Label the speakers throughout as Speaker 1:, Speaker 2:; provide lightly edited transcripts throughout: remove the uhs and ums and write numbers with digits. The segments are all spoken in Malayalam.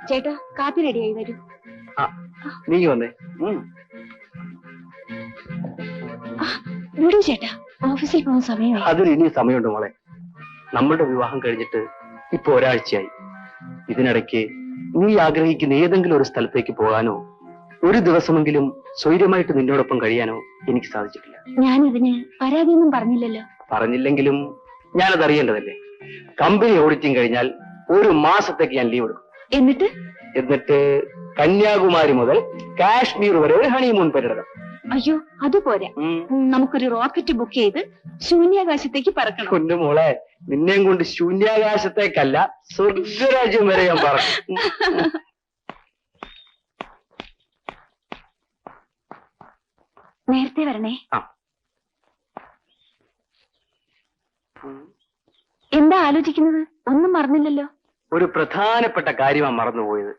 Speaker 1: ചേട്ടാ കാപ്പി റെഡിയായി വരൂ.
Speaker 2: നീ വന്നേ.
Speaker 1: വിടൂ ചേട്ടാ, ഓഫീസിൽ പോകുന്ന സമയമായി.
Speaker 2: അതിന് ഇനി സമയമുണ്ട് മോളെ. നമ്മളുടെ വിവാഹം കഴിഞ്ഞിട്ട് ഇപ്പൊ ഒരാഴ്ചയായി. ഇതിനിടയ്ക്ക് നീ ആഗ്രഹിക്കുന്ന ഏതെങ്കിലും ഒരു സ്ഥലത്തേക്ക് പോകാനോ ഒരു ദിവസമെങ്കിലും സ്വൈര്യമായിട്ട് നിന്നോടൊപ്പം കഴിയാനോ എനിക്ക് സാധിച്ചിട്ടില്ല.
Speaker 1: ഞാനതിന് പരാതിയൊന്നും പറഞ്ഞില്ലല്ലോ.
Speaker 2: പറഞ്ഞില്ലെങ്കിലും ഞാനത് അറിയേണ്ടതല്ലേ. കമ്പനി ഓഡിറ്റിംഗ് കഴിഞ്ഞാൽ ഒരു മാസത്തേക്ക് ഞാൻ ലീവ് എടുക്കും. എന്നിട്ട് കന്യാകുമാരി മുതൽ കാശ്മീർ വരെ ഒരു ഹണിമൂൺ പര്യടനം.
Speaker 1: അയ്യോ അതുപോലെ നമുക്കൊരു റോക്കറ്റ് ബുക്ക് ചെയ്ത് ശൂന്യാകാശത്തേക്ക് പറക്കണം.
Speaker 2: കുഞ്ഞുമോളെ, നിന്നെയും കൊണ്ട് ശൂന്യാകാശത്തേക്കല്ല സ്വർഗരാജ്യം വരെ ഞാൻ പറക്കും.
Speaker 1: നേരത്തെ വരണേ. എന്താ ആലോചിക്കുന്നത്? ഒന്നും മറന്നില്ലല്ലോ.
Speaker 2: ഒരു പ്രധാനപ്പെട്ട കാര്യമാണ് മറന്നുപോയത്.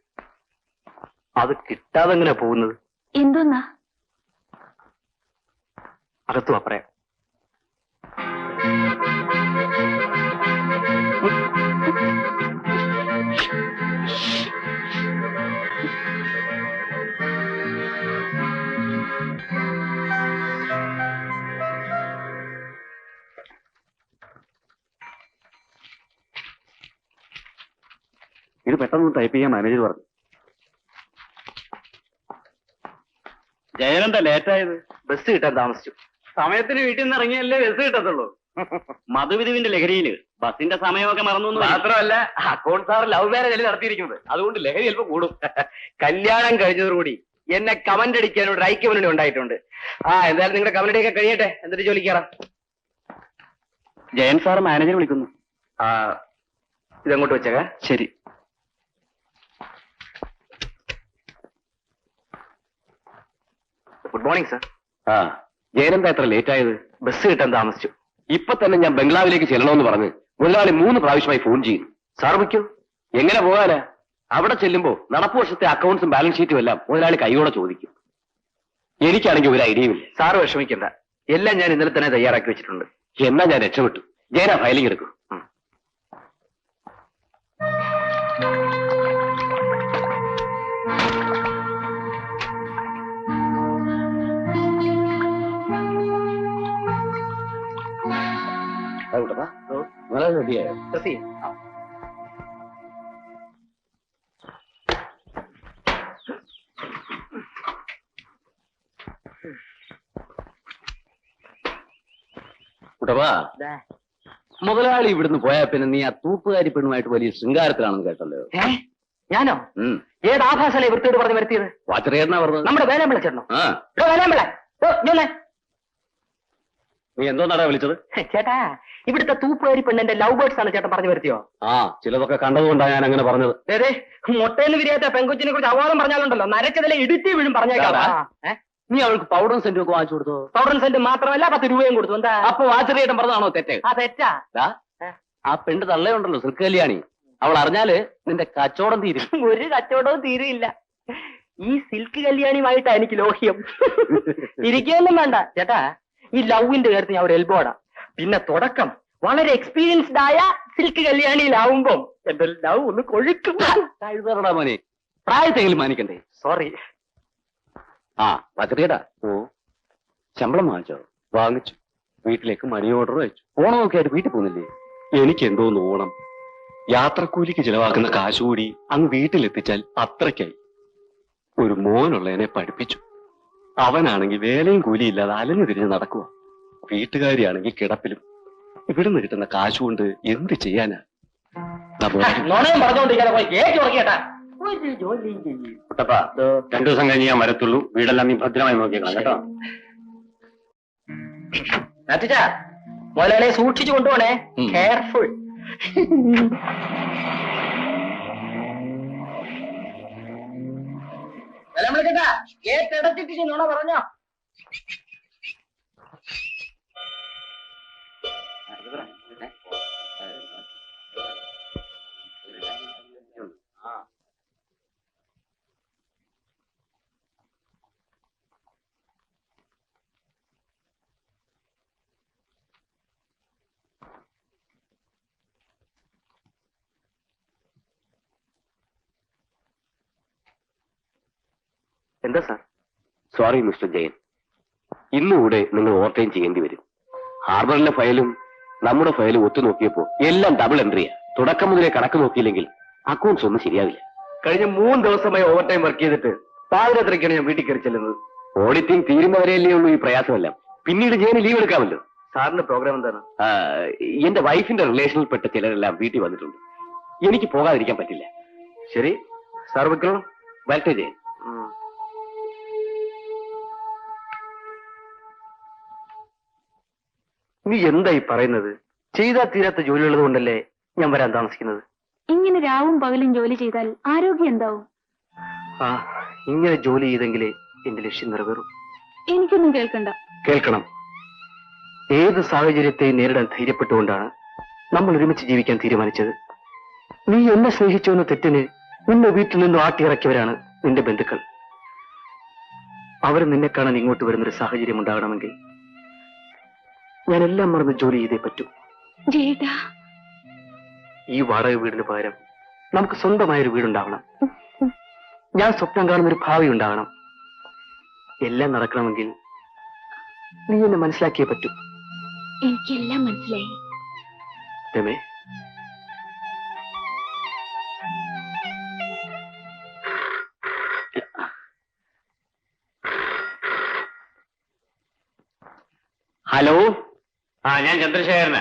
Speaker 2: അത് കിട്ടാതെങ്ങനെ പോകുന്നത്?
Speaker 1: എന്തോന്നാ?
Speaker 2: അകത്തു പറയാം. ഇത് പെട്ടെന്ന് ടൈപ്പ് ചെയ്യാൻ മാനേജർ പറഞ്ഞു.
Speaker 3: ജയനെന്താ ലേറ്റായത്?
Speaker 2: ബസ് കിട്ടാൻ താമസിച്ചു.
Speaker 3: സമയത്തിന് വീട്ടിൽ നിന്ന് ഇറങ്ങിയല്ലേ ബസ് കിട്ടത്തുള്ളൂ. മധുവിധുവിന്റെ ലഹരിയില് ബസിന്റെ സമയമൊക്കെ മറന്നു.
Speaker 2: മാത്രമല്ല അക്കൗണ്ട് സാർ ലവ് മാരേജ് നടത്തിയിരിക്കുന്നത്. അതുകൊണ്ട് ലഹരി ചിലപ്പോൾ കൂടും. കല്യാണം കഴിഞ്ഞതോടുകൂടി എന്നെ കമന്റ് അടിക്കാൻ ഒരു ഐക്യമുന്നണി ഉണ്ടായിട്ടുണ്ട്. എന്തായാലും നിങ്ങളുടെ കമന്റ് അടിയൊക്കെ കഴിയട്ടെ, എന്നിട്ട് ജോലിക്ക് കയറാം.
Speaker 3: ജയൻ സാർ മാനേജർ വിളിക്കുന്നു.
Speaker 2: ഇതങ്ങോട്ട് വെച്ചേക്ക.
Speaker 3: ശരി.
Speaker 2: Good morning sir.
Speaker 3: ജയനെന്താ എത്ര ലേറ്റ് ആയത്?
Speaker 2: ബസ് കിട്ടാൻ താമസിച്ചു.
Speaker 3: ഇപ്പൊ തന്നെ ഞാൻ ബംഗ്ലാവിലേക്ക് ചെല്ലണമെന്ന് പറഞ്ഞ് മുതലാളി 3 പ്രാവശ്യമായി ഫോൺ ചെയ്യുന്നു.
Speaker 2: സാർ വയ്ക്കൂ.
Speaker 3: എങ്ങനെ പോകാനാ? അവിടെ ചെല്ലുമ്പോ നടപ്പ് വർഷത്തെ അക്കൗണ്ട്സും ബാലൻസ് ഷീറ്റും എല്ലാം മുതലാളി കൈയോടെ ചോദിക്കും. എനിക്കാണെങ്കിൽ ഒരു ഐഡിയയുമില്ല.
Speaker 2: സാറ് വിഷമിക്കണ്ട, എല്ലാം ഞാൻ ഇന്നലെ തന്നെ തയ്യാറാക്കി വെച്ചിട്ടുണ്ട്.
Speaker 3: എന്നാ ഞാൻ രക്ഷപ്പെട്ടു. ജയനാ ഫയലിംഗ് എടുക്കും. റെഡിയായോ? കുട്ടപ്പാ, മുതലാളി ഇവിടുന്ന് പോയാ പിന്നെ നീ ആ തൂപ്പുകാരി പെണ്ണുമായിട്ട് വലിയ ശൃംഗാരത്തിലാണെന്ന് കേട്ടല്ലോ.
Speaker 2: ഞാനോ? ഏത് ആഭാസല്ലേ വൃത്തിയോട് പറഞ്ഞു വരുത്തിയത്?
Speaker 3: വാച്ചറിയാ പറഞ്ഞത്.
Speaker 2: നമ്മുടെ വേലം വിളിച്ചിരുന്നു.
Speaker 3: നീ എന്തോ നടാ വിളിച്ചത്?
Speaker 2: ചേട്ടാ, ഇവിടുത്തെ തൂപ്പുകാരി പെണ്ണിന്റെ ലവ് ബേർഡ്സ് ആണ് ചേട്ടൻ പറഞ്ഞു വരുത്തിയോ?
Speaker 3: ചിലതൊക്കെ കണ്ടതുകൊണ്ടാണ് ഞാൻ അങ്ങനെ പറഞ്ഞത്.
Speaker 2: അതെ, മുട്ടേന്ന് വിരിയാത്ത പെങ്കൊച്ചിനെ കുറിച്ച് അവാദം പറഞ്ഞാലുണ്ടല്ലോ, നരച്ചതിലെ ഇടുത്തി വീഴും പറഞ്ഞേക്കാം.
Speaker 3: നീ അവൾക്ക് പൗഡറും സെന്റും ഒക്കെ വാങ്ങിച്ചു കൊടുത്തു?
Speaker 2: പൗഡറും സെന്റ് മാത്രമല്ല 10 രൂപയും കൊടുത്തു. എന്താ
Speaker 3: അപ്പൊ വാച്ചറിയേട്ടൻ പറഞ്ഞതാണോ തെറ്റ്?
Speaker 2: തെറ്റാ.
Speaker 3: ആ പെണ്ണ് തള്ളയുണ്ടല്ലോ സിൽക്ക് കല്യാണി, അവൾ അറിഞ്ഞാല് നിന്റെ കച്ചവടം തീരും.
Speaker 2: ഒരു കച്ചവടവും തീരില്ല. ഈ സിൽക്ക് കല്യാണിയുമായിട്ടാ എനിക്ക് ലോഹ്യം. ഇരിക്കുകയൊന്നും വേണ്ട ചേട്ടാ. ഈ ലവിന്റെ കാര്യത്തിൽ ഞാൻ ഒരു എൽബോടാ. പിന്നെ തുടക്കം വളരെ എക്സ്പീരിയൻസ്ഡ് ആയ സിൽക്ക് കല്യാണിയിലാവുമ്പം എന്റെ ലവ് ഒന്ന് കൊഴുക്കും.
Speaker 3: കഴുതറടാ മോനെ, പ്രായത്തെങ്കിലും മാനിക്കണ്ടേ?
Speaker 2: സോറി.
Speaker 3: വാച്ചറിയേട്ടാ, ശമ്പളം വാങ്ങിച്ചോ? വാങ്ങിച്ചു. വീട്ടിലേക്ക് മണി ഓർഡർ അയച്ചു. ഓണമൊക്കെ ആയിട്ട് വീട്ടിൽ പോകുന്നില്ലേ? എനിക്ക് എന്തോന്ന് ഓണം. യാത്രക്കൂലിക്ക് ചിലവാക്കുന്ന കാശ് കൂടി അങ്ങ് വീട്ടിലെത്തിച്ചാൽ അത്രയ്ക്കായി. ഒരു മോനുള്ളതിനെ പഠിപ്പിച്ചു. അവനാണെങ്കിൽ വേലയും കൂലിയില്ലാതെ അലഞ്ഞു തിരിഞ്ഞ് നടക്കുക. വീട്ടുകാരിയാണെങ്കിൽ കിടപ്പിലും. ഇവിടുന്ന് കിട്ടുന്ന കാശ് കൊണ്ട് എന്ത് ചെയ്യാനാ? കുട്ടപ്പാ, 2 ദിവസം കഴിഞ്ഞ് ഞാൻ വരത്തുള്ളൂ. വീടെല്ലാം നീ ഭദ്രമായി നോക്കിയേക്കണം കേട്ടോ.
Speaker 2: മുതലാളിയെ സൂക്ഷിച്ചു കൊണ്ടുപോണേ. കെയർഫുൾ. ഏറ്റടച്ചിട്ട് നോണ പറഞ്ഞോ.
Speaker 3: എന്താ സാർ? സോറി മിസ്റ്റർ ജയൻ, ഇന്നുകൂടെ നിങ്ങൾ ഓവർടൈം ചെയ്യേണ്ടി വരും. ഹാർബറിലെ ഫയലും നമ്മുടെ ഫയലും ഒത്തുനോക്കിയപ്പോ എല്ലാം ഡബിൾ എൻട്രിയാ. തുടക്കം മുതലേ കണക്ക് നോക്കിയില്ലെങ്കിൽ അക്കൗണ്ട്സ് ഒന്നും ശരിയാവില്ല.
Speaker 2: കഴിഞ്ഞ 3 ദിവസമായി ഓവർടൈം വർക്ക് ചെയ്തിട്ട് പാതിരാത്രിക്കാണ് ഞാൻ വീട്ടിൽ കയറി ചെല്ലുന്നത്.
Speaker 3: ഓഡിറ്റിംഗ് തീരുന്നവരെയല്ലേ ഉള്ളൂ ഈ പ്രയാസമെല്ലാം. പിന്നീട് ജയന് ലീവ് എടുക്കാമല്ലോ.
Speaker 2: സാറിന്റെ പ്രോഗ്രാം എന്താണ്?
Speaker 3: എന്റെ വൈഫിന്റെ റിലേഷനിൽപ്പെട്ട ചിലരെല്ലാം വീട്ടിൽ വന്നിട്ടുണ്ട്. എനിക്ക് പോകാതിരിക്കാൻ പറ്റില്ല.
Speaker 2: ശരി സാർ, വെക്കണം.
Speaker 3: വരട്ടെ ജയൻ.
Speaker 2: നീ എന്തായി പറയുന്നത്? ചെയ്താൽ തീരാത്ത ജോലിയുള്ളത് കൊണ്ടല്ലേ ഞാൻ വരാൻ താമസിക്കുന്നത്.
Speaker 1: ഇങ്ങനെ രാവും പകലും ജോലി ചെയ്താൽ ആരോഗ്യം എന്താവും?
Speaker 2: ഇങ്ങനെ ജോലി ചെയ്തെങ്കിലേ എന്റെ ലക്ഷ്യം നിറവേറും.
Speaker 1: എനിക്കൊന്നും കേൾക്കണ്ട.
Speaker 2: കേൾക്കണം. ഏത് സാഹചര്യത്തെയും നേരിടാൻ ധൈര്യപ്പെട്ടുകൊണ്ടാണ് നമ്മൾ ഒരുമിച്ച് ജീവിക്കാൻ തീരുമാനിച്ചത്. നീ എന്നെ സ്നേഹിച്ചു എന്ന തെറ്റിന് നിന്നെ വീട്ടിൽ നിന്നും ആട്ടിയിറക്കിയവരാണ് നിന്റെ ബന്ധുക്കൾ. അവർ നിന്നെ കാണാൻ ഇങ്ങോട്ട് വരുന്നൊരു സാഹചര്യം ഉണ്ടാകണമെങ്കിൽ ഞാൻ എല്ലാം മറന്ന് ജോലി ചെയ്തേ പറ്റൂ. ഈ വാടക വീടിന് പകരം നമുക്ക് സ്വന്തമായൊരു വീടുണ്ടാവണം. ഞാൻ സ്വപ്നം കാണുന്നൊരു ഭാവി ഉണ്ടാകണം. എല്ലാം നടക്കണമെങ്കിൽ നീ എന്നെ മനസ്സിലാക്കിയേ പറ്റൂ.
Speaker 1: എനിക്കെല്ലാം മനസ്സിലായി
Speaker 2: രമേ.
Speaker 3: ഹലോ.
Speaker 2: ഞാൻ ചന്ദ്രശേഖരനാ.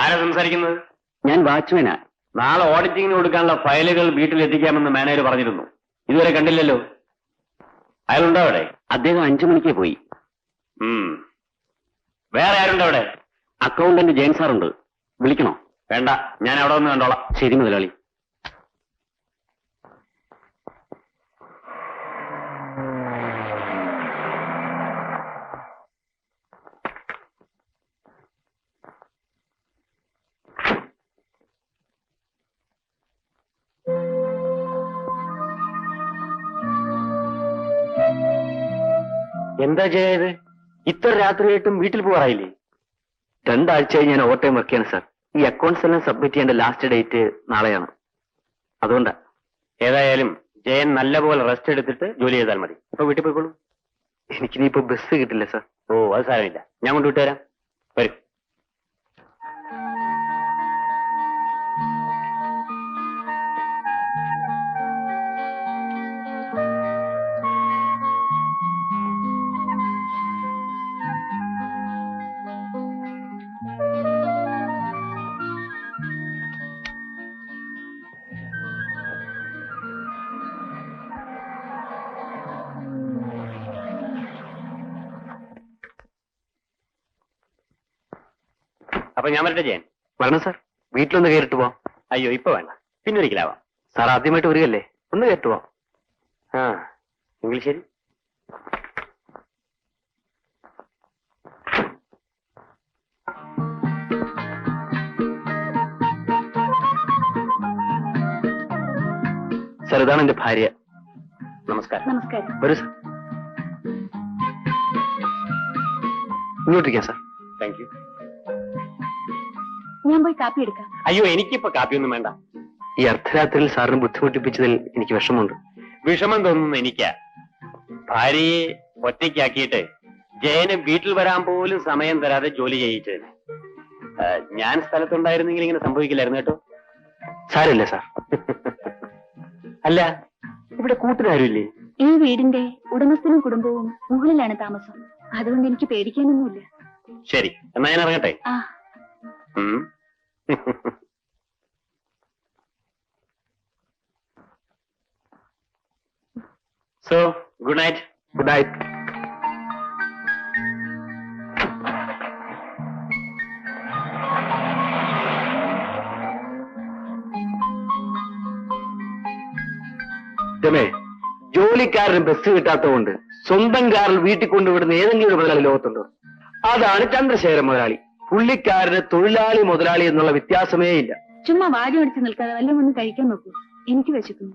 Speaker 2: ആരാ സംസാരിക്കുന്നത്?
Speaker 3: ഞാൻ വാച്ച്മാനാ.
Speaker 2: നാളെ ഓഡിറ്റിംഗിന് കൊടുക്കാനുള്ള ഫയലുകൾ വീട്ടിലെത്തിക്കാമെന്ന് മാനേജർ പറഞ്ഞിരുന്നു. ഇതുവരെ കണ്ടില്ലല്ലോ. അയാളുണ്ടോ അവിടെ?
Speaker 3: അദ്ദേഹം 5 മണിക്ക് പോയി.
Speaker 2: വേറെ ആരുണ്ടോ അവിടെ?
Speaker 3: അക്കൗണ്ടന്റ് ജയൻ സാറുണ്ട്. വിളിക്കണോ?
Speaker 2: വേണ്ട, ഞാൻ അവിടെ ഒന്ന് കണ്ടോളാം.
Speaker 3: ശരി മുതലാളി.
Speaker 2: എന്താ ചെയ്യത്? ഇത്ര രാത്രിയായിട്ടും വീട്ടിൽ പോകാറായില്ലേ? 2 ആഴ്ചയായി ഞാൻ ഓവർ ടൈം വർക്ക് ചെയ്യണം സാർ. ഈ അക്കൗണ്ട്സ് എല്ലാം സബ്മിറ്റ് ചെയ്യേണ്ട ലാസ്റ്റ് ഡേറ്റ് നാളെയാണ്. അതുകൊണ്ടാ. ഏതായാലും ജയൻ നല്ലപോലെ റെസ്റ്റ് എടുത്തിട്ട് ജോലി ചെയ്താൽ മതി. ഇപ്പൊ വീട്ടിൽ പോയിക്കോളൂ. എനിക്കിനിയിപ്പോ ബസ് കിട്ടില്ല സാർ. അത് സാരമില്ല, ഞാൻ കൊണ്ടുവിട്ടുതരാം. വരും.
Speaker 3: അപ്പൊ ഞാൻ വരട്ടെ ചെയ്യാൻ?
Speaker 2: വരണം സാർ. വീട്ടിലൊന്ന് കയറിട്ട് പോവാം.
Speaker 3: അയ്യോ ഇപ്പൊ വേണ്ട, പിന്നൊരിക്കലാവാം.
Speaker 2: സാർ ആദ്യമായിട്ട് വരികയല്ലേ, ഒന്ന് കയറിട്ട് പോവാം.
Speaker 3: ആ എങ്കിൽ ശരി.
Speaker 2: സാർ ഇതാണ് എന്റെ ഭാര്യ.
Speaker 3: നമസ്കാരം.
Speaker 1: നമസ്കാരം.
Speaker 2: വരൂ സാർ. ഇങ്ങോട്ടിരിക്കാം സാർ.
Speaker 3: Thank you.
Speaker 1: ഞാൻ പോയി കാപ്പി എടുക്കാം.
Speaker 3: അയ്യോ എനിക്കിപ്പോ കാപ്പിയൊന്നും വേണ്ട.
Speaker 2: ഈ അർദ്ധരാത്രിയിൽ സാറിന് ബുദ്ധിമുട്ടിപ്പിച്ചതിൽ എനിക്ക് വിഷമമുണ്ട്.
Speaker 3: വിഷമം തോന്നുന്നു എനിക്കാ. ഭാര്യയെ ഒറ്റയ്ക്കാക്കിയിട്ട് ജയന് വീട്ടിൽ വരാൻ പോലും സമയം തരാതെ ജോലി ചെയ്യിച്ചതിന്. ഞാൻ സ്ഥലത്തുണ്ടായിരുന്നെങ്കിൽ ഇങ്ങനെ സംഭവിക്കില്ലായിരുന്നു കേട്ടോ.
Speaker 2: സാരമില്ല സാർ.
Speaker 3: അല്ല, ഇവിടെ കൂട്ടിനാരുമില്ലേ?
Speaker 1: ഈ വീടിന്റെ ഉടമസ്ഥനും കുടുംബവും മുകളിലാണ് താമസം. അതുകൊണ്ട് എനിക്ക് പേടിക്കാനൊന്നുമില്ല.
Speaker 3: ശരി, എന്നാ ഞാൻ ഇറങ്ങട്ടെ.
Speaker 1: ആ
Speaker 3: so good night.
Speaker 2: Good night. രമേ, ജോലിക്കാരന് ബസ് കിട്ടാത്തതുകൊണ്ട് സ്വന്തം കാറിൽ വീട്ടിൽ കൊണ്ടുവിടുന്ന ഏതെങ്കിലും ഒരു മുതലാളി ലോകത്തുണ്ടോ? അതാണ് ചന്ദ്രശേഖരൻ മുതലാളി. പുള്ളിക്കാരന് തൊഴിലാളി മുതലാളി എന്നുള്ള വ്യത്യാസമേ ഇല്ല.
Speaker 1: ചുമ്മാ വാരി അടിച്ച് നിൽക്കാതെ വല്ലതും ഒന്ന് കഴിക്കാൻ നോക്കൂ. എനിക്ക് വിശക്കുന്നു.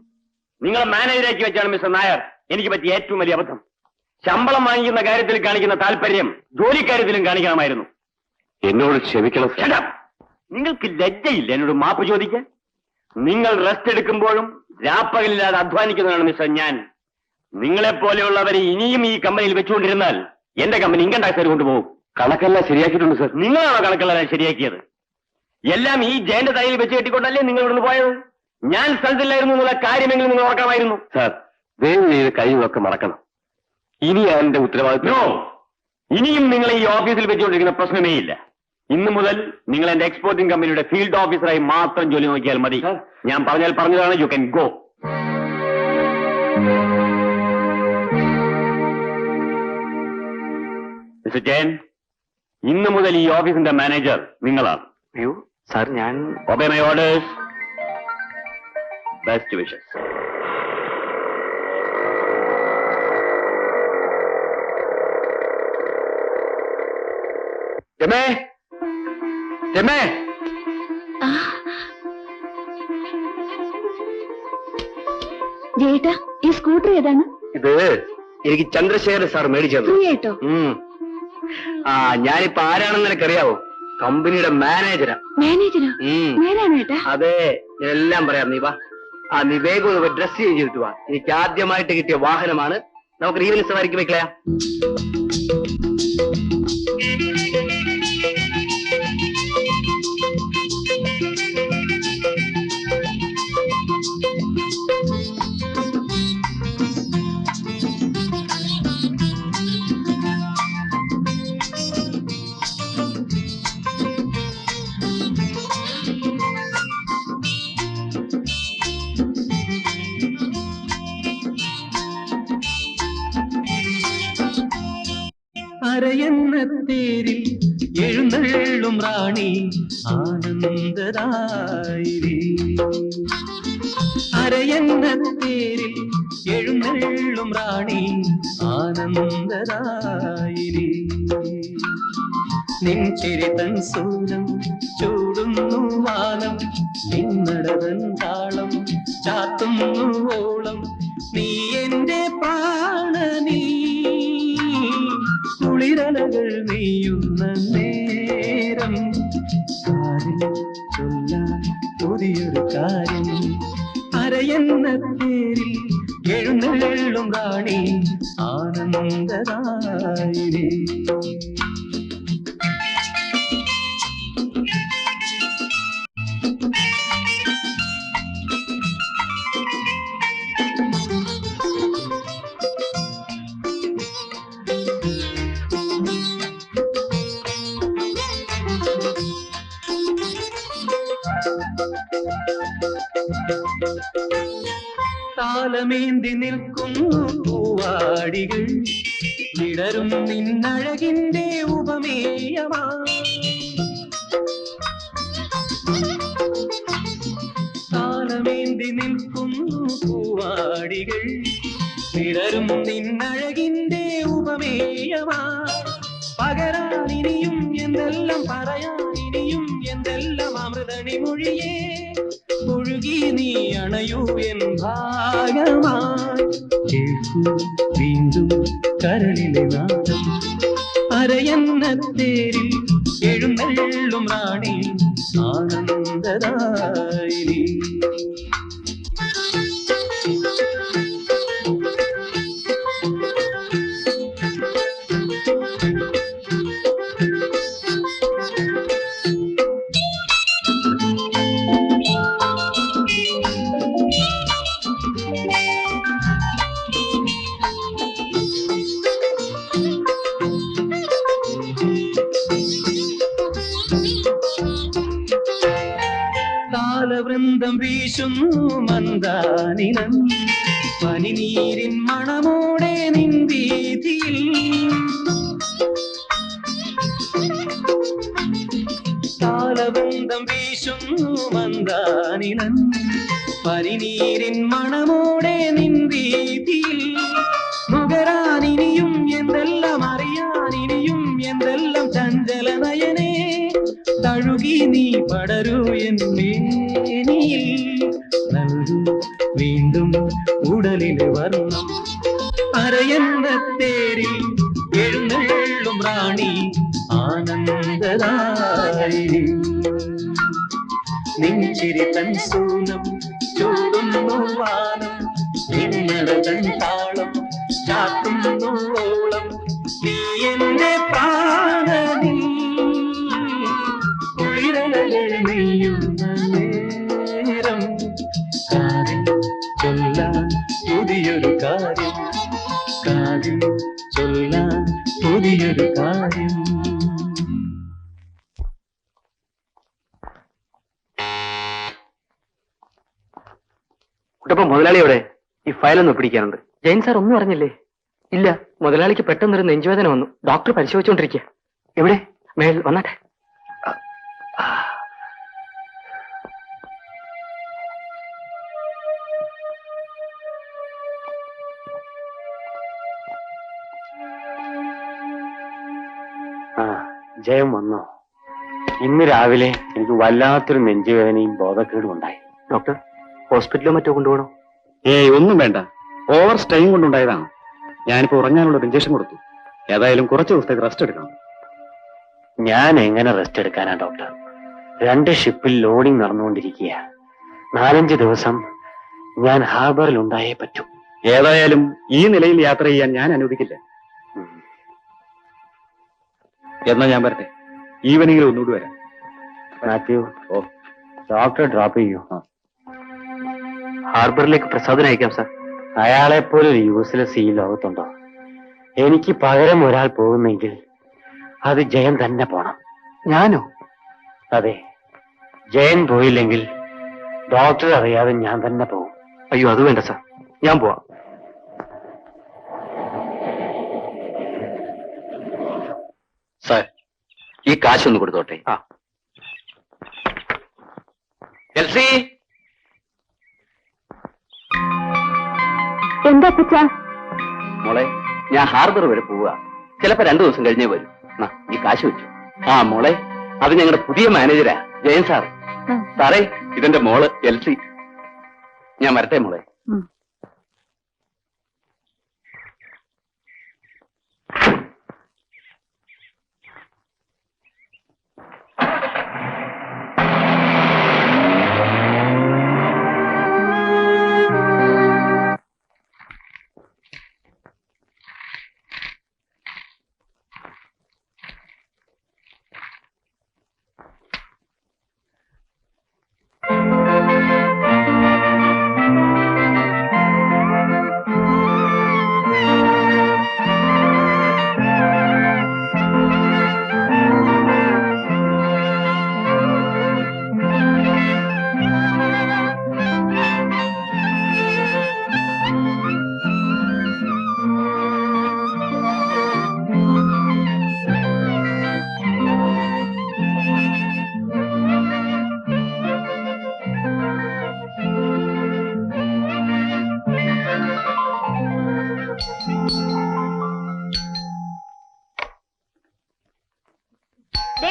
Speaker 3: നിങ്ങളെ മാനേജരാക്കി വെച്ചാണ് മിസ്റ്റർ നായർ എനിക്ക് പറ്റിയ ഏറ്റവും വലിയ അബദ്ധം. ശമ്പളം വാങ്ങിക്കുന്ന കാര്യത്തിൽ കാണിക്കുന്ന താല്പര്യം ജോലിക്കാര്യത്തിലും കാണിക്കണമായിരുന്നു. എന്നോട് ക്ഷമിക്കണം. നിങ്ങൾക്ക് ലജ്ജയില്ല എന്നോട് മാപ്പ് ചോദിക്കാൻ? നിങ്ങൾ റെസ്റ്റ് എടുക്കുമ്പോഴും രാപ്പകലില്ലാതെ അധ്വാനിക്കുന്നതാണ് മിസ്റ്റർ ഞാൻ. നിങ്ങളെപ്പോലെയുള്ളവരെ ഇനിയും ഈ കമ്പനിയിൽ വെച്ചുകൊണ്ടിരുന്നാൽ എന്റെ കമ്പനി ഇൻകം ടാക്സ് കൊണ്ടുപോകും. കണക്കെല്ലാം ശരിയാക്കിയിട്ടുണ്ട് സർ. നിങ്ങളാണോ കണക്കെല്ലാം ശരിയാക്കിയത്? എല്ലാം ഈ ജയന്റെ തലയിൽ വെച്ച് കെട്ടിക്കൊണ്ടല്ലേ നിങ്ങൾ ഇവിടുന്ന് പോയത്? ഞാൻ സ്ഥലത്തില്ലായിരുന്നു എന്നുള്ള കാര്യമെങ്കിലും നിങ്ങൾ ഓർക്കാമായിരുന്നു. സാർ, ദയവ് ചെയ്ത് കഴിവൊക്കെ മറക്കണം. ഇനി എന്റെ ഉത്തരവാദിത്വം. ഇനിയും നിങ്ങൾ ഈ ഓഫീസിൽ വെച്ചുകൊണ്ടിരിക്കുന്ന പ്രശ്നമേ ഇല്ല. ഇന്നു മുതൽ നിങ്ങൾ എന്റെ എക്സ്പോർട്ടിംഗ് കമ്പനിയുടെ ഫീൽഡ് ഓഫീസറായി മാത്രം ജോലി നോക്കിയാൽ മതി. ഞാൻ പറഞ്ഞാൽ പറഞ്ഞതാണ്. You can go. Mister Jayan, ഇന്നു മുതൽ ഈ ഓഫീസിന്റെ മാനേജർ നിങ്ങളാണ്.
Speaker 2: അയ്യോ സാർ, ഞാൻ
Speaker 3: obey my orders. Best wishes.
Speaker 2: രമേ, രമേ.
Speaker 1: ജയേട്ടാ, ഈ സ്കൂട്ടർ ഏതാണ്?
Speaker 2: ഇത് എനിക്ക് ചന്ദ്രശേഖരൻ സാർ മേടിച്ചു തന്നു.
Speaker 1: ഫ്രീ ആയിട്ടോ?
Speaker 2: ഞാനിപ്പോ ആരാണെന്ന് എനിക്കറിയാവോ? കമ്പനിയുടെ മാനേജരാ.
Speaker 1: മാനേജരോ? നേരാണ് ഏട്ടാ.
Speaker 2: അതെ, എല്ലാം പറയാം. നീ വാ. നീ വേഗം ഡ്രസ് ചെയ്തിട്ട് വാ. എനിക്ക് ആദ്യമായിട്ട് കിട്ടിയ വാഹനമാണ്. നമുക്ക് ഈവനിങ് സവാരിക്ക് വെക്കളയാ.
Speaker 4: അരയെന്ന തേരിൽ എഴുന്നള്ളും റാണി ആനന്ദദായിനി. അരയെന്ന തേരിൽ എഴുന്നള്ളും റാണി ആനന്ദദായിനി. നിൻ ചിരിതൻ സൂരം ചൂടുന്നു മാനം, നിന്നടതൻ താളം ചാത്തുന്നു ഓളം. നീ എന്റെ പ്രാണനീ, കുളിരലകൾ നെയ്യുന്ന നേരം കാതിൽ ചൊല്ലാൻ പുതിയൊരു കാര്യം. അരയെന്ന തേരിൽ എഴുന്നള്ളും റാണി ആനന്ദദായിനി. താലമേന്തി നിൽക്കുന്നു പൂവാടികൾ, വിടരും നിന്നഴകിന്റെ ഉപമേയമാ. വിടരും നിന്നഴകിന്റെ ഉപമേയമാ പകരാൻ ഇനിയും എന്തെല്ലാം പറയാൻ ഇനിയും എന്തെല്ലാം അമൃതണി മൊഴിയേ ഒഴുകി നീ അണയൂ എൻ ഭാഗമായി കേൾക്കൂ വീണ്ടും കരളിലെ നാദം അരയന്ന തേരിൽ എഴുന്നള്ളും റാണി ആനന്ദദായിനി താലവൃന്ദം വീശുന്നു മന്ദാനിലം പനിനീരിൻ മണമോടെ നിൻ വീതിയിൽ താലവൃന്ദം വീശുന്നു മന്ദാനിലം പനിനീരിൻ മണമോടെ നിൻ വീതിയിൽ നുകരാനിനിയും എന്തെല്ലാം അറിയാനിനിയും എന്തെല്ലാം ചഞ്ചല നയനേ തഴുകി നീ പടരൂ എന്നേനിയിൽ നൽകൂ വീണ്ടും ഉടലിലെ വർണ്ണം അരയന്ന തേരിൽ എഴുന്നള്ളും റാണി ആനന്ദദായിനി നെഞ്ചിരി തൻ സൂനം ചൂടുന്നു വാനം നിന്നട തൻ താളം ചാത്തുന്നു ഓളം നീ എന്റെ പ്രാണനിൽ നെയ്യുന്ന നേരം കാതിൽ ചൊല്ലാൻ പുതിയൊരു കാര്യം കാതിൽ ചൊല്ലാൻ പുതിയൊരു കാര്യം
Speaker 2: കുട്ടപ്പ മുതലാളിയോടെ ഈ ഫയലൊന്ന് പിടിക്കാനുണ്ട്. ജയൻ സാർ ഒന്നും അറിഞ്ഞില്ലേ? ഇല്ല, മുതലാളിക്ക് പെട്ടെന്നൊരു നെഞ്ചുവേദന വന്നു. ഡോക്ടർ പരിശോധിച്ചുകൊണ്ടിരിക്കുക. എവിടെ? മേൽ വന്നാട്ടെ.
Speaker 3: ജയം വന്നോ? ഇന്ന് രാവിലെ എനിക്ക് വല്ലാത്തൊരു നെഞ്ചുവേദനയും ബോധക്കേടും ഉണ്ടായി.
Speaker 2: ഡോക്ടർ, ഹോസ്പിറ്റലോ മറ്റോ കൊണ്ടുപോകണോ?
Speaker 3: ഏയ്, ഒന്നും വേണ്ട. ഓവർ സ്ട്രെയിൻ കൊണ്ടുണ്ടായതാണ്. ഞാനിപ്പോ ഉറങ്ങാനുള്ള ഒരു ഇഞ്ചക്ഷൻ കൊടുത്തു. ഏതായാലും കുറച്ച് ദിവസത്തേക്ക് റെസ്റ്റ് എടുക്കണം. ഞാൻ എങ്ങനെ റെസ്റ്റ് എടുക്കാനാ ഡോക്ടർ? 2 ഷിപ്പിൽ ലോഡിംഗ് നടന്നുകൊണ്ടിരിക്കുക. 4-5 ദിവസം ഞാൻ ഹാർബറിൽ ഉണ്ടായേ പറ്റൂ. ഏതായാലും ഈ നിലയിൽ യാത്ര ചെയ്യാൻ ഞാൻ അനുവദിക്കില്ല. എന്നാ ഞാൻ വരട്ടെ. ഈവനിങ്ങിൽ ഒന്നുകൂടി വരാം. മാത്യു, ഡോക്ടർ ഡ്രോപ്പ് ചെയ്യൂ.
Speaker 2: ഹാർബറിലേക്ക് പ്രസാദന അയക്കാം സാർ.
Speaker 3: അയാളെപ്പോലെ ഒരു യൂസ്ലെസ് ഈ ലോകത്തുണ്ടോ? എനിക്ക് പകരം ഒരാൾ പോകുന്നെങ്കിൽ അത് ജയൻ തന്നെ പോണം.
Speaker 2: ഞാനോ?
Speaker 3: അതെ, ജയൻ പോയില്ലെങ്കിൽ ഡോക്ടർ അറിയാതെ ഞാൻ തന്നെ പോകും.
Speaker 2: അയ്യോ, അത് വേണ്ട സാർ, ഞാൻ പോവാം.
Speaker 3: സാർ, ഈ കാശൊന്ന് കൊടുത്തോട്ടെ.
Speaker 2: ആ.
Speaker 3: എൽസി,
Speaker 1: എന്താ അപ്പച്ച?
Speaker 3: മോളെ, ഞാൻ ഹാർബർ വരെ പോവുക. ചിലപ്പോ 2 ദിവസം കഴിഞ്ഞേ വരും. ഈ കാശ് വെച്ചു. ആ മോളെ, അത് ഞങ്ങളുടെ പുതിയ മാനേജരാ, ജയൻ സാർ. സാറേ, ഇതെന്റെ മോള് എൽസി. ഞാൻ വരട്ടെ മോളെ.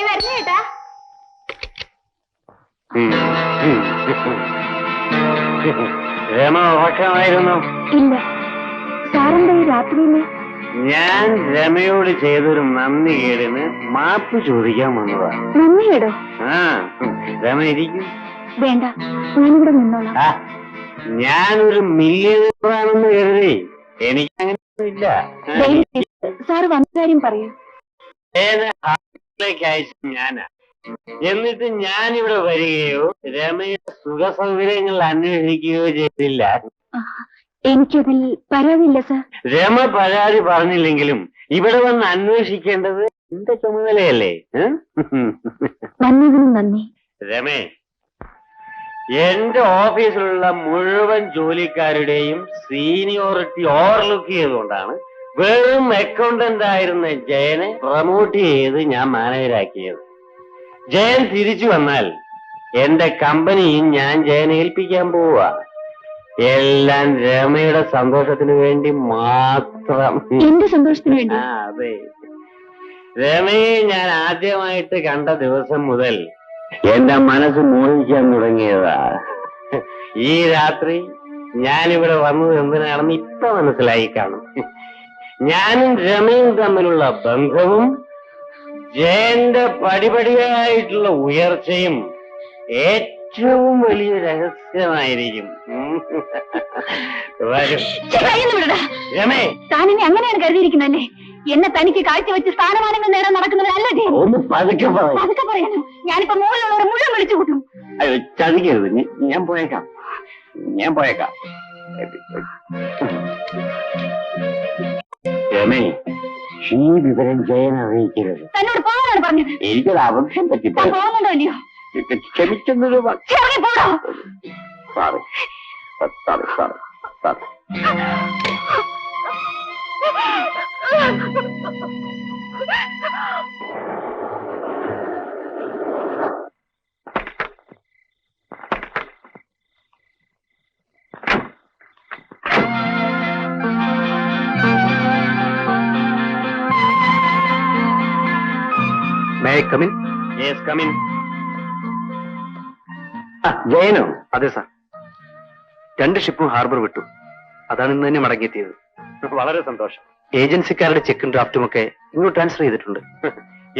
Speaker 1: വരണേ ചേട്ടാ.
Speaker 3: രമ ഉറക്കമായിരുന്നു?
Speaker 1: ഇല്ല. സാറിന്റെ ഈ രാത്രിയില്
Speaker 3: ഞാൻ രമയോട് ചെയ്തൊരു നന്ദി കേടിന് മാപ്പ് ചോദിക്കാൻ വന്നതാ.
Speaker 1: നന്ദി കേടോ?
Speaker 3: ആ, രമ ഇരിക്കും.
Speaker 1: വേണ്ട, ഞാനിവിടെ നിന്നോളാം.
Speaker 3: ഞാനൊരു മില്യണറാണെന്ന് കരുതി എനിക്കങ്ങനെ ഇല്ല.
Speaker 1: സാറ് വന്ന കാര്യം പറയൂ.
Speaker 3: അയച്ചു ഞാനാ. എന്നിട്ട് ഞാനിവിടെ വരികയോ രമയുടെ സുഖ സൗകര്യങ്ങൾ അന്വേഷിക്കുകയോ ചെയ്തില്ല.
Speaker 1: എനിക്കതിൽ പരാതിയില്ല സാർ.
Speaker 3: രമ പരാതി പറഞ്ഞില്ലെങ്കിലും ഇവിടെ വന്ന് അന്വേഷിക്കേണ്ടത് എന്റെ ചുമതലയല്ലേ?
Speaker 1: വന്നതിനും നന്ദി.
Speaker 3: രമേ, എന്റെ ഓഫീസിലുള്ള മുഴുവൻ ജോലിക്കാരുടെയും സീനിയോറിറ്റി ഓവർലുക്ക് ചെയ്തുകൊണ്ടാണ് വെറും അക്കൗണ്ടന്റ് ആയിരുന്ന ജയനെ പ്രൊമോട്ട് ചെയ്ത് ഞാൻ മാനേജരാക്കിയത്. ജയൻ തിരിച്ചു വന്നാൽ എന്റെ കമ്പനിയും ഞാൻ ജയനെ ഏൽപ്പിക്കാൻ പോവാ. എല്ലാം രമയുടെ സന്തോഷത്തിന് വേണ്ടി മാത്രം.
Speaker 1: എന്റെ സന്തോഷത്തിന് വേണ്ടി?
Speaker 3: അതെ. രമയെ ഞാൻ ആദ്യമായിട്ട് കണ്ട ദിവസം മുതൽ എന്റെ മനസ്സ് മോഹിക്കാൻ തുടങ്ങിയതാ. ഈ രാത്രി ഞാനിവിടെ വന്നത് എന്തിനാണെന്ന് ഇപ്പൊ മനസ്സിലായി കാണും. ഞാനും രമയും തമ്മിലുള്ള ബന്ധവും ജയന്റെ പടിപടിയായിട്ടുള്ള ഉയർച്ചയും ഏറ്റവും വലിയ രഹസ്യമായിരിക്കും. രമേ,
Speaker 1: താനിനെ അങ്ങനെയാണ് കരുതിയിരിക്കുന്നല്ലേ? എന്നെ തനിക്ക് കാഴ്ചവെച്ച് സ്ഥാനമാനങ്ങൾ നേടാൻ നടക്കുന്നവരല്ല ജയൻ.
Speaker 3: ഒന്ന് പതുക്കെ
Speaker 1: അതൊക്കെ പറയാനോ? ഞാനിപ്പോ മുകളിലുള്ളവരെ മുഴുവൻ വിളിച്ചു കൂട്ടും.
Speaker 3: ചതിക്കരുത്. ഞാൻ പോയേക്കാം. രമേ, ഈ വിവരം ജയൻ അറിയിക്കരുത്.
Speaker 1: തന്നോട് പോകാനാണ് പറഞ്ഞത്.
Speaker 3: എനിക്കൊരു അബദ്ധം പറ്റിപ്പോ.
Speaker 1: പോകുന്നുണ്ടോ ഇല്ലയോ?
Speaker 3: ക്ഷമിക്കുന്നത്
Speaker 1: പോടോ.
Speaker 3: സാറി.
Speaker 2: May I come in?
Speaker 3: Yes, come in. ജയനോ?
Speaker 2: അതെ സാർ. 2 ഷിപ്പും ഹാർബർ വിട്ടു. അതാണ് ഇന്ന് തന്നെ മടങ്ങിയെത്തിയത്.
Speaker 3: വളരെ സന്തോഷം.
Speaker 2: ഏജൻസിക്കാരുടെ ചെക്കും ഡ്രാഫ്റ്റും ഒക്കെ ഇങ്ങോട്ട് ട്രാൻസ്ഫർ ചെയ്തിട്ടുണ്ട്.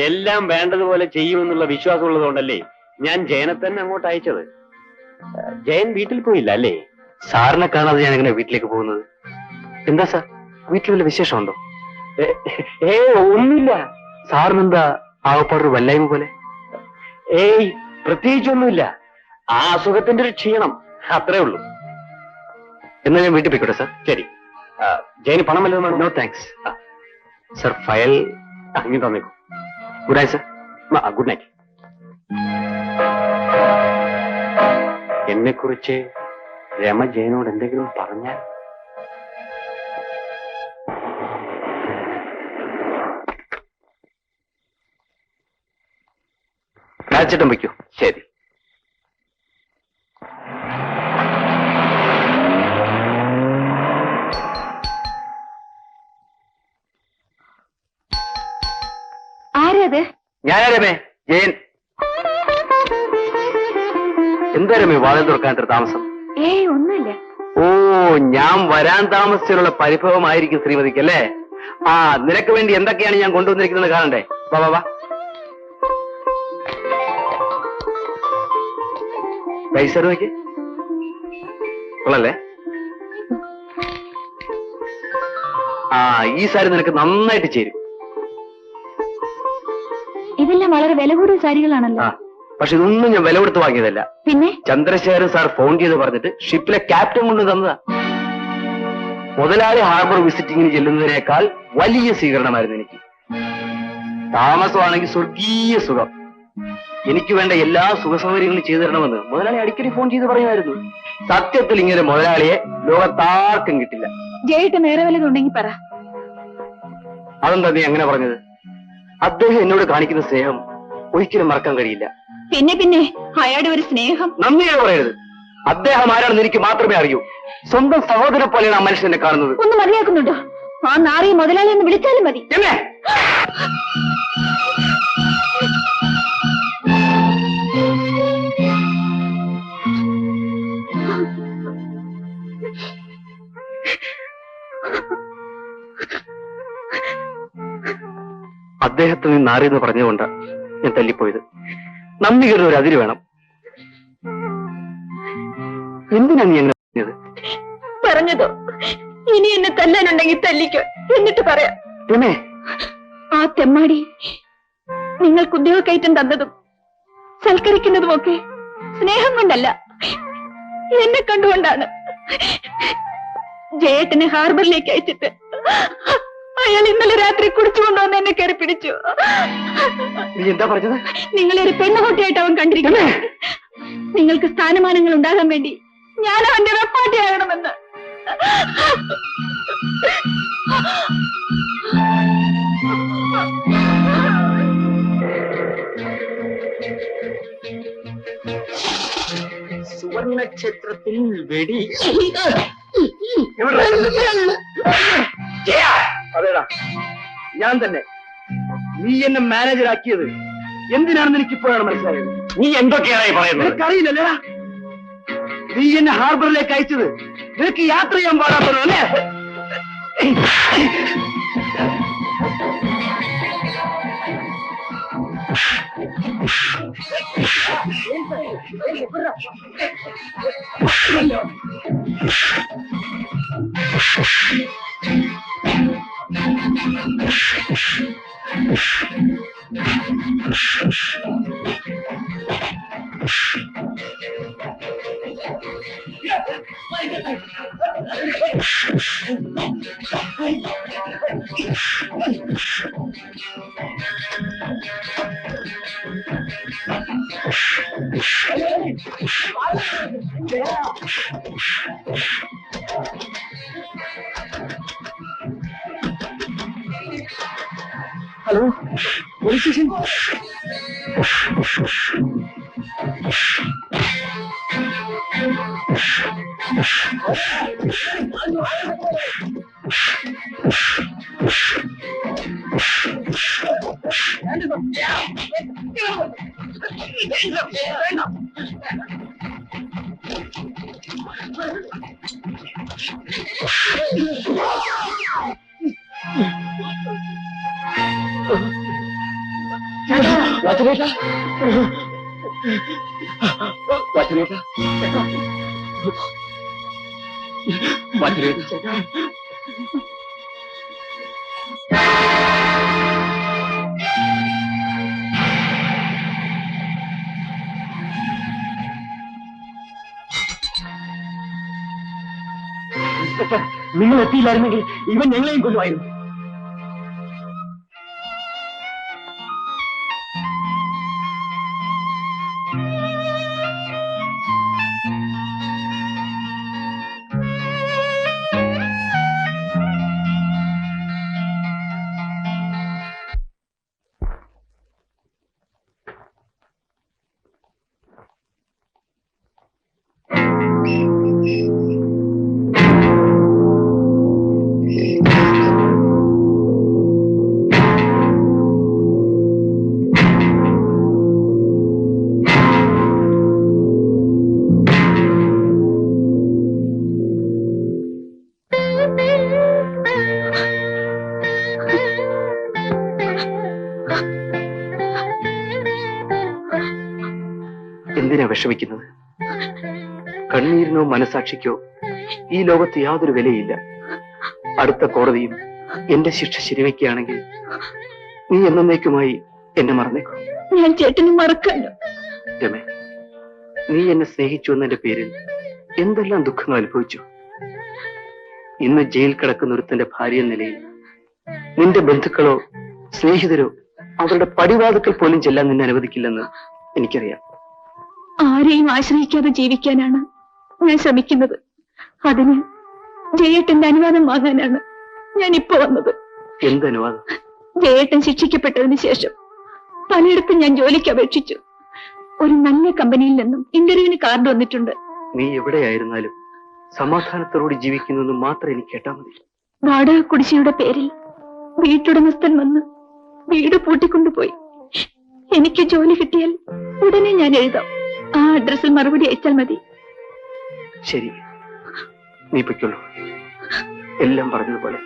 Speaker 3: എല്ലാം വേണ്ടതുപോലെ ചെയ്യുമെന്നുള്ള വിശ്വാസം ഉള്ളതുകൊണ്ടല്ലേ ഞാൻ ജയനെ തന്നെ അങ്ങോട്ട് അയച്ചത്. ജയൻ വീട്ടിൽ പോയില്ല അല്ലേ?
Speaker 2: സാറിനെ കാണാതെ ഞാൻ എങ്ങനെ വീട്ടിലേക്ക് പോകുന്നത്? എന്താ സാർ, വീട്ടിൽ വല്ല വിശേഷമുണ്ടോ?
Speaker 3: ഒന്നുമില്ല.
Speaker 2: സാറിനെന്താ ആകപ്പാടൊരു വല്ലായ്മ പോലെ?
Speaker 3: ഏയ്, പ്രത്യേകിച്ചൊന്നുമില്ല. ആ അസുഖത്തിന്റെ ഒരു ക്ഷീണം, അത്രേ ഉള്ളൂ.
Speaker 2: എന്നാ ഞാൻ വീട്ടിൽ പോയിക്കോട്ടെ സാർ.
Speaker 3: ശരി. ജയന് പണം വല്ലതും വേണോ?
Speaker 2: No thanks. സാർ, ഫയൽ
Speaker 3: ഇനി തന്നേക്കൂ.
Speaker 2: Good night sir.
Speaker 3: Good night. എന്നെ കുറിച്ച് രമ ജയനോട് എന്തെങ്കിലും പറഞ്ഞാൽ?
Speaker 2: രാജേട്ടൻ വയ്ക്കൂ.
Speaker 3: ശരി.
Speaker 1: ആരത്?
Speaker 2: ഞാനാ രമേ, ജയൻ. എന്താ രമേ വാതിൽ തുറക്കാൻ ഇത്ര താമസം?
Speaker 1: ഏയ്, ഒന്നുമില്ല.
Speaker 2: ഓ, ഞാൻ വരാൻ താമസിച്ചുള്ള പരിഭവമായിരിക്കും ശ്രീമതിക്ക് അല്ലേ? നിനക്ക് വേണ്ടി എന്തൊക്കെയാണ് ഞാൻ കൊണ്ടുവന്നിരിക്കുന്നത് കാണണ്ടേ? വാ വാ വാ. പൈസ നോക്കി കൊള്ളല്ലേ? ഈ സാരി നിനക്ക് നന്നായിട്ട് ചേരും.
Speaker 1: ഇതെല്ലാം വളരെ വില കൂടിയ സാരികളാണല്ലോ.
Speaker 2: പക്ഷെ ഇതൊന്നും ഞാൻ വില കൊടുത്ത് വാങ്ങിയതല്ല.
Speaker 1: പിന്നെ
Speaker 2: ചന്ദ്രശേഖരൻ സാർ ഫോൺ ചെയ്ത് പറഞ്ഞിട്ട് ഷിപ്പിലെ ക്യാപ്റ്റൻ കൊണ്ട് തന്നതാ. മുതലാളി ഹാർബർ വിസിറ്റിങ്ങിന് ചെല്ലുന്നതിനേക്കാൾ വലിയ സ്വീകരണമായിരുന്നു എനിക്ക്. താമസമാണെങ്കിൽ സ്വർഗീയ സുഖം. എനിക്ക് വേണ്ട എല്ലാ സുഖ സൗകര്യങ്ങളും ചെയ്തു തരണമെന്ന് മുതലാളി അടിക്കടി ഫോൺ ചെയ്ത് പറയുമായിരുന്നു. സത്യത്തിൽ ഇങ്ങനെ മുതലാളിയെ ലോകത്താർക്കും കിട്ടില്ല.
Speaker 1: ജയിട്ട് നേരെ വല്ലതുണ്ടെങ്കിൽ പറ.
Speaker 2: അതെന്താ നീ അങ്ങനെ പറഞ്ഞത്? അദ്ദേഹം എന്നോട് കാണിക്കുന്ന സ്നേഹം ഒരിക്കലും മറക്കാൻ കഴിയില്ല.
Speaker 1: പിന്നെ അയാളുടെ ഒരു സ്നേഹം.
Speaker 2: നന്ദിയാണ് പറയരുത്. അദ്ദേഹം ആരാണെന്ന് എനിക്ക് മാത്രമേ അറിയൂ. സ്വന്തം സഹോദരനെ പോലെയാണ് ആ മനുഷ്യനെ കാണുന്നത്.
Speaker 1: ഒന്ന് മതിയാക്കുന്നുണ്ടോ? ആ നാറിയെ മുതലാളി എന്ന് വിളിച്ചാലും മതി.
Speaker 2: അദ്ദേഹത്തിന് നീ നാറിയെന്ന് പറഞ്ഞുകൊണ്ടാ ഞാൻ തല്ലിപ്പോയത്. നന്ദി കരുത ഒരു അതിര് വേണം. എന്തിനാ നീ അങ്ങനെ പറഞ്ഞത്?
Speaker 1: പറഞ്ഞതോ? ഇനി എന്നെ തല്ലാനുണ്ടെങ്കിൽ തല്ലിക്കോ, എന്നിട്ട് പറയാം.
Speaker 2: രമേ,
Speaker 1: ആ തെമ്മാടി നിങ്ങൾക്ക് ഉദ്യോഗക്കയറ്റം തന്നതും സൽക്കരിക്കുന്നതുമൊക്കെ സ്നേഹം കൊണ്ടല്ല, എന്നെ കണ്ടുകൊണ്ടാണ്. ജയേട്ടനെ ഹാർബറിലേക്ക് അയച്ചിട്ട് അയാൾ ഇന്നലെ രാത്രി കുടിച്ചു കൊണ്ടുവന്ന് എന്നെ കയറി പിടിച്ചു.
Speaker 2: നീ എന്താ പറഞ്ഞത്?
Speaker 1: നിങ്ങളെ ഒരു പെണ്ണുകുട്ടിയായിട്ട് അവൻ കണ്ടിരിക്കുന്നു. നിങ്ങൾക്ക് സ്ഥാനമാനങ്ങൾ ഉണ്ടാകാൻ വേണ്ടി ഞാൻ അവന്റെ വെപ്പാട്ടിയാകണമെന്ന്.
Speaker 2: സുവർണക്ഷേത്രത്തിൽ വെടി. അതേടാ, ഞാൻ തന്നെ. നീ എന്നെ മാനേജറാക്കിയത് എന്തിനാണെന്ന് എനിക്കിപ്പോഴാണ് മനസ്സിലായത്.
Speaker 3: നീ എന്തൊക്കെയാണ് പറയുന്നത്?
Speaker 2: നിനക്കറിയില്ലല്ലേടാ, നീ എന്നെ ഹാർബറിലേക്ക് അയച്ചത് നിനക്ക് യാത്ര ചെയ്യാൻ പാടാത്തോ അല്ലേ? Hello, police station. വചനേട്ടാ, വചനേട്ടാ, വചനേട്ടാ. നിങ്ങൾ എത്തിയില്ലായിരുന്നെങ്കിൽ ഇവൻ ഞങ്ങളെയും കൊല്ലുമായിരുന്നു. എന്തിനാ വിഷമിക്കുന്നത്? കണ്ണീരിനോ മനസാക്ഷിക്കോ ഈ ലോകത്ത് യാതൊരു വിലയില്ല. അടുത്ത കോടതിയും എന്റെ ശിക്ഷ ശരിവെക്കുകയാണെങ്കിൽ നീ എന്നേക്കുമായി എന്നെ മറന്നേക്കും.
Speaker 1: ഞാൻ ചേട്ടന് മറക്കാനോ?
Speaker 2: രമേ, നീ എന്നെ സ്നേഹിച്ചു എന്നതിന്റെ പേരിൽ എന്തെല്ലാം ദുഃഖങ്ങൾ അനുഭവിച്ചു. ഇന്ന് ജയിൽ കിടക്കുന്ന ഒരുത്തന്റെ ഭാര്യ എന്ന നിലയിൽ നിന്റെ ബന്ധുക്കളോ സ്നേഹിതരോ അവരുടെ പടിവാതുക്കൾ പോലും ചെല്ലാൻ നിന്നെ അനുവദിക്കില്ലെന്ന് എനിക്കറിയാം.
Speaker 1: ആരെയും ആശ്രയിക്കാതെ ജീവിക്കാനാണ് ഞാൻ ശ്രമിക്കുന്നത്. അതിന് ജയേട്ടന്റെ അനുവാദം വാങ്ങാനാണ് ഞാൻ ഇപ്പൊ വന്നത്.
Speaker 2: എന്ത് അനുവാദം?
Speaker 1: ജയേട്ടൻ ശിക്ഷിക്കപ്പെട്ടതിന് ശേഷം പലയിടത്തും ഞാൻ ജോലിക്ക് അപേക്ഷിച്ചു. ഒരു നല്ല കമ്പനിയിൽ നിന്നും ഇന്റർവ്യൂവിന് കാർഡ് വന്നിട്ടുണ്ട്.
Speaker 2: നീ എവിടെയായിരുന്നാലും സമാധാനത്തോടുകൂടി ജീവിക്കുന്നത് മാത്രം എനിക്ക് കേട്ടാ മതി.
Speaker 1: വാടക കുടിശ്ശിയുടെ പേരിൽ വീട്ടുടമസ്ഥൻ വന്ന് വീട് പൂട്ടിക്കൊണ്ടുപോയി. എനിക്ക് ജോലി കിട്ടിയാൽ ഉടനെ ഞാൻ എഴുതാം. ആ അഡ്രസ്സിൽ മറുപടി അയച്ചാൽ മതി.
Speaker 2: ശരി, നീ പൊയ്ക്കൊള്ളൂ. എല്ലാം പറഞ്ഞതുപോലെ.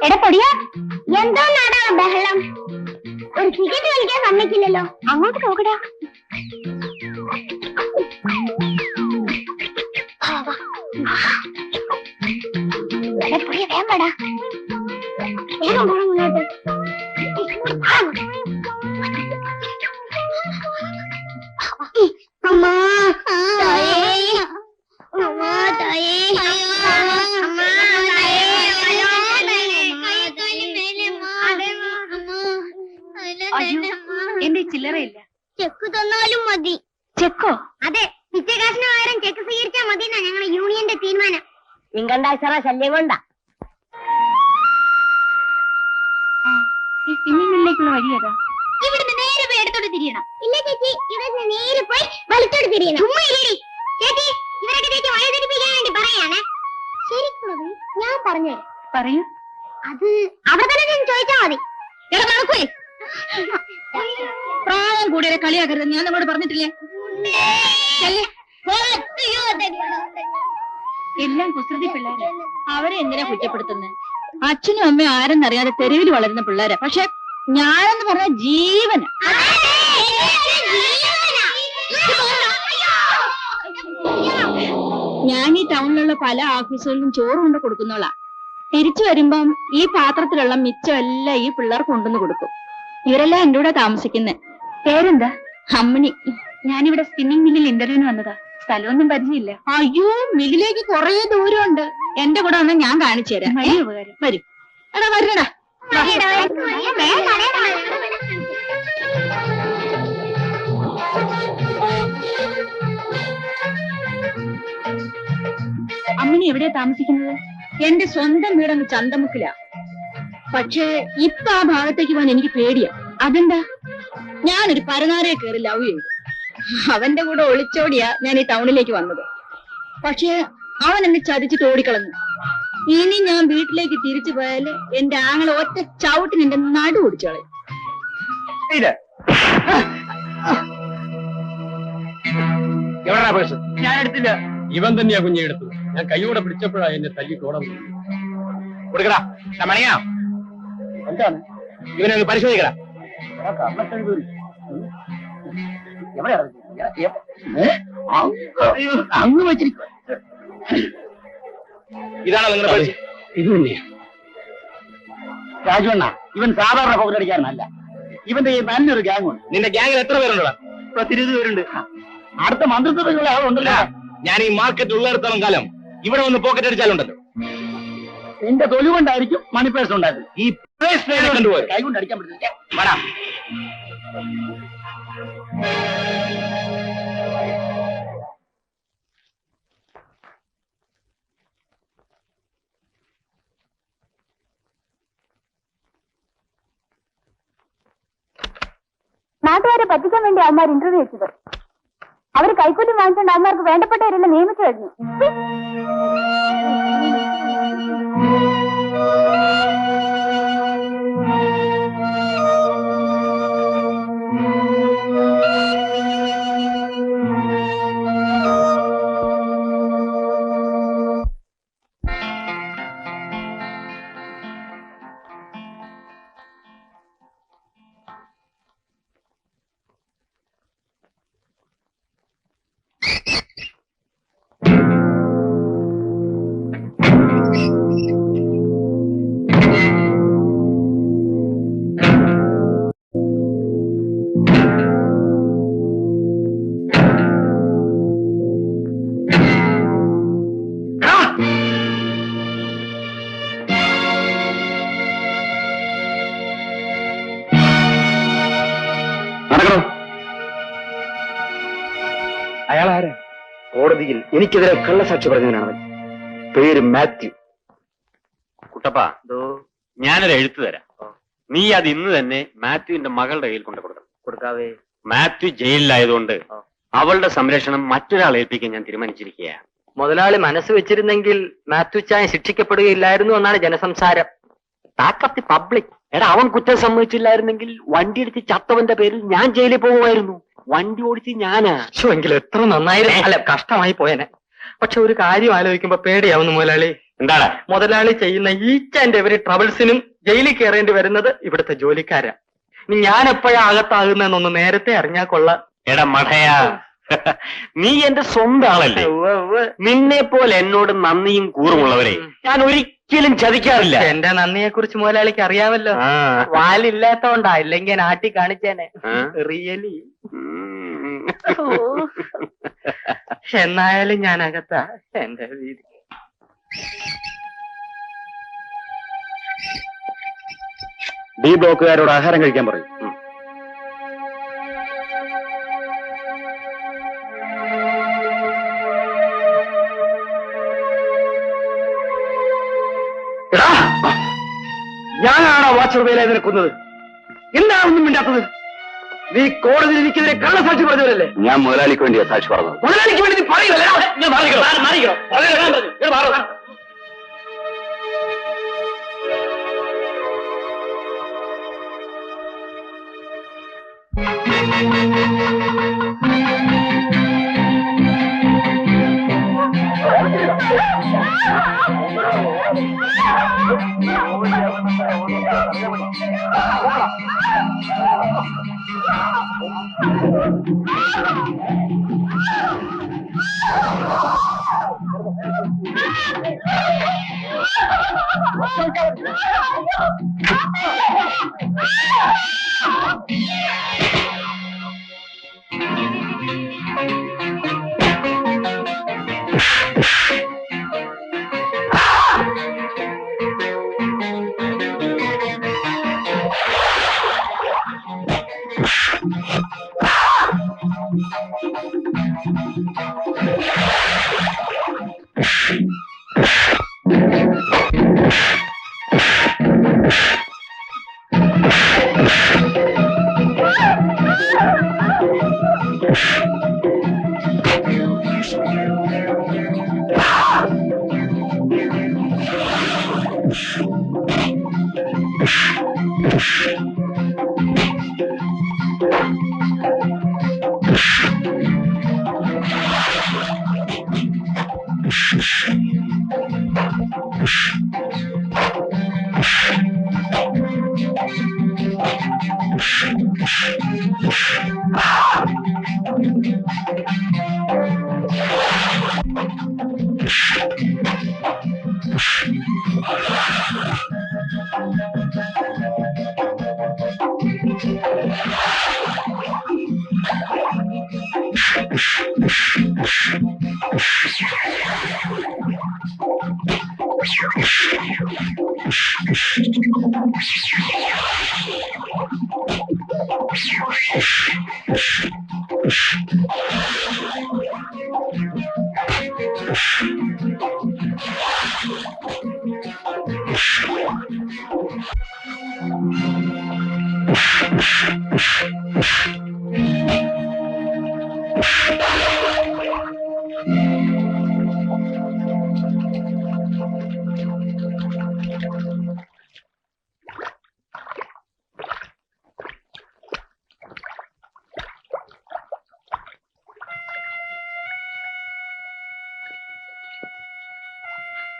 Speaker 1: എടാ പൊടിയാ, എന്തോ നാടാണ് ബഹളം? ഒരു ക്രിക്കറ്റ് കളിക്കാൻ സമ്മതിക്കില്ലല്ലോ. അങ്ങോട്ട് നോക്കടാ. വേമ്പടാ, വേഗം പോണം മുന്നോട്ട്. അമ്മ എന്റെ ചില്ലറയില്ല. ചെക്ക് തന്നാലും മതി. ചെക്കോ? അതെ, പിച്ചക്കാശിന് പകരം ചെക്ക് സ്വീകരിച്ചാൽ മതി എന്നാ ഞങ്ങളുടെ യൂണിയന്റെ തീരുമാനം. നിങ്ങണ്ടാഴ്ച ശല്യം കൊണ്ടാ. ഇന്നിലേക്കുള്ള വഴി ഏതാ? ഇവിടുന്ന് നേരെ പോയി ഇടത്തോട്ട് തിരിയണം. ഇല്ല ചേച്ചി, ഇവിടുന്ന് നേരെ പോയി വലത്തോട്ട് തിരിയണം. ചുമ്മാ ഇല്ലേ ചേച്ചി, ഇവരൊക്കെ ചേച്ചി വഴിതിരിപ്പിക്കാൻ വേണ്ടി പറയാണ്. ശരിക്കുള്ളത് ഞാൻ പറഞ്ഞു. പറയൂ. അത് അവിടെ തന്നെ ഞാൻ ചോദിച്ചാ മതി. നടക്കുവേ, പ്രായം കൂടിയ കളിയാക്കരുത്. ഞാൻ നമ്മോട് പറഞ്ഞിട്ടില്ലേ? എല്ലാം കുസൃതി പിള്ളേരെ. അവരെ എന്തിനാ കുറ്റപ്പെടുത്തുന്നത്? അച്ഛനും അമ്മയും ആരെന്നറിയാതെ തെരുവിൽ വളരുന്ന പിള്ളേരെ. പക്ഷെ ഞാനെന്ന് പറഞ്ഞ ജീവന്. ഞാൻ ഈ ടൗണിലുള്ള പല ഓഫീസുകളിലും ചോറ് കൊണ്ട് കൊടുക്കുന്നോളാ. തിരിച്ചു വരുമ്പം ഈ പാത്രത്തിലുള്ള മിച്ചം എല്ലാം ഈ പിള്ളേർക്ക് കൊണ്ടുവന്ന് കൊടുക്കും. ഇവരെല്ലാം എന്റെ കൂടെ താമസിക്കുന്നേ. പേരെന്താ? അമ്മിണി. ഞാനിവിടെ സ്പിന്നിങ് മില്ലിൽ ഇന്റർവ്യൂവിന് വന്നതാ. സ്ഥലമൊന്നും പരിചയമില്ല. അയ്യോ, മില്ലിലേക്ക് കുറെ ദൂരമുണ്ട്. എന്റെ കൂടെ വന്നാൽ ഞാൻ കാണിച്ചു തരാം. വലിയ ഉപകാരം. വരും. എടാ വരണടാ. അമ്മിണി എവിടെയാ താമസിക്കുന്നത്? എന്റെ സ്വന്തം വീടങ്ങ് ചന്തമുക്കിലാ. പക്ഷേ ഇപ്പൊ ആ ഭാഗത്തേക്ക് പോകാൻ എനിക്ക് പേടിയാ. അതെന്താ? ഞാനൊരു പരനാരയെ കയറി ലവ് ചെയ്തു. അവന്റെ കൂടെ ഒളിച്ചോടിയാ ഞാൻ ഈ ടൗണിലേക്ക് വന്നത്. പക്ഷേ അവൻ എന്നെ ചതിച്ചിട്ട് ഓടിക്കളഞ്ഞു. ഇനി ഞാൻ വീട്ടിലേക്ക് തിരിച്ചു പോയാല് എന്റെ ആങ്ങളെ ഒറ്റ ചവിട്ടിന് എന്റെ നടു ഓടിച്ചോളെ.
Speaker 3: ഞാൻ എടുത്തില്ല. ഇവൻ തന്നെയാ കുഞ്ഞെ എടുത്തത്. ഞാൻ കൈയോടെ പിടിച്ചപ്പോഴാ എന്നെ തല്ലി തോടം കൊടുക്കടാ. മണിയാ, എന്താണ് ഇവനൊന്ന് പരിശോധിക്കടാ. അങ്ങ് വെച്ചിരിക്കും. ഇതാണോ നിങ്ങളുടെ പരിചയം? ഇത് തന്നെയാ രാജുവണ്ണ. ഇവൻ സാധാരണ പൗരടിക്കാരനല്ല. ഇവന്റെ നല്ലൊരു ഗ്യാങ് ഉണ്ട്. നിന്റെ ഗ്യാങ്ങിൽ എത്ര പേരുണ്ടോ? 10-20 പേരുണ്ട്. അടുത്ത മന്ത്രിത്വത്തിലുള്ള ആളുണ്ടല്ലോ. ഞാൻ ഈ മാർക്കറ്റ് ഉള്ളിടത്തോളം കാലം ഇവിടെ വന്ന് പോക്കറ്റ് അടിച്ചാലുണ്ടല്ലോ. നിന്റെ തൊലി കൊണ്ടായിരിക്കും മണി പേഴ്സ് ഉണ്ടായത്. ഈ കണ്ടുപോയി കൈ കൊണ്ട് അടിക്കാൻ പറ്റില്ല.
Speaker 1: നാട്ടുകാരെ പറ്റിക്കാൻ വേണ്ടി അവന്മാർ ഇന്റർവ്യൂ വെച്ചത്. അവര് കൈക്കൂലി വാങ്ങിച്ചുകൊണ്ട് അവന്മാർക്ക് വേണ്ടപ്പെട്ടവരെല്ലാം നിയമിച്ചു കഴിഞ്ഞു.
Speaker 2: അയാളാരാ? കോടതിയിൽ എനിക്കെതിരെ കള്ളസാക്ഷി പറഞ്ഞവനാണ്. പേര് മാത്യു.
Speaker 3: കുട്ടപ്പ, ഞാനൊരു എഴുത്ത് തരാം. നീ അത് ഇന്ന് തന്നെ മാത്യുവിന്റെ മകളുടെ കയ്യിൽ കൊണ്ട് കൊടുക്കണം.
Speaker 2: കൊടുക്കാവേ.
Speaker 3: മാത്യു ജയിലിലായതുകൊണ്ട് അവളുടെ സംരക്ഷണം മറ്റൊരാൾ ഏൽപ്പിക്കാൻ ഞാൻ തീരുമാനിച്ചിരിക്കുകയാണ്.
Speaker 2: മുതലാളി മനസ്സ് വെച്ചിരുന്നെങ്കിൽ മാത്യു ചായ ശിക്ഷിക്കപ്പെടുകയില്ലായിരുന്നു എന്നാണ് ജനസംസാരം.
Speaker 3: Talk of the public. എടാ, അവൻ കുറ്റം സമ്മതിച്ചില്ലായിരുന്നെങ്കിൽ വണ്ടി ഇടിച്ച് ചത്തവന്റെ പേരിൽ ഞാൻ ജയിലിൽ പോകുമായിരുന്നു. വണ്ടി ഓടിച്ച് ഞാനാ.
Speaker 2: എങ്കിലും എത്ര നന്നായിരുന്നു. അല്ല, കഷ്ടമായി പോയനെ. പക്ഷെ ഒരു കാര്യം ആലോചിക്കുമ്പോ പേടിയാവുന്നു മുതലാളി.
Speaker 3: എന്താണ്?
Speaker 2: മുതലാളി ചെയ്യുന്ന ഈച്ച് ആൻഡ് എവരി ട്രബിൾസിനും ജയിലിൽ കയറേണ്ടി വരുന്നത് ഇവിടുത്തെ ജോലിക്കാരാ. ഇനി ഞാൻ എപ്പോഴാ അകത്താകുന്നതെന്നൊന്ന് നേരത്തെ അറിഞ്ഞാൽ കൊള്ളാം.
Speaker 3: എടാ മഠയാ, നീ എന്റെ സ്വന്തം ആളല്ലേ. നിന്നെ പോലെ എന്നോട് നന്ദിയും കൂറുമുള്ളവരെ ഞാൻ ഒരിക്കലും ചതിക്കാറില്ല.
Speaker 2: എന്റെ നന്ദിയെ കുറിച്ച് മുതലാളിക്ക് അറിയാമല്ലോ. വാലില്ലാത്തോണ്ടാ, ഇല്ലെങ്കിൽ നാട്ടി കാണിച്ചേനെ. റിയലി. എന്നായാലും ഞാൻ അകത്താ. എന്റെ വീട്
Speaker 3: ഡി ബ്ലോക്കുകാരോട് ആഹാരം കഴിക്കാൻ പറയും.
Speaker 2: ഞാനാണോ വാച്ചർ വേല കൊന്നത്? എന്താണെന്നും മിണ്ടാത്തത്? നീ കോടതിയിൽ എനിക്കെതിരെ കള്ളസാക്ഷി പറഞ്ഞവരല്ലേ?
Speaker 3: ഞാൻ മുതലാളിക്ക് വേണ്ടിയാ സാക്ഷി പറഞ്ഞത്.
Speaker 2: മുതലാളിക്ക് വേണ്ടി നീ പറയുകയല്ലേ?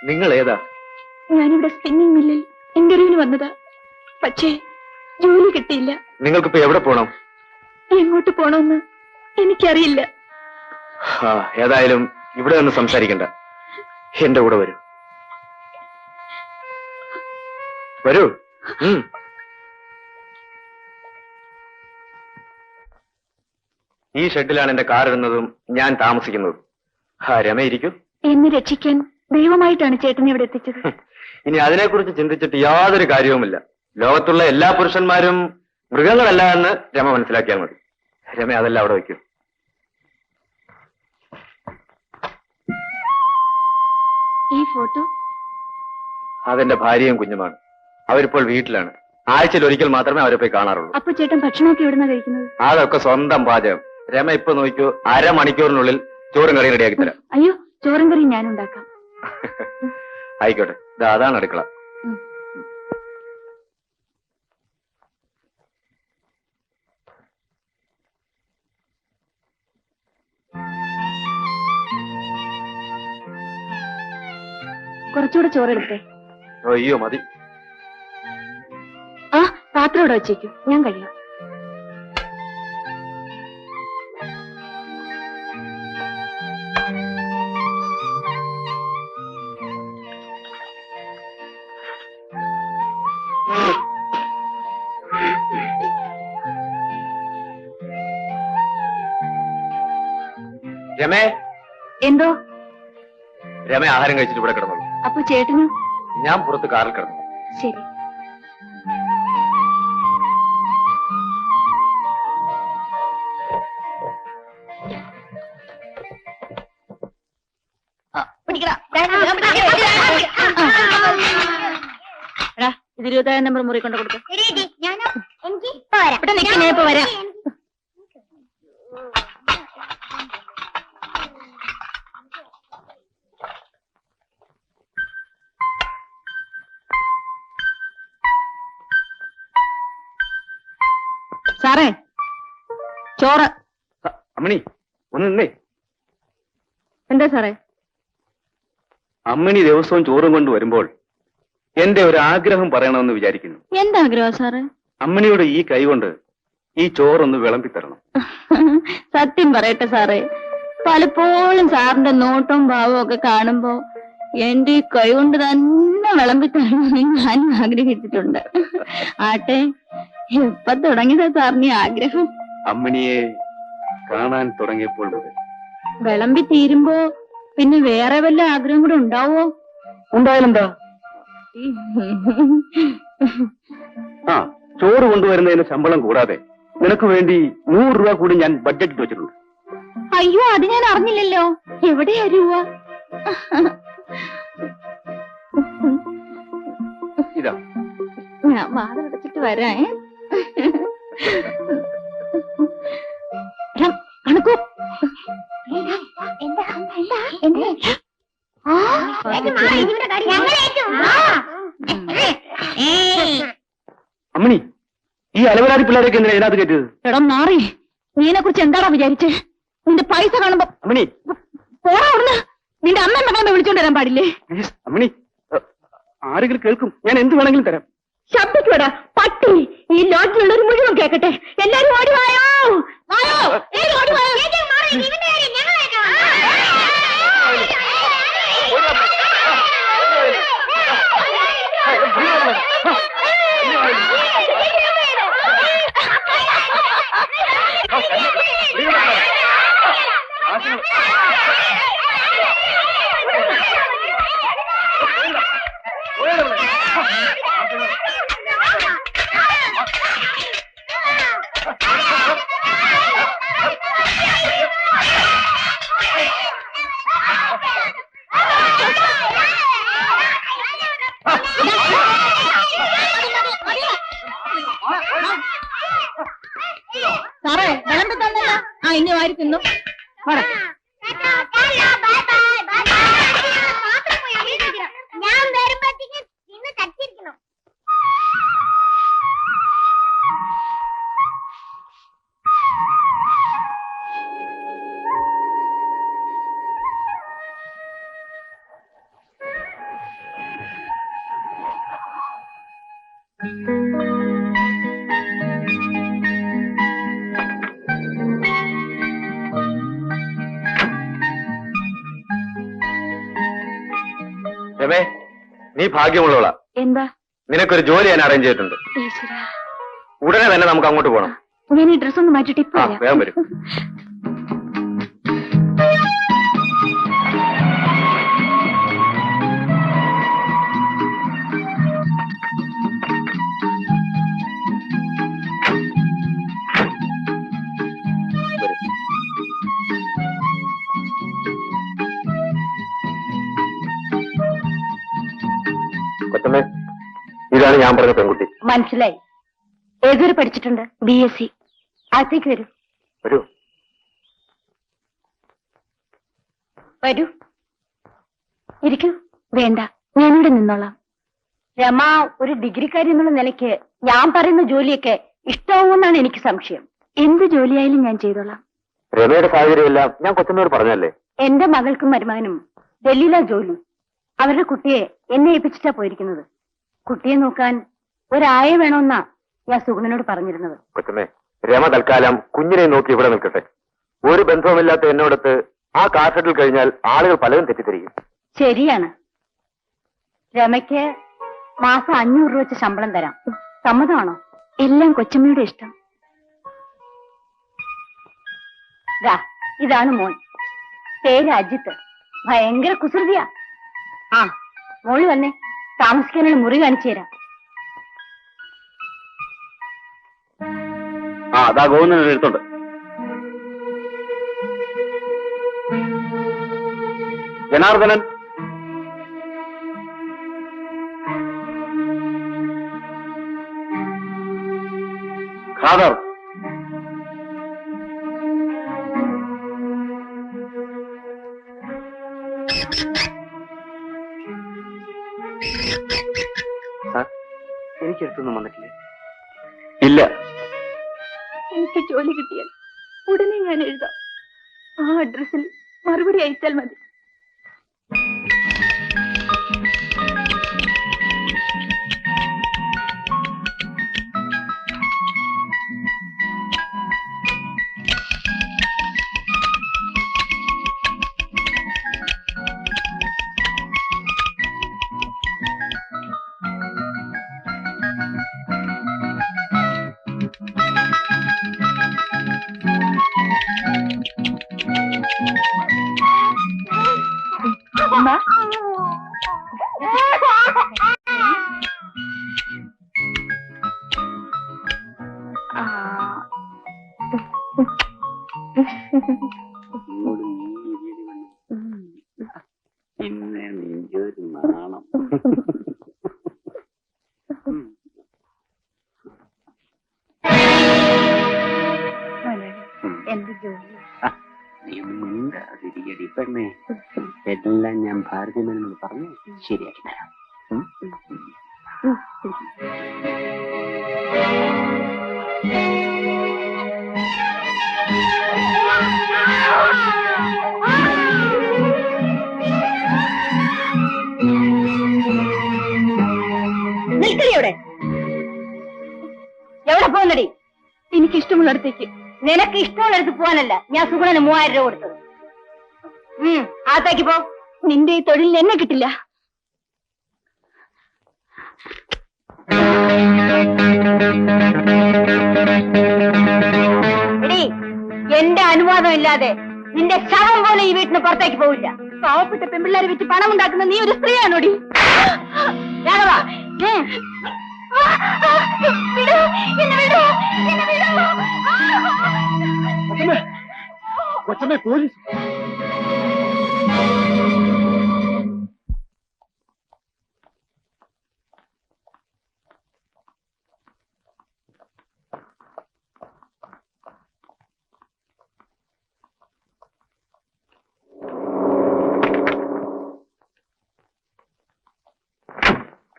Speaker 2: നിങ്ങൾ ഏതാ?
Speaker 1: ഞാനിവിടെ സ്പിന്നിംഗ് മില്ലിൽ ഇന്റർവ്യൂവിന് വന്നതാ. പക്ഷേ ജോലി കിട്ടിയില്ല.
Speaker 2: നിങ്ങൾക്കിപ്പോ എവിടെ പോണം?
Speaker 1: എങ്ങോട്ട് പോണമെന്ന് എനിക്കറിയില്ല.
Speaker 2: ഏതായാലും ഇവിടെ നിന്ന് സംസാരിക്കണ്ട. എന്റെ കൂടെ വരൂ. വരൂ. ഈ ഷെഡിലാണ് എന്റെ കാർ ഇടുന്നതും ഞാൻ താമസിക്കുന്നതും. രമ ഇരിക്കൂ.
Speaker 1: എന്നെ രക്ഷിക്കാൻ ദൈവമായിട്ടാണ് ചേട്ടനെ ഇവിടെ എത്തിച്ചത്.
Speaker 2: ഇനി അതിനെക്കുറിച്ച് ചിന്തിച്ചിട്ട് യാതൊരു കാര്യവുമില്ല. ലോകത്തുള്ള എല്ലാ പുരുഷന്മാരും മൃഗങ്ങളല്ല എന്ന് രമ മനസ്സിലാക്കിയാൽ മതി. രമ അതെല്ലാം അവിടെ വയ്ക്കൂ.
Speaker 1: ഈ ഫോട്ടോ
Speaker 2: അതെന്റെ ഭാര്യയും കുഞ്ഞുമാണ്. അവരിപ്പോൾ വീട്ടിലാണ്. ആഴ്ചയിൽ ഒരിക്കൽ മാത്രമേ അവരെ പോയി കാണാറുള്ളൂ.
Speaker 1: അപ്പൊ ചേട്ടൻ ഭക്ഷണമൊക്കെ എവിടുന്ന കഴിക്കുന്നത്?
Speaker 2: അതൊക്കെ സ്വന്തം പാചകം. രമ ഇപ്പൊ നോക്കൂ, അരമണിക്കൂറിനുള്ളിൽ ചോറും കറിയും റെഡിയാക്കി തരാം.
Speaker 1: അയ്യോ, ചോറും കറിയും ഞാൻ ഉണ്ടാക്കാം.
Speaker 2: ആയിക്കോട്ടെ. അതാണ് അടുക്കള.
Speaker 1: കുറച്ചുകൂടെ ചോറെടുത്തേ.
Speaker 3: അയ്യോ മതി.
Speaker 1: ആ പാത്രം ഇവിടെ വെച്ചേക്കൂ, ഞാൻ കഴിയാം.
Speaker 3: രമേ,
Speaker 1: എന്തോ?
Speaker 3: രമേ ആഹാരം കഴിച്ചിട്ട് ഇവിടെ കിടന്നോളൂ.
Speaker 1: അപ്പൊ ചേട്ടനോ?
Speaker 3: ഞാൻ പുറത്ത് കാറിൽ കിടന്നു.
Speaker 1: ശരി. ഇത് 27 നമ്പർ മുറി കൊണ്ട് കൊടുക്കും. ഇവിടെ നിൽക്കുന്നേ, ഇപ്പൊ വരാം. സാറേ, ചോറ്.
Speaker 3: അമ്മണി ഒന്ന് നിന്നേ.
Speaker 1: എന്താ സാറേ?
Speaker 3: അമ്മണി ദിവസവും ചോറും കൊണ്ട് വരുമ്പോൾ എന്റെ ഒരു ആഗ്രഹം പറയണമെന്ന് വിചാരിക്കുന്നു.
Speaker 1: എന്താഗ്രഹം സാറേ?
Speaker 3: അമ്മണിയോട് ഈ കൈ കൊണ്ട് ഈ ചോറൊന്ന് വിളമ്പിത്തരണം.
Speaker 1: സത്യം പറയട്ടെ സാറേ, പലപ്പോഴും സാറിന്റെ നോട്ടവും ഭാവവും ഒക്കെ കാണുമ്പോ എന്റെ ഈ കൈ കൊണ്ട് തന്നെ വിളമ്പിത്തരണമെന്ന് ഞാൻ ആഗ്രഹിച്ചിട്ടുണ്ട്. ആട്ടെ, എപ്പ തുടങ്ങിയതാ സാറിന് ഈ ആഗ്രഹം?
Speaker 3: അമ്മണിയെ കാണാൻ തുടങ്ങിയപ്പോൾ മുതൽ.
Speaker 1: വിളമ്പി തീരുമ്പോ പിന്നെ വേറെ വല്ല ആഗ്രഹം കൂടെ ഉണ്ടാവോ?
Speaker 3: ഉണ്ടായാലെന്താ? ആ, ചോറ് കൊണ്ടുവരുന്നതിന് ശമ്പളം കൂടാതെ നിനക്ക് വേണ്ടി 100 രൂപ കൂടി ഞാൻ ബഡ്ജറ്റ് വെച്ചിട്ടുണ്ട്.
Speaker 1: അയ്യോ, അത് ഞാൻ അറിഞ്ഞില്ലല്ലോ. എവിടെയാ രൂപ?
Speaker 3: ഇതാ.
Speaker 1: ഞാൻ വാതിലടച്ചിട്ട് വരാം. കണക്കൂ.
Speaker 3: അമ്മണി, ഈ അലവലാതി പിള്ളേരൊക്കെ എന്തിനാ ഇതിനകത്ത് കയറ്റിയത്?
Speaker 1: എടാ മാറി, നീനെ കുറിച്ച് എന്താടാ വിചാരിച്ചേ? നിന്റെ പൈസ കാണുമ്പോ
Speaker 3: അമ്മണി
Speaker 1: പോടാ അവിടുന്ന്. നിന്റെ അമ്മ എന്നെ കാണുമ്പോ വിളിച്ചോണ്ട് വരാൻ പാടില്ലേ?
Speaker 3: അമ്മണി, ആരെങ്കിലും കേൾക്കും, ഞാൻ എന്ത് വേണമെങ്കിലും തരാം.
Speaker 1: ശബ്ദിക്കൂടാ പട്ടി. ഈ ലോഡ്ജിലുള്ളവർ മുഴുവൻ കേക്കട്ടെ. എല്ലാരും ഓടി വായോ, വായോ, ഓടി വായോ. സാറേ, വിളമ്പി തന്നല്ല. ആ, ഇനി വാരി തിന്നു.
Speaker 5: ഞാൻ വരുമ്പോഴത്തേക്ക് ഇന്ന് തട്ടിരിക്കണം.
Speaker 3: രമേ, നീ ഭാഗ്യമുള്ളവളാ.
Speaker 1: എന്താ?
Speaker 3: നിനക്കൊരു ജോലി ഞാൻ അറേഞ്ച് ചെയ്തിട്ടുണ്ട്. ഉടനെ തന്നെ നമുക്ക് അങ്ങോട്ട് പോകണം.
Speaker 1: ഞാൻ ഈ ഡ്രസ് ഒന്ന് മാറ്റിട്ട് ഇപ്പൊ വരാം.
Speaker 3: വേഗം വരും. കൊച്ചമ്മേ, ഇതാണ് ഞാൻ പറഞ്ഞ പെൺകുട്ടി.
Speaker 1: മനസ്സിലായി. ഏതൊരു പഠിച്ചിട്ടുണ്ട്? BSc. അകത്തേക്ക് വരൂ.
Speaker 3: വരൂ.
Speaker 1: വരൂ, ഇരിക്കൂ. വേണ്ട, ഞാനിവിടെ നിന്നോളാം. രമ ഒരു ഡിഗ്രിക്കാരി എന്നുള്ള നിലയ്ക്ക് ഞാൻ പറയുന്ന ജോലിയൊക്കെ ഇഷ്ടമാവുമെന്നാണ് എനിക്ക് സംശയം. എന്ത് ജോലിയായാലും ഞാൻ ചെയ്തോളാം.
Speaker 3: രമയുടെ സാഹചര്യമെല്ലാം ഞാൻ കൊച്ചമ്മയോട് പറഞ്ഞല്ലേ.
Speaker 1: എന്റെ മകൾക്കും മരുമകനും ഡൽഹിയിലാ ജോലി. അവരുടെ കുട്ടിയെ എന്നെ ഏൽപ്പിച്ചിട്ടാ പോയിരിക്കുന്നത്. കുട്ടിയെ നോക്കാൻ ഒരായ വേണമെന്നാ ഞാൻ സുഗുണനോട് പറഞ്ഞിരുന്നത്.
Speaker 3: കൊച്ചമ്മേ, രമ തൽക്കാലം കുഞ്ഞിനെ നോക്കി ഇവിടെ നിൽക്കട്ടെ. ഒരു ബന്ധവുമില്ലാത്ത എന്നോടത്ത് ആ കാസറ്റിൽ കഴിഞ്ഞാൽ ആളുകൾ പലതും തെറ്റിദ്ധരിക്കും.
Speaker 1: ശരിയാണ്. രമയ്ക്ക് മാസം 500 രൂപ വെച്ച് ശമ്പളം തരാം. സമ്മതമാണോ? എല്ലാം കൊച്ചമ്മയുടെ ഇഷ്ടം. ഇതാണ് മോൻ. പേര് അജിത്ത്. ഭയങ്കര കുസൃതിയാ. ആ, മോള് വന്നേ, താമസിക്കാനുള്ള മുറി കാണിച്ചു തരാം.
Speaker 3: അതാ ഗോവിന്ദൻ എടുത്തോണ്ട്. ജനാർദ്ദനൻ, ഖാദർ,
Speaker 2: എനിക്കെടുത്തൊന്നും വന്നിട്ടില്ലേ?
Speaker 3: ഇല്ല.
Speaker 1: എനിക്ക് ജോലി കിട്ടിയാൽ ഉടനെ ഞാൻ എഴുതാം. ആ അഡ്രസ്സിൽ മറുപടി അയച്ചാൽ മതി.
Speaker 3: പിന്നെ നെഞ്ചൊരു നാണം.
Speaker 1: എന്റെ ജോലി
Speaker 3: നീ മിണ്ടാതിരിക്കടി പെണ്ണേ. എല്ലാം ഞാൻ ഭാരതീയമെന്ന് പറഞ്ഞു ശരിയാക്കി തരാം.
Speaker 1: നിൽക്കടിയോടെ. എവിടെ പോകുന്നടി? എനിക്കിഷ്ടമുള്ളിടത്തേക്ക്. നിനക്ക് ഇഷ്ടമുള്ളിടത്ത് പോകാനല്ല ഞാൻ സുഗുണന് 3000 രൂപ കൊടുത്തത്. അകത്തേക്ക് പോ. നിന്റെ ഈ തൊഴിലിൽ എന്നെ കിട്ടില്ല. എടീ, എന്റെ അനുവാദം ഇല്ലാതെ നിന്റെ ശവം പോലെ ഈ വീട്ടിന് പുറത്തേക്ക് പോവില്ല. പാവപ്പെട്ട പെൺപിള്ളേരെ വെച്ച് പണം ഉണ്ടാക്കുന്ന നീ ഒരു സ്ത്രീയാണോടി?
Speaker 3: കൊച്ചമ്മേ, പോലീസ്.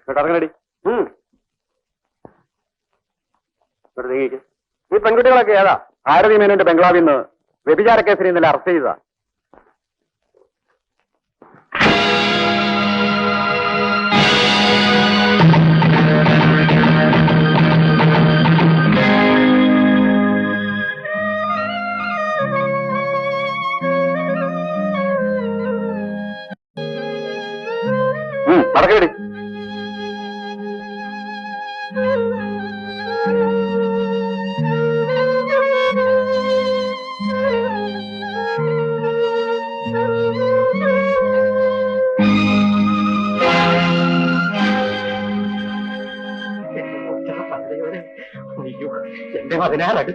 Speaker 3: ഇറങ്ങടി. ഈ പെൺകുട്ടികളൊക്കെ ഏതാ? ഭാരതി മേനോന്റെ ബംഗ്ലാവിൽ നിന്ന് വ്യഭിചാര കേസിൽ ഇന്നലെ അറസ്റ്റ് ചെയ്തതാ. നടക്കടി.
Speaker 2: അയ്യോ, എന്റെ 16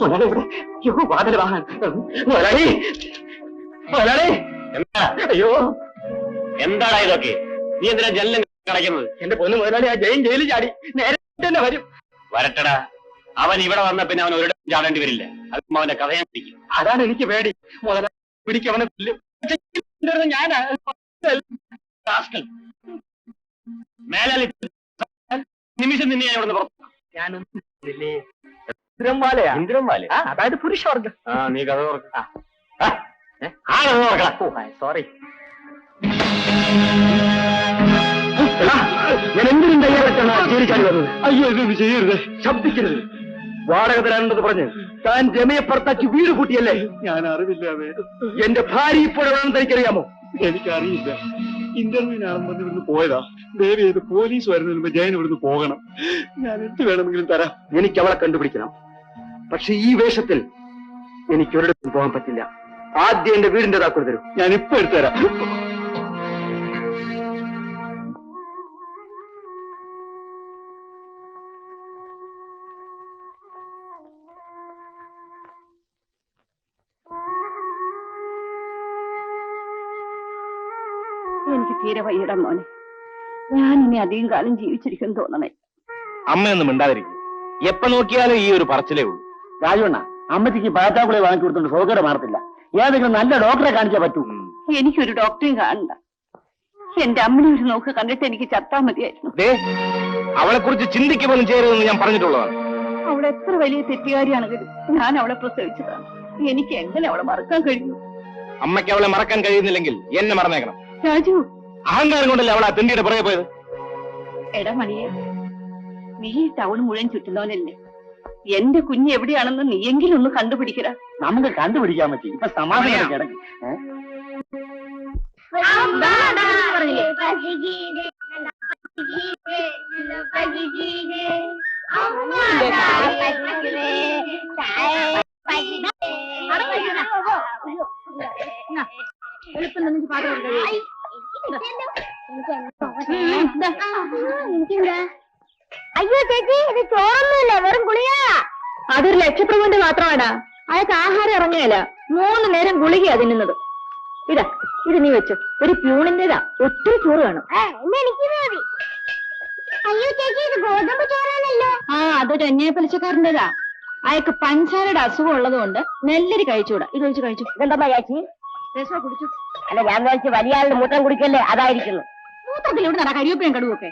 Speaker 2: ഇവിടെ ഇവിടെ. അയ്യോ, വാതിൽ വാഹൻ മുതലാളി. മുതലാളി,
Speaker 3: എന്താ?
Speaker 2: അയ്യോ,
Speaker 3: എന്താടാ ഇതൊക്കെ? നീ എന്തിനാ ജനലും കിടക്കുന്നത്?
Speaker 2: എന്റെ പൊന്നു മുതലാളി, ആ ജയിലിൽ ചാടി നേരത്തെ തന്നെ വരും.
Speaker 3: വരട്ടടാ. അവൻ ഇവിടെ വന്ന പിന്നെ അവൻ ഒരിടത്തും ചാടേണ്ടി വരില്ല. അതും അവന്റെ കഥയെ പിടിക്കും.
Speaker 2: അതാണ് എനിക്ക് പേടി. മുതലാളി പിടിക്കവനെ കൊല്ലും. ഞാനാ
Speaker 3: മേലാലി നിമിഷം നിന്നെ ഞാൻ ഇവിടെ പുറത്തു.
Speaker 2: ഞാനൊന്നും ഇന്ദ്രംവാലയാ.
Speaker 3: ഇന്ദ്രംവാല?
Speaker 2: അതായത് പുരുഷവർഗം.
Speaker 3: നീ കഥ തുറക്ക.
Speaker 2: സോറി. ഞാൻ എന്തിനും തയ്യാറായിട്ടാണ് ചേരിച്ചാടി വന്നത്.
Speaker 3: അയ്യോ ഇതൊന്നും ചെയ്യരുത്,
Speaker 2: ശബ്ദിക്കരുത്. വാടക തരാനെന്ന് പറഞ്ഞ് താൻ രമയെ പുറത്താക്കി വീട് കൂട്ടിയല്ലേ?
Speaker 3: ഞാൻ അറിവില്ലാതെ.
Speaker 2: എന്റെ ഭാര്യ ഇപ്പോഴാണെന്ന് തനിക്കറിയാമോ?
Speaker 3: എനിക്കറിയില്ല. ഇന്റർവ്യൂവിനാണെന്ന് പറഞ്ഞ് ഇവിടുന്ന് പോയതാ. ദേവി ഇത് പോലീസ് വരുന്നതിന് മുമ്പ് ജയൻ ഇവിടുന്ന് പോകണം. ഞാൻ എന്ത് വേണമെങ്കിലും തരാം.
Speaker 2: എനിക്ക് അവളെ കണ്ടുപിടിക്കണം. പക്ഷെ ഈ വേഷത്തിൽ എനിക്ക് ഒരിടത്തും പോകാൻ പറ്റില്ല. ആദ്യം എന്റെ വീടിന്റെ താക്കോൽ തരൂ.
Speaker 3: ഞാൻ ഇപ്പൊ എടുത്തുതരാം.
Speaker 1: എനിക്ക് തീരെ വയ്യട മോനെ. ഞാൻ ഇനി അധികം കാലം ജീവിച്ചിരിക്കും തോന്നണേ.
Speaker 6: അമ്മയൊന്നും മിണ്ടാതിരിക്കും. എപ്പോ നോക്കിയാലും ഈ ഒരു പറച്ചിലേ ഉള്ളൂ.
Speaker 2: രാജവണ്ണ, അമ്മച്ചിക്ക് പാറ്റാക്കുളി വാങ്ങി കൊടുത്തോണ്ട് സൗകര്യം മാറത്തില്ല. ഏതെങ്കിലും നല്ല ഡോക്ടറെ കാണിച്ചാൽ പറ്റൂ.
Speaker 1: എനിക്കൊരു ഡോക്ടറെയും കാണണ്ട. എന്റെ അമ്മനെ ഒരു നോക്ക് കണ്ടിട്ട് എനിക്ക് ചത്താ മതിയായിരുന്നു.
Speaker 6: അവളെ കുറിച്ച് ചിന്തിക്കുമ്പോഴും ചെയ്യരുതെന്ന് ഞാൻ പറഞ്ഞിട്ടുള്ളതാണ്.
Speaker 1: അവൾ എത്ര വലിയ തെറ്റുകാരിയാണെങ്കിലും ഞാൻ അവളെ പ്രസവിച്ചതാണ്. എനിക്ക് എങ്ങനെ അവളെ മറക്കാൻ കഴിയും?
Speaker 6: അമ്മയ്ക്ക് അവളെ മറക്കാൻ കഴിയുന്നില്ലെങ്കിൽ എന്നെ മറന്നേക്കണം.
Speaker 1: രാജു,
Speaker 6: അഹങ്കാരം കൊണ്ടല്ലേ അവളെ തിണ്ടിയുടെ പുറകെ പോയത്.
Speaker 1: എടാ മണിയെ, നീ ടൗൺ മുഴുവൻ ചുറ്റുന്നവനല്ലേ? എന്റെ കുഞ്ഞ് എവിടെയാണെന്ന് നീയെങ്കിലും ഒന്ന് കണ്ടുപിടിക്കടാ.
Speaker 2: നമുക്ക് കണ്ടുപിടിക്കാൻ പറ്റി. ഇപ്പൊ സമാധാനം കിടക്കും.
Speaker 5: അയ്യോ ചേച്ചി, ഇത് ചോറൊന്നുമില്ല, വെറും ഗുളിക.
Speaker 1: അതൊരു ലക്ഷപ്രഭുവിന്റെ മാത്രമാടാ. അയാൾക്ക് ആഹാരം ഇറങ്ങുകയല്ല, 3 നേരം ഗുളികയാ തിന്നുന്നത്. ഇതാ, ഇത് നീ വെച്ചു. ഒരു പ്യൂണിന്റേതാ, ഒത്തിരി ചോറ് കാണും.
Speaker 5: എനിക്ക് മതി. അയ്യോ ചേച്ചി, ഇത് ഗോതമ്പ് ചോറാണല്ലോ.
Speaker 1: അതൊരു അന്യായപ്പലിശക്കാരൻ്റെതാ. അയാൾക്ക് പഞ്ചാരയുടെ അസുഖം ഉള്ളതുകൊണ്ട് നെല്ലരി കഴിച്ചുകൂടാ. ഇത് വെച്ച് കഴിച്ചു.
Speaker 5: ഇതെന്താ ചേച്ചി?
Speaker 1: രസം കുടിച്ചു.
Speaker 5: അല്ല, ഞാൻ കഴിച്ച് വലിയ ആളിന് മൂത്രം കുടിക്കല്ലേ, അതായിരിക്കുന്നു.
Speaker 1: മൂത്രത്തിൽ ഇവിടെ നട കരിവേപ്പയും കടുവൊക്കെ.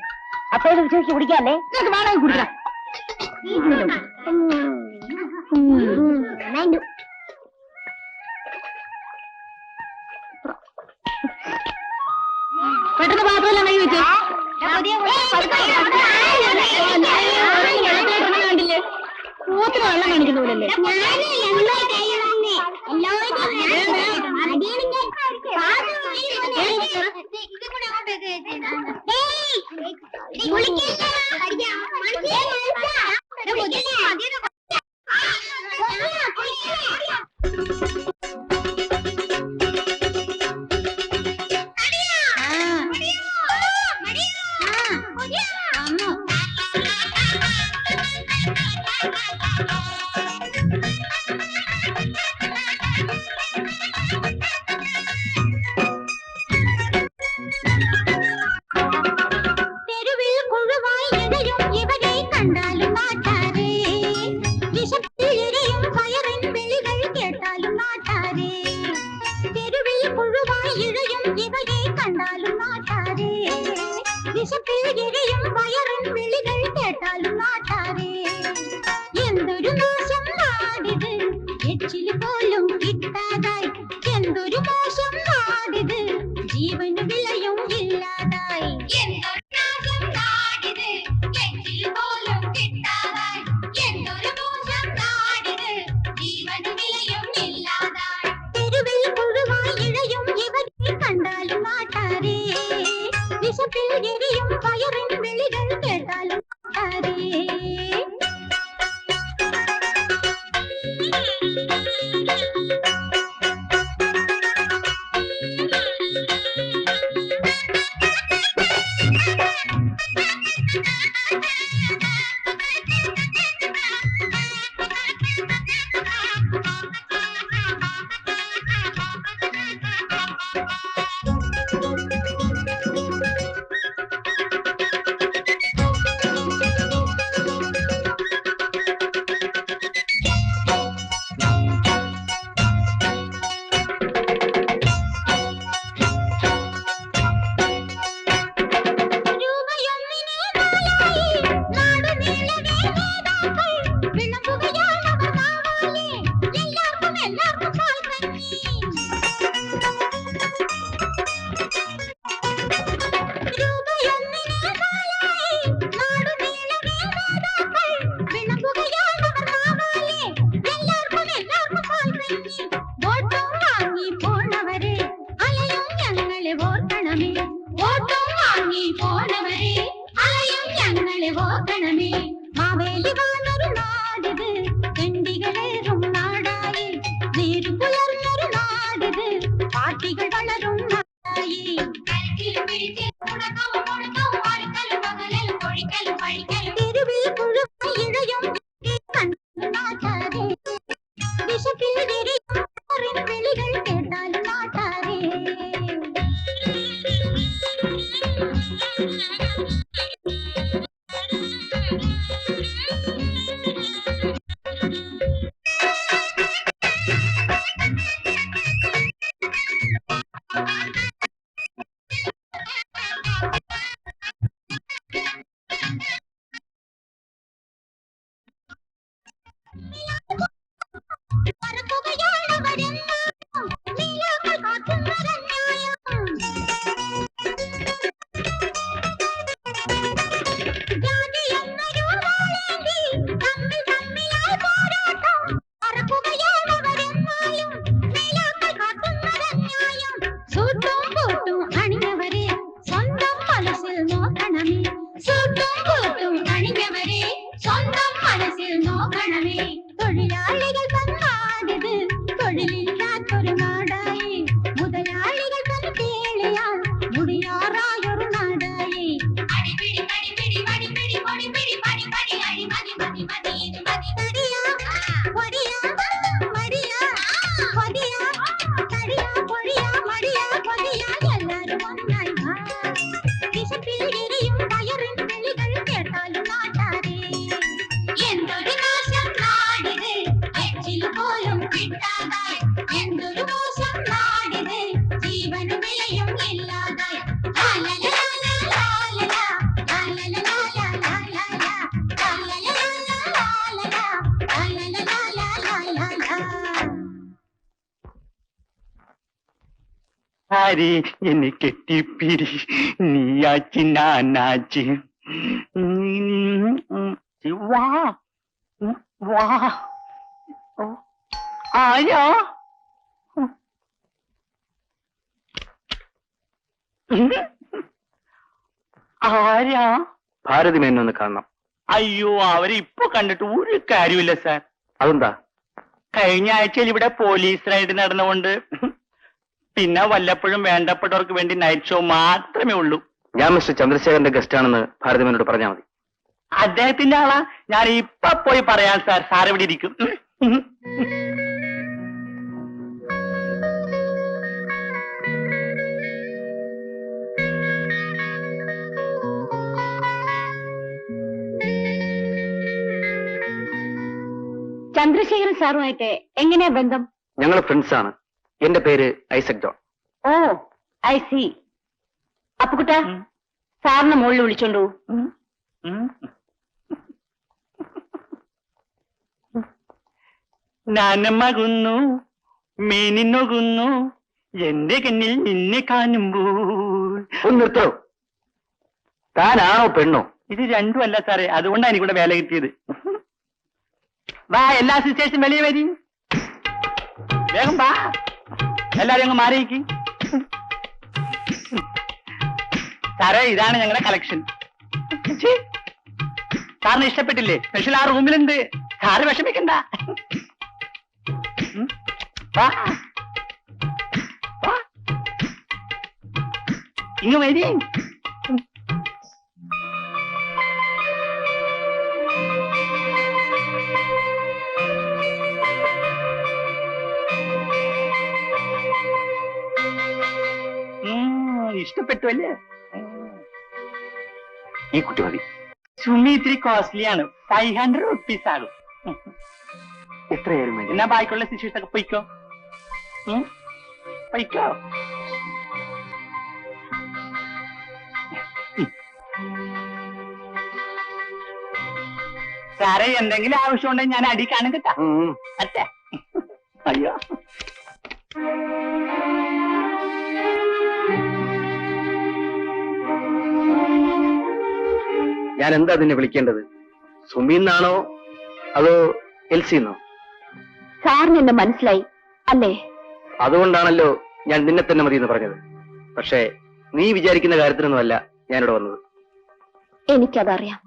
Speaker 5: അപ്പൊ ഇത് വിശ്വസിച്ച് കുടിക്കാല്ലേ?
Speaker 1: നിനക്ക് വേണമെങ്കിൽ കുടിക്കാം. പെട്ടെന്ന് പാത്രമെല്ലാം കൈ വെച്ചേ. കണ്ടില്ലേ, മൂത്തിന് വെള്ളം കാണിക്കുന്ന പോലല്ലേ?
Speaker 5: എന്തൊരു മോശം നാടിത്, എച്ചില് പോലും കിട്ടാതായി. എന്തൊരു മോശം നാടിത്, ജീവന് വിലയും ഇല്ലാതായി. എന്തൊരു മോശം നാടിത്, എച്ചില് പോലും കിട്ടാതായി. എന്തൊരു മോശം നാടിത്, ജീവന് വിലയും ഇല്ലാതായി. തെരുവിൽ പുഴുവായി ഇഴയും ഇവരെ കണ്ടാലും നാട്ടാരേ. വിശപ്പിൽ എരിയും വയറിൻ വിളികൾ കേട്ടാലും
Speaker 2: ആര് എന്നെ കെട്ടിപ്പിടി നീയാച്ചി നാനാച്ചി വാ വാ ആരാ ആരാ ഭാരതി മേനൊന്ന് കാണണം.
Speaker 6: അയ്യോ അവരെ ഇപ്പൊ കണ്ടിട്ട് ഒരു കാര്യമില്ല സാർ.
Speaker 2: അതെന്താ?
Speaker 6: കഴിഞ്ഞ ആഴ്ചയിൽ ഇവിടെ പോലീസ് റൈഡ് നടന്നുകൊണ്ട് പിന്നെ വല്ലപ്പോഴും വേണ്ടപ്പെട്ടവർക്ക് വേണ്ടി നൈറ്റ് ഷോ മാത്രമേ ഉള്ളൂ.
Speaker 2: ഞാൻ മിസ്റ്റർ ചന്ദ്രശേഖരന്റെ ഗസ്റ്റ് ആണെന്ന് ഭാരതിമേനോട് പറഞ്ഞാൽ മതി.
Speaker 6: അദ്ദേഹത്തിന്റെ ആളാ? ഞാൻ ഇപ്പൊ പോയി പറയാം സാർ. സാർ ഇവിടെ ഇരിക്കും.
Speaker 1: ചന്ദ്രശേഖരൻ സാറുമായിട്ട് എങ്ങനെയാ ബന്ധം?
Speaker 2: ഞങ്ങൾ ഫ്രണ്ട്സ് ആണ്. എന്റെ പേര് Isaac John.
Speaker 1: Oh I see. അപ്പുകുട്ട സാറിന് മുകളിൽ വിളിച്ചോണ്ടു.
Speaker 6: നാനമകുന്നു മീനിന്നൊകുന്നു എന്റെ കണ്ണിൽ നിന്നെ കാണുമ്പോൾ.
Speaker 2: ഒന്ന് നിർത്തോ? താനാണോ പെണ്ണോ?
Speaker 6: ഇത് രണ്ടുമല്ല സാറേ, അതുകൊണ്ടാണ് എനിക്കിവിടെ വേല കിട്ടിയത്. വാ, എല്ലാ സിസ്റ്റേഴ്സും വെളിയെ വരി. വേഗം വാ, എല്ലാരും അങ്ങ് മാറിയിക്ക്. സാറേ ഇതാണ് ഞങ്ങളുടെ കളക്ഷൻ. സാറിന് ഇഷ്ടപ്പെട്ടില്ലേ? സ്പെഷ്യൽ ആ റൂമിലുണ്ട്. സാറ് വിഷമിക്കണ്ട. വാ വാ, ഇങ്ങ് വരി. ഇഷ്ടപ്പെട്ടു അല്ലേ?
Speaker 2: ഈ കുട്ടി മതി.
Speaker 6: സുമി ഇത്തിരി കോസ്റ്റ്ലിയാണ്. 500 റുപ്പീസ് ആകും.
Speaker 2: എത്രയായിരുന്നു?
Speaker 6: എന്നാ ബാക്കിയുള്ള സിസ്റ്റേഴ്സ് ഒക്കെ പൊയ്ക്കോ. പൊയ്ക്കോ. സാറേ എന്തെങ്കിലും ആവശ്യമുണ്ടെങ്കിൽ ഞാൻ അടി കാണും കേട്ടാ. അച്ഛാ അയ്യോ.
Speaker 2: ഞാൻ എന്താ നിന്നെ വിളിക്കേണ്ടത്? സുമിന്നാണോ അതോ എൽസിന്നോ?
Speaker 1: സാറിന് എന്നെ മനസ്സിലായി അല്ലേ?
Speaker 2: അതുകൊണ്ടാണല്ലോ ഞാൻ നിന്നെ തന്നെ മതി എന്ന് പറഞ്ഞത്. പക്ഷേ നീ വിചാരിക്കുന്ന കാര്യത്തിനൊന്നുമല്ല ഞാനിവിടെ വന്നത്.
Speaker 1: എനിക്കതറിയാം.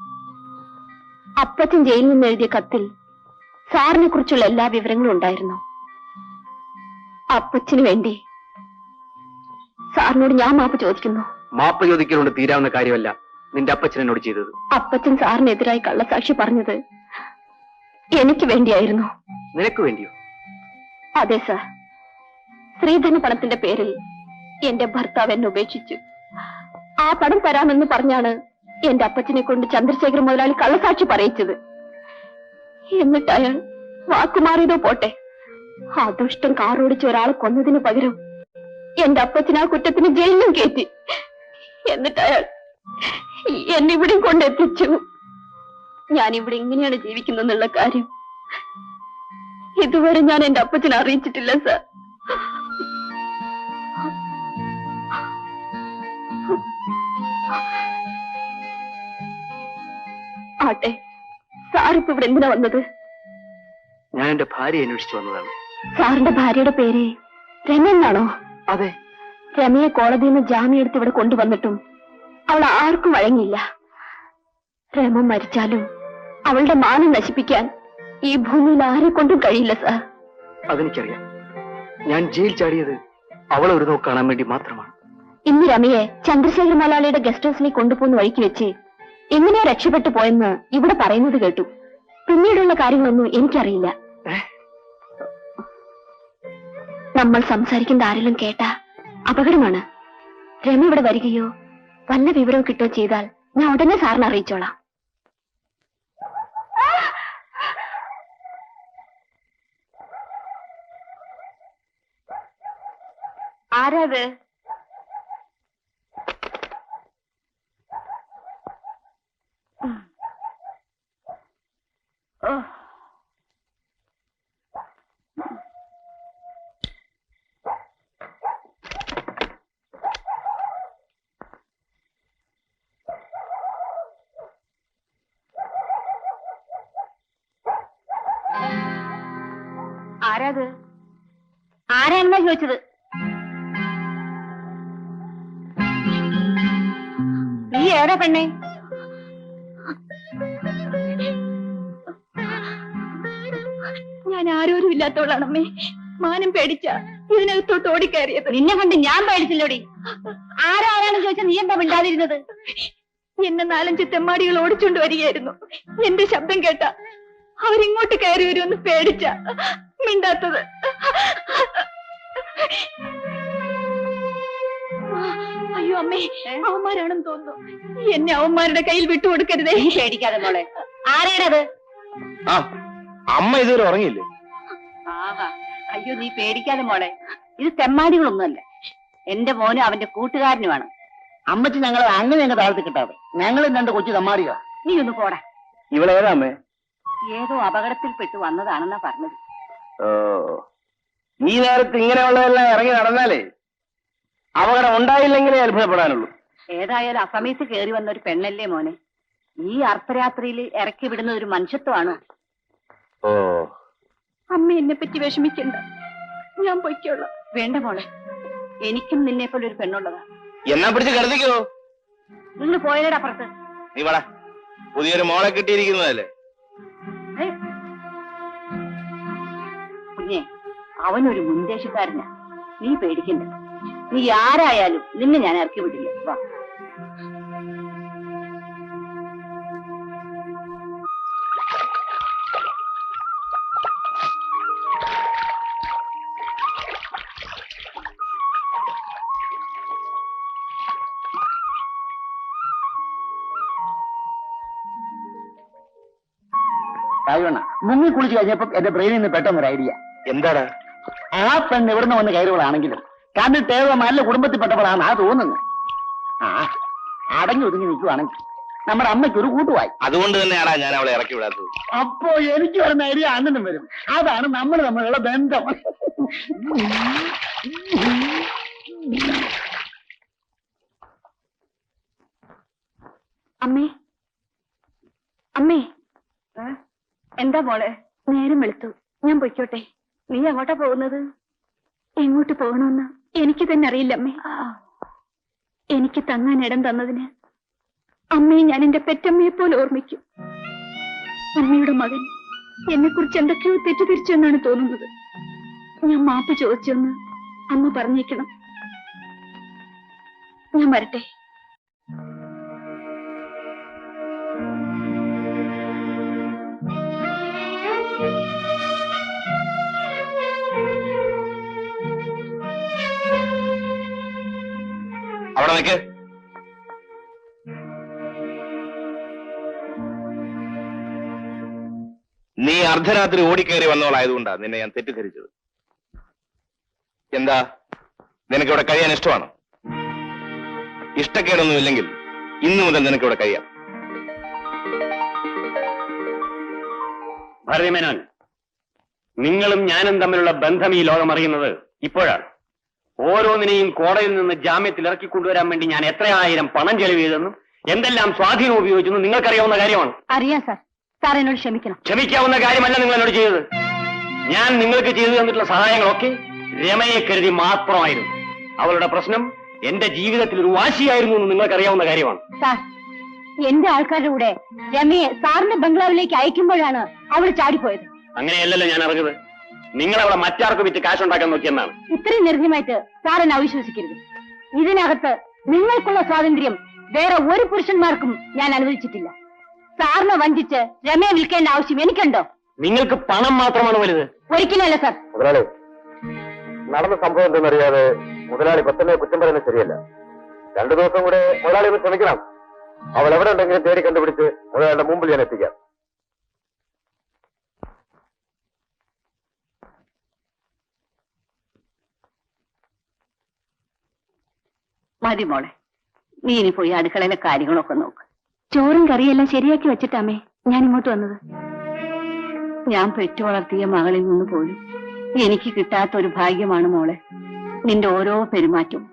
Speaker 1: അപ്പച്ചൻ ജയിലിൽ നിന്ന് എഴുതിയ കത്തിൽ സാറിനെ കുറിച്ചുള്ള എല്ലാ വിവരങ്ങളും ഉണ്ടായിരുന്നു. അപ്പച്ചന് വേണ്ടി സാറിനോട് ഞാൻ മാപ്പ് ചോദിക്കുന്നു.
Speaker 2: മാപ്പ് ചോദിക്കലുകൊണ്ട് തീരാവുന്ന കാര്യമല്ല നിന്റെ അപ്പച്ചൻ എന്നോട് ചെയ്തത്.
Speaker 1: അപ്പച്ചൻ സാറിനെതിരായി കള്ളസാക്ഷി പറഞ്ഞത് എനിക്ക് വേണ്ടിയായിരുന്നു.
Speaker 2: നിനക്ക് വേണ്ടിയോ?
Speaker 1: അതെ സാർ. ശ്രീധന പണത്തിന്റെ പേരിൽ എന്റെ ഭർത്താവ് എന്നെ ഉപേക്ഷിച്ചു. ആ പണം തരാമെന്ന് പറഞ്ഞാണ് എന്റെ അപ്പച്ചനെ കൊണ്ട് ചന്ദ്രശേഖര മുതലാളി കള്ളസാക്ഷി പറയിച്ചത്. എന്നിട്ട് അയാൾ വാക്കുമാറിയതോ പോട്ടെ, ആ ദുഷ്ടം കാറോടിച്ച് ഒരാളെ കൊന്നതിന് പകരം എന്റെ അപ്പച്ചൻ ആ കുറ്റത്തിന് ജയിലിലും കയറ്റി. എന്നിട്ട് അയാൾ എന്നിവിടെയും കൊണ്ടെത്തിച്ചു. ഞാനിവിടെ ഇങ്ങനെയാണ് ജീവിക്കുന്നെന്നുള്ള കാര്യം ഇതുവരെ ഞാൻ എന്റെ അപ്പച്ചനെ അറിയിച്ചിട്ടില്ല സാർ. ആട്ടെ, സാറിപ്പോ ഇവിടെ എന്തിനാ വന്നത്?
Speaker 2: ഞാൻ എന്റെ ഭാര്യയെ അന്വേഷിച്ചു വന്നതാണ്.
Speaker 1: സാറിന്റെ ഭാര്യയുടെ പേര് രമ എന്നാണോ?
Speaker 2: അതെ.
Speaker 1: രമയെ കോടതിയിൽ നിന്ന് ജാമ്യം എടുത്ത് ഇവിടെ കൊണ്ടുവന്നിട്ടും അവൾ ആർക്കും വഴങ്ങിയില്ല. രമ മരിച്ചാലും അവളുടെ മാനം നശിപ്പിക്കാൻ ഈ ഭൂമിയിൽ ആരെ കൊണ്ടും കഴിയില്ല സാർ.
Speaker 2: അതെനിക്കറിയാം. ഞാൻ ജയിൽ ചാടിയത് അവളെ ഒരു നോക്ക് കാണാൻ വേണ്ടി മാത്രമാണ്.
Speaker 1: ഇന്ന് രമയെ ചന്ദ്രശേഖര മുതലാളിയുടെ ഗസ്റ്റ് ഹൗസിലേക്ക് കൊണ്ടുപോകുന്ന വഴിക്ക് വെച്ച് എങ്ങനെയാ രക്ഷപ്പെട്ടു പോയെന്ന് ഇവിടെ പറയുന്നത് കേട്ടു. പിന്നീടുള്ള കാര്യങ്ങളൊന്നും എനിക്കറിയില്ല. നമ്മൾ സംസാരിക്കുന്ന ആരെങ്കിലും കേട്ടാ അപകടമാണ്. രമ ഇവിടെ വരികയോ വല്ല വിവരവും കിട്ടുകയോ ചെയ്താൽ ഞാൻ ഉടനെ സാറിനെ അറിയിച്ചോളാം. ആരാത്? ആരാത്? ആരാണെന്നാ ചോദിച്ചത്? നീ ഏതാ പെണ്ണേ? ഞാൻ ആരോരും ഇല്ലാത്തവളാണമ്മേ. മാനം പേടിച്ച ഇതിനകത്തോട്ട് ഓടിക്കയറിയത്. നിന്നെ കണ്ട് ഞാൻ പേടിച്ചില്ലോടി. ആരാണെന്ന് ചോദിച്ചാൽ നീ എന്താ മിണ്ടാതിരുന്നത്? എന്നെ 4-5 തെമ്മാടികൾ ഓടിച്ചോണ്ട് വരികയായിരുന്നു. എന്റെ ശബ്ദം കേട്ട അവരിങ്ങോട്ട് കയറി വരുമെന്ന് പേടിച്ച മിണ്ടാത്തത്. അയ്യോ അമ്മേ, അവന്മാരാണെന്ന് തോന്നുന്നു. എന്നെ അവന്മാരുടെ കയ്യിൽ വിട്ടുകൊടുക്കരുതേ. പേടിക്കാതെ മോളെ. ആരാണത്?
Speaker 3: അമ്മ ഇതുവരെ ഉറങ്ങിയില്ലേ?
Speaker 7: ആഹാ, അയ്യോ നീ പേടിക്കാതെ മോളെ. ഇത് തെമ്മാടികളൊന്നുമല്ല. എന്റെ മോനും അവന്റെ കൂട്ടുകാരനുമാണ്.
Speaker 6: അമ്മച്ചി ഞങ്ങൾ അങ്ങനെ ഞങ്ങൾ താഴ്ത്തി കിട്ടാതെ ഞങ്ങളും 2 കൊച്ചു തമ്മാടിക.
Speaker 7: നീ ഒന്ന് പോടാ.
Speaker 3: ഇവളേതാ അമ്മേ?
Speaker 7: ഏതോ അപകടത്തിൽപ്പെട്ടു വന്നതാണെന്നാ പറഞ്ഞത്.
Speaker 3: ഈ നേരത്ത് ഇങ്ങനെയുള്ളതെല്ലാം ഇറങ്ങി നടന്നാലേ അപകടം ഉണ്ടായില്ലെങ്കിലേ അത്ഭുതപ്പെടാനുള്ളൂ.
Speaker 7: ഏതായാലും അസമയത്ത് കയറി വന്ന ഒരു പെണ്ണല്ലേ മോനെ. ഈ അർദ്ധരാത്രിയിൽ ഇറക്കി വിടുന്ന ഒരു മനുഷ്യത്വമാണോ?
Speaker 1: അമ്മ എന്നെ പറ്റി വിഷമിക്കണ്ട, ഞാൻ പൊയ്ക്കോളാം.
Speaker 7: വേണ്ട മോളെ, എനിക്കും നിന്നെ പോലെ ഒരു പെണ്ണുള്ളതാ.
Speaker 3: എന്നാ പിടിച്ച് കരുതിക്കോ.
Speaker 7: നിങ്ങൾ പോയതേടെ അപ്പുറത്ത്.
Speaker 3: നീ വേടാ, പുതിയൊരു മോളെ കിട്ടിയിരിക്കുന്നതല്ലേ.
Speaker 7: കുഞ്ഞെ, അവനൊരു മുൻദേശക്കാരനാ. നീ പേടിക്കണ്ട. നീ ആരായാലും നിന്നെ ഞാൻ ഇറക്കി വിടില്ല. വാ.
Speaker 6: മുങ്ങി കുളിച്ച് കഴിഞ്ഞപ്പോ എന്റെ ബ്രെയിനിൽ നിന്ന് പെട്ടെന്നൊരു ഐഡിയ.
Speaker 3: എന്താടാ?
Speaker 6: ആ പെണ്ണ് ഇവിടുന്ന് വന്ന് കയറുകളാണെങ്കിലും കണ്ടിട്ട് ഏതോ നല്ല കുടുംബത്തിൽപ്പെട്ടവളാണ് ആ തോന്നുന്നത്. അടങ്ങി ഒതുങ്ങി നിൽക്കുവാണെങ്കിൽ നമ്മുടെ അമ്മയ്ക്ക് ഒരു കൂട്ടുവായി.
Speaker 3: അതുകൊണ്ട് തന്നെയാടാ ഞാൻ അവളെ ഇറക്കി വിടാത്തത്.
Speaker 6: അപ്പോ എനിക്ക് വരുന്ന ഐഡിയ അണ്ണനും വരും. അതാണ് നമ്മൾ തമ്മിലുള്ള ബന്ധം.
Speaker 1: അമ്മേ, അമ്മേ, എന്താ മോളെ? നേരം വെളുത്തു, ഞാൻ പൊയ്ക്കോട്ടെ. നീ എങ്ങോട്ടാ പോകുന്നത്? എങ്ങോട്ട് പോകണമെന്ന് എനിക്ക് തന്നെ അറിയില്ല അമ്മേ. എനിക്ക് തങ്ങാൻ ഇടം തന്നതിന് അമ്മയെ ഞാൻ എന്റെ പെറ്റമ്മയെ പോലെ ഓർമ്മിക്കും. അമ്മയുടെ മകൻ എന്നെ കുറിച്ച് എന്തൊക്കെയോ തെറ്റിദ്ധരിച്ചു എന്നാണ് തോന്നുന്നത്. ഞാൻ മാപ്പ് ചോദിച്ചെന്ന് അമ്മ പറഞ്ഞേക്കണം. ഞാൻ വരട്ടെ.
Speaker 3: അവിടെ നിൽക്ക്. നീ അർദ്ധരാത്രി ഓടിക്കയറി വന്നവളായതുകൊണ്ടാ നിന്നെ ഞാൻ തെറ്റിദ്ധരിച്ചത്. എന്താ, നിനക്ക് ഇവിടെ കഴിയാൻ ഇഷ്ടമാണോ? ഇഷ്ടക്കേടൊന്നുമില്ലെങ്കിൽ ഇന്നു മുതൽ നിനക്ക് ഇവിടെ കഴിയാം.
Speaker 6: ഭാരതിമേനോൻ, നിങ്ങളും ഞാനും തമ്മിലുള്ള ബന്ധം ഈ ലോകം അറിയുന്നത് ഇപ്പോഴാണ്. ഓരോന്നിനെയും കോടതിയിൽ നിന്ന് ജാമ്യത്തിൽ ഇറക്കിക്കൊണ്ടുവരാൻ വേണ്ടി ഞാൻ എത്രയായിരം പണം ചെലവ് ചെയ്തെന്നും എന്തെല്ലാം സ്വാധീനം ഉപയോഗിച്ചെന്നും നിങ്ങൾക്കറിയാവുന്ന കാര്യമാണ്.
Speaker 1: അറിയാം സാർ. സാർ എന്നോട് ക്ഷമിക്കണം.
Speaker 6: ക്ഷമിക്കാവുന്ന കാര്യമല്ല നിങ്ങൾ എന്നോട് ചെയ്തത്. ഞാൻ നിങ്ങൾക്ക് ചെയ്തു തന്നിട്ടുള്ള സഹായങ്ങളൊക്കെ രമയെ കരുതി മാത്രമായിരുന്നു. അവളുടെ പ്രശ്നം എന്റെ ജീവിതത്തിൽ ഒരു വാശിയായിരുന്നു എന്ന് നിങ്ങൾക്കറിയാവുന്ന കാര്യമാണ്.
Speaker 1: സാർ, എന്റെ ആൾക്കാരുടെ കൂടെ രമയെ സാറിന്റെ ബംഗ്ലാവിലേക്ക് അയക്കുമ്പോഴാണ് അവൾ ചാടിപ്പോയത്.
Speaker 6: അങ്ങനെയല്ലല്ലോ ഞാൻ അറിഞ്ഞത്. നിങ്ങൾ അവളെ മറ്റാർക്ക് വിറ്റ് കാശുണ്ടാക്കാൻ നോക്കിയെന്നാണ്.
Speaker 1: ഇത്രയും നിർജ്ജമായിട്ട് സാർ എന്നെ അവിശ്വസിക്കരുത്. ഇതിനകത്ത് നിങ്ങൾക്കുള്ള സ്വാതന്ത്ര്യം വേറെ ഒരു പുരുഷന്മാർക്കും ഞാൻ അനുവദിച്ചിട്ടില്ല. സാറിനെ വഞ്ചിച്ച് രമയെ വിൽക്കേണ്ട ആവശ്യം എനിക്കുണ്ടോ?
Speaker 6: നിങ്ങൾക്ക് പണം മാത്രമാണ് വലുത്.
Speaker 1: ഒരിക്കലല്ല സാർ.
Speaker 3: മുതലാളി, നടന്ന സംഭവം എന്തെന്നറിയാതെ മുതലാളി പെട്ടെന്ന് കുറ്റം പറയുന്നത് ശരിയല്ല. 2 ദിവസം കൂടെ മുതലാളി ഒന്ന് ശ്രമിക്കണം. അവൾ എവിടെ ഉണ്ടെങ്കിലും തേടി കണ്ടുപിടിച്ച് മുതലാളിയുടെ മുമ്പിൽ ഞാൻ എത്തിക്കാം.
Speaker 7: മതി മോളെ, നീ ഇനി പോയി അടുക്കളയിലെ കാര്യങ്ങളൊക്കെ നോക്ക്.
Speaker 1: ചോറും കറിയെല്ലാം ശരിയാക്കി വെച്ചിട്ടാമേ ഞാൻ ഇങ്ങോട്ട് വന്നത്.
Speaker 7: ഞാൻ പെറ്റു വളർത്തിയ മകളിൽ നിന്ന് പോലും എനിക്ക് കിട്ടാത്ത ഒരു ഭാഗ്യമാണ് മോളെ നിന്റെ ഓരോ പെരുമാറ്റവും.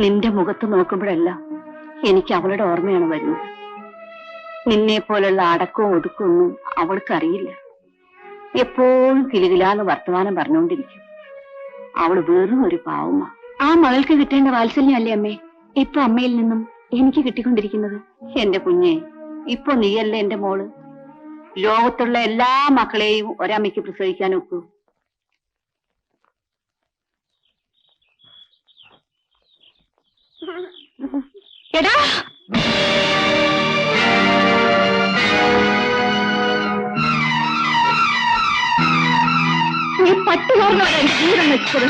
Speaker 7: നിന്റെ മുഖത്ത് നോക്കുമ്പോഴെല്ലാം എനിക്ക് അവളുടെ ഓർമ്മയാണ് വരുന്നത്. നിന്നെ പോലുള്ള അടക്കവും ഒതുക്കൊന്നും അവൾക്കറിയില്ല. എപ്പോഴും കിലുകിലാന്ന് വർത്തമാനം പറഞ്ഞുകൊണ്ടിരിക്കും. അവള് വെറും ഒരു പാവമാ.
Speaker 1: ആ മകൾക്ക് കിട്ടേണ്ട വാത്സല്യം അല്ലേ അമ്മേ ഇപ്പൊ അമ്മയിൽ നിന്നും എനിക്ക് കിട്ടിക്കൊണ്ടിരിക്കുന്നത്?
Speaker 7: എന്റെ കുഞ്ഞെ, ഇപ്പൊ നീയല്ലേ എന്റെ മോള്. ലോകത്തുള്ള എല്ലാ മക്കളെയും ഒരമ്മയ്ക്ക് പ്രസവിക്കാൻ ഒക്കൂ.
Speaker 1: എടാ, നീ പട്ടുകാരനോട് ജീവിതം വെച്ചത്.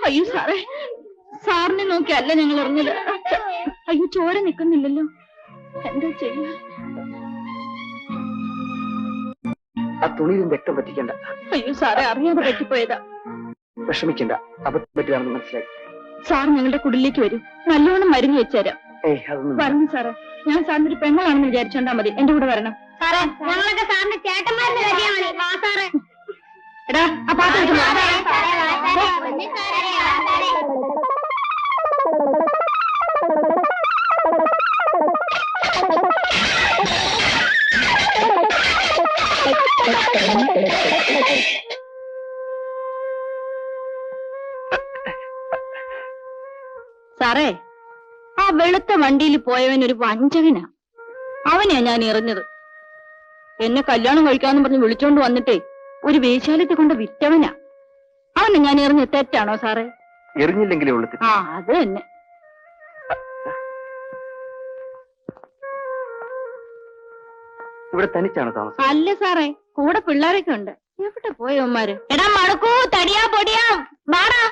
Speaker 1: അയ്യോ സാറേ, സാറിനെ നോക്കിയല്ല ഞങ്ങൾ ഇറങ്ങിയത്. അയ്യോ, ചോര നിൽക്കുന്നില്ലല്ലോ, എന്താ ചെയ്യുക?
Speaker 2: ആ തുണിയിലും രക്തം പറ്റിക്കണ്ട.
Speaker 1: അയ്യോ സാറേ, അറിയാതെ പറ്റിപ്പോയതാ.
Speaker 2: വിഷമിക്കണ്ട, അബദ്ധം പറ്റിയതാണെന്ന് മനസ്സിലായി.
Speaker 1: സാർ ഞങ്ങളുടെ കുടിലേക്ക് വരും, നല്ലോണം മരുന്ന് വെച്ചുതരാം.
Speaker 2: അതൊന്നും
Speaker 1: വരണം സാറേ. ഞാൻ സാറിന്റെ ഒരു പെങ്ങളാണെന്ന് വിചാരിച്ചോണ്ടാ മതി എന്റെ കൂടെ വരണം.
Speaker 5: സാറേ, ഞങ്ങളൊക്കെ സാറിന്റെ ചേട്ടന്മാരുടെ കരുതിയാ മതി. വാ സാറേ.
Speaker 1: എടാ, ആ പാത്രം എടുത്ത് വാ. സാറേ, ആ വെളുത്ത വണ്ടിയിൽ പോയവൻ ഒരു വഞ്ചകനാ. അവനെയാ ഞാൻ എറിഞ്ഞത്. എന്നെ കല്യാണം കഴിക്കാന്ന് പറഞ്ഞ് വിളിച്ചോണ്ട് വന്നിട്ടേ ഒരു വേശ്യാലയത്തെ കൊണ്ട് വിറ്റവനാ. അവനെ ഞാൻ എറിഞ്ഞ തെറ്റാണോ സാറേ?
Speaker 2: എറിഞ്ഞില്ലെങ്കിലേ ഉള്ളു.
Speaker 1: ആ, അത് തന്നെ.
Speaker 2: ഇവിടെ തനിച്ചാണ് താമസം?
Speaker 1: അല്ല സാറേ, കൂടെ പിള്ളേരൊക്കെ ഉണ്ട്. എവിടെ പോയവന്മാര്? എടാ മടക്കൂ, തടിയാ പൊടിയാ, വാടാ.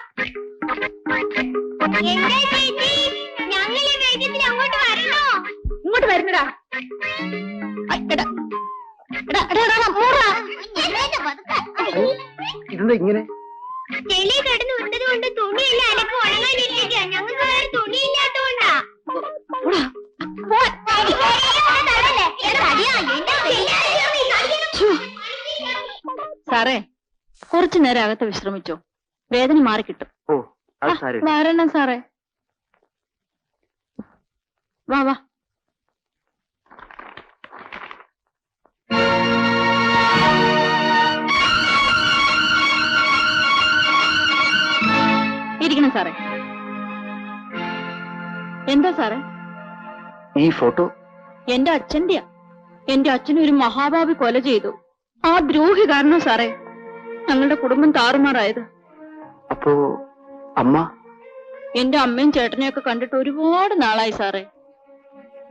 Speaker 1: ഇങ്ങോട്ട് വരുന്നടാ.
Speaker 2: ഇതെന്താ ഇങ്ങനെ?
Speaker 5: ചെളി കിടന്ന് വിട്ടത് കൊണ്ട് തുണിയല്ല അലക്ക് ഉണങ്ങാനിരിക്കുക. ഞങ്ങൾക്ക് വേറെ തുണിയില്ലാത്തോണ്ടാ.
Speaker 1: സാറേ, കുറച്ചു നേരം അകത്ത് വിശ്രമിച്ചോ, വേദന മാറിക്കിട്ടും.
Speaker 2: ഓ, അത് സാരമില്ല.
Speaker 1: വരണം സാറേ, വാ വാ. ഇരിക്കണം സാറേ. എന്താ സാറേ?
Speaker 2: ഈ ഫോട്ടോ
Speaker 1: എന്റെ അച്ഛന്റെയാ. എന്റെ അച്ഛനെ ഒരു മഹാഭാവി കൊല ചെയ്തു. ആ ദ്രോഹി കാരണം സാറേ ഞങ്ങളുടെ കുടുംബം താറുമാറായത്.
Speaker 2: അപ്പോ അമ്മ?
Speaker 1: എന്റെ അമ്മയും ചേട്ടനെയൊക്കെ കണ്ടിട്ട് ഒരുപാട് നാളായി സാറേ.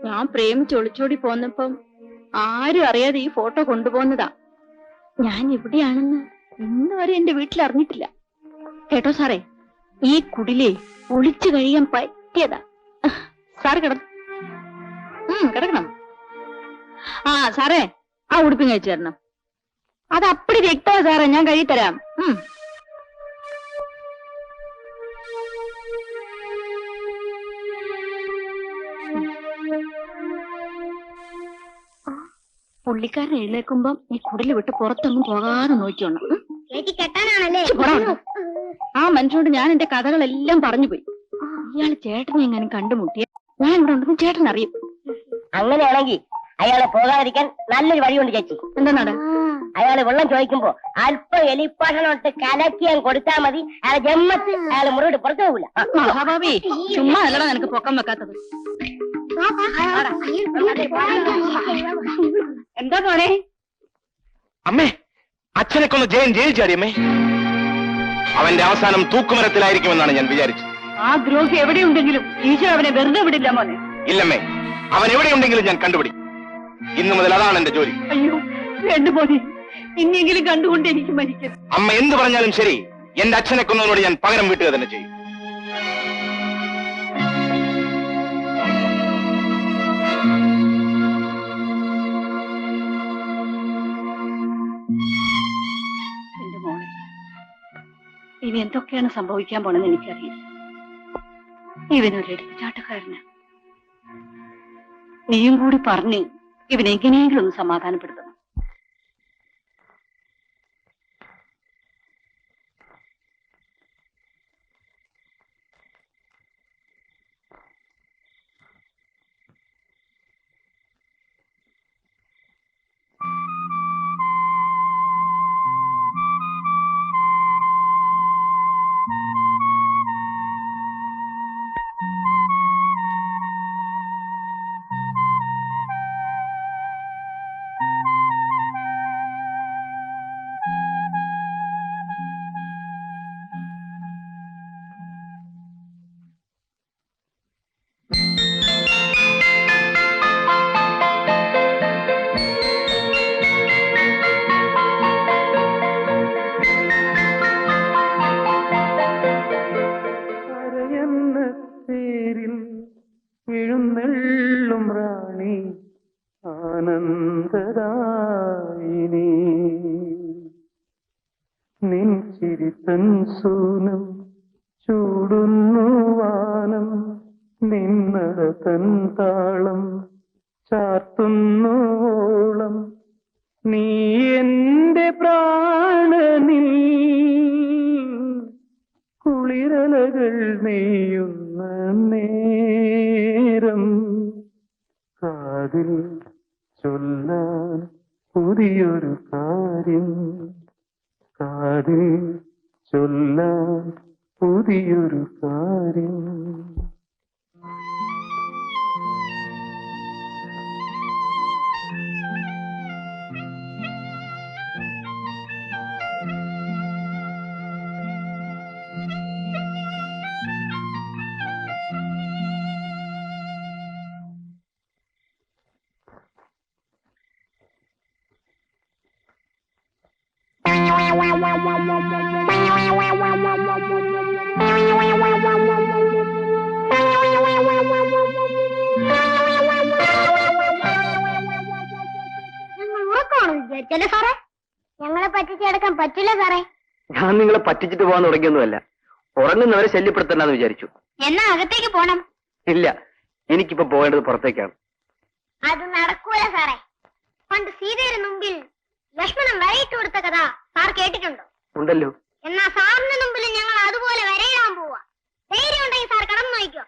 Speaker 1: ഞാൻ പ്രേമിച്ച് ഒളിച്ചോടി പോന്നപ്പം ആരും അറിയാതെ ഈ ഫോട്ടോ കൊണ്ടുപോകുന്നതാ. ഞാൻ ഇവിടെയാണെന്ന് ഇന്ന് വരെ എന്റെ വീട്ടിൽ അറിഞ്ഞിട്ടില്ല. കേട്ടോ സാറേ, ഈ കുടിലേ ഒളിച്ചു കഴിയാൻ പറ്റിയതാ. സാറ് കിടക്കണം. ആ സാറേ, ആ ഉടുപ്പും കഴിച്ചു തരണം. അത് അപ്പടി വ്യക്തമാ സാറേ, ഞാൻ കഴിത്തരാം. പുള്ളിക്കാരൻ എഴുന്നേക്കുമ്പം ഈ കുടില് വിട്ട് പുറത്തൊന്നും പോകാതെ നോക്കിയോണം.
Speaker 5: ചേച്ചി കെട്ടാനാണല്ലേ?
Speaker 1: ആ മനുഷ്യനോട് ഞാൻ എന്റെ കഥകളെല്ലാം പറഞ്ഞു പോയി. ഇയാള് ചേട്ടനെ എങ്ങനെ കണ്ടുമുട്ടിയ ഞാൻ ഇവിടെ ഉണ്ടെന്ന് ചേട്ടൻ അറിയും.
Speaker 8: അങ്ങനെയാണെങ്കിൽ അയാളെ പോകാതിരിക്കാൻ നല്ലൊരു വഴിയുണ്ട് ചേച്ചി.
Speaker 1: എന്താ?
Speaker 8: അയാള് വെള്ളം ചോദിക്കുമ്പോ അല്പം എലിപ്പാഷണം ഇട്ട് കലക്കിയാൻ കൊടുത്താൽ മതി. അയാളെ ജമ്മത്ത് അയാളെ മുറിവിട്ട് പുറത്തു പോകില്ല.
Speaker 1: മഹാഭാവി, ചുമ്മാ അല്ലടാ നിനക്ക് പൊക്കം വെക്കാത്തത്. എന്താ പോണേ?
Speaker 6: അമ്മേ, അച്ഛനെ കൊന്ന് ജയൻ ജയിൽ ചാടിയമ്മേ. അവന്റെ അവസാനം തൂക്കുമരത്തിലായിരിക്കുമെന്നാണ് ഞാൻ വിചാരിച്ചത്.
Speaker 7: ആ ദ്രോഹി എവിടെയുണ്ടെങ്കിലും ഈശ്വരൻ അവനെ വെറുതെ വിടില്ല മോനെ.
Speaker 6: ഇല്ലമ്മേ, അവൻ എവിടെയുണ്ടെങ്കിലും ഞാൻ കണ്ടുപിടിക്കും. ഇന്നു മുതൽ അതാണ് എന്റെ ജോലി.
Speaker 7: അയ്യോ വേണ്ടു മോനെ, ഇനിയെങ്കിലും കണ്ടുകൊണ്ട് എനിക്ക് മരിക്കും.
Speaker 6: അമ്മ എന്ത് പറഞ്ഞാലും ശരി, എന്റെ അച്ഛനെ കൊന്നതിനോട് ഞാൻ പകരം വീട്ടുക തന്നെ ചെയ്യും.
Speaker 7: എന്റെ മോനെ, ഇനി എന്തൊക്കെയാണ് സംഭവിക്കാൻ പോണെന്ന് എനിക്കറിയില്ല. ഇവനൊരു എടുത്തുചാട്ടക്കാരനാ. നീയും കൂടി പറഞ്ഞ് ഇവനെങ്ങനെയെങ്കിലും ഒന്ന് സമാധാനപ്പെടുത്തണം.
Speaker 4: എഴുന്നള്ളും റാണി ആനന്ദരായിനി നിൻ ചിരിതൻ സൂനം ചൂടുന്നു വാനം നിന്നട തൻ താളം ചാർത്തുന്നോളം നീ എന്റെ പ്രാണനിൽ കുളിരലകൾ നെയ്യുന്ന നേരം കാതിൽ ചൊല്ലാൻ പുതിയൊരു കാര്യം കാതിൽ ചൊല്ലാൻ പുതിയൊരു കാര്യം
Speaker 5: വിചാരിച്ചല്ലേ സാറേ? ഞങ്ങളെ പറ്റിച്ചെടുക്കാൻ പറ്റില്ല സാറേ.
Speaker 2: ഞാൻ നിങ്ങളെ പറ്റിച്ചിട്ട് പോകാൻ തുടങ്ങിയൊന്നുമല്ല. ഉറങ്ങുന്നവരെ ശല്യപ്പെടുത്തണ്ടെന്ന് വിചാരിച്ചു.
Speaker 5: എന്നാ അകത്തേക്ക് പോണം?
Speaker 2: ഇല്ല, എനിക്കിപ്പോ പോകേണ്ടത് പുറത്തേക്കാണ്.
Speaker 5: അത് നടക്കൂല സാറേ. പണ്ട് സീതയുടെ മുമ്പിൽ ലക്ഷ്മണൻ വരയിട്ട് കൊടുത്ത കഥ സാർ കേട്ടിട്ടുണ്ടോ?
Speaker 2: ഉണ്ടല്ലോ.
Speaker 5: എന്നാ സാറിന്റെ മുമ്പിൽ ഞങ്ങൾ അതുപോലെ വരയിടാൻ പോവാ. ധൈര്യം ഉണ്ടെങ്കിൽ സാർ കടന്നു നോക്കിക്കോ.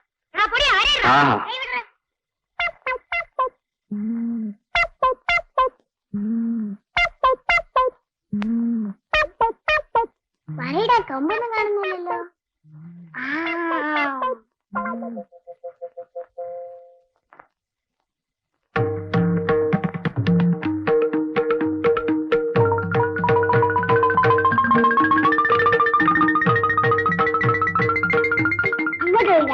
Speaker 5: വരയിടാൻ കമ്പൊന്നും കാണുന്നില്ലല്ലോ. ഇങ്ങോട്ട് വരിക.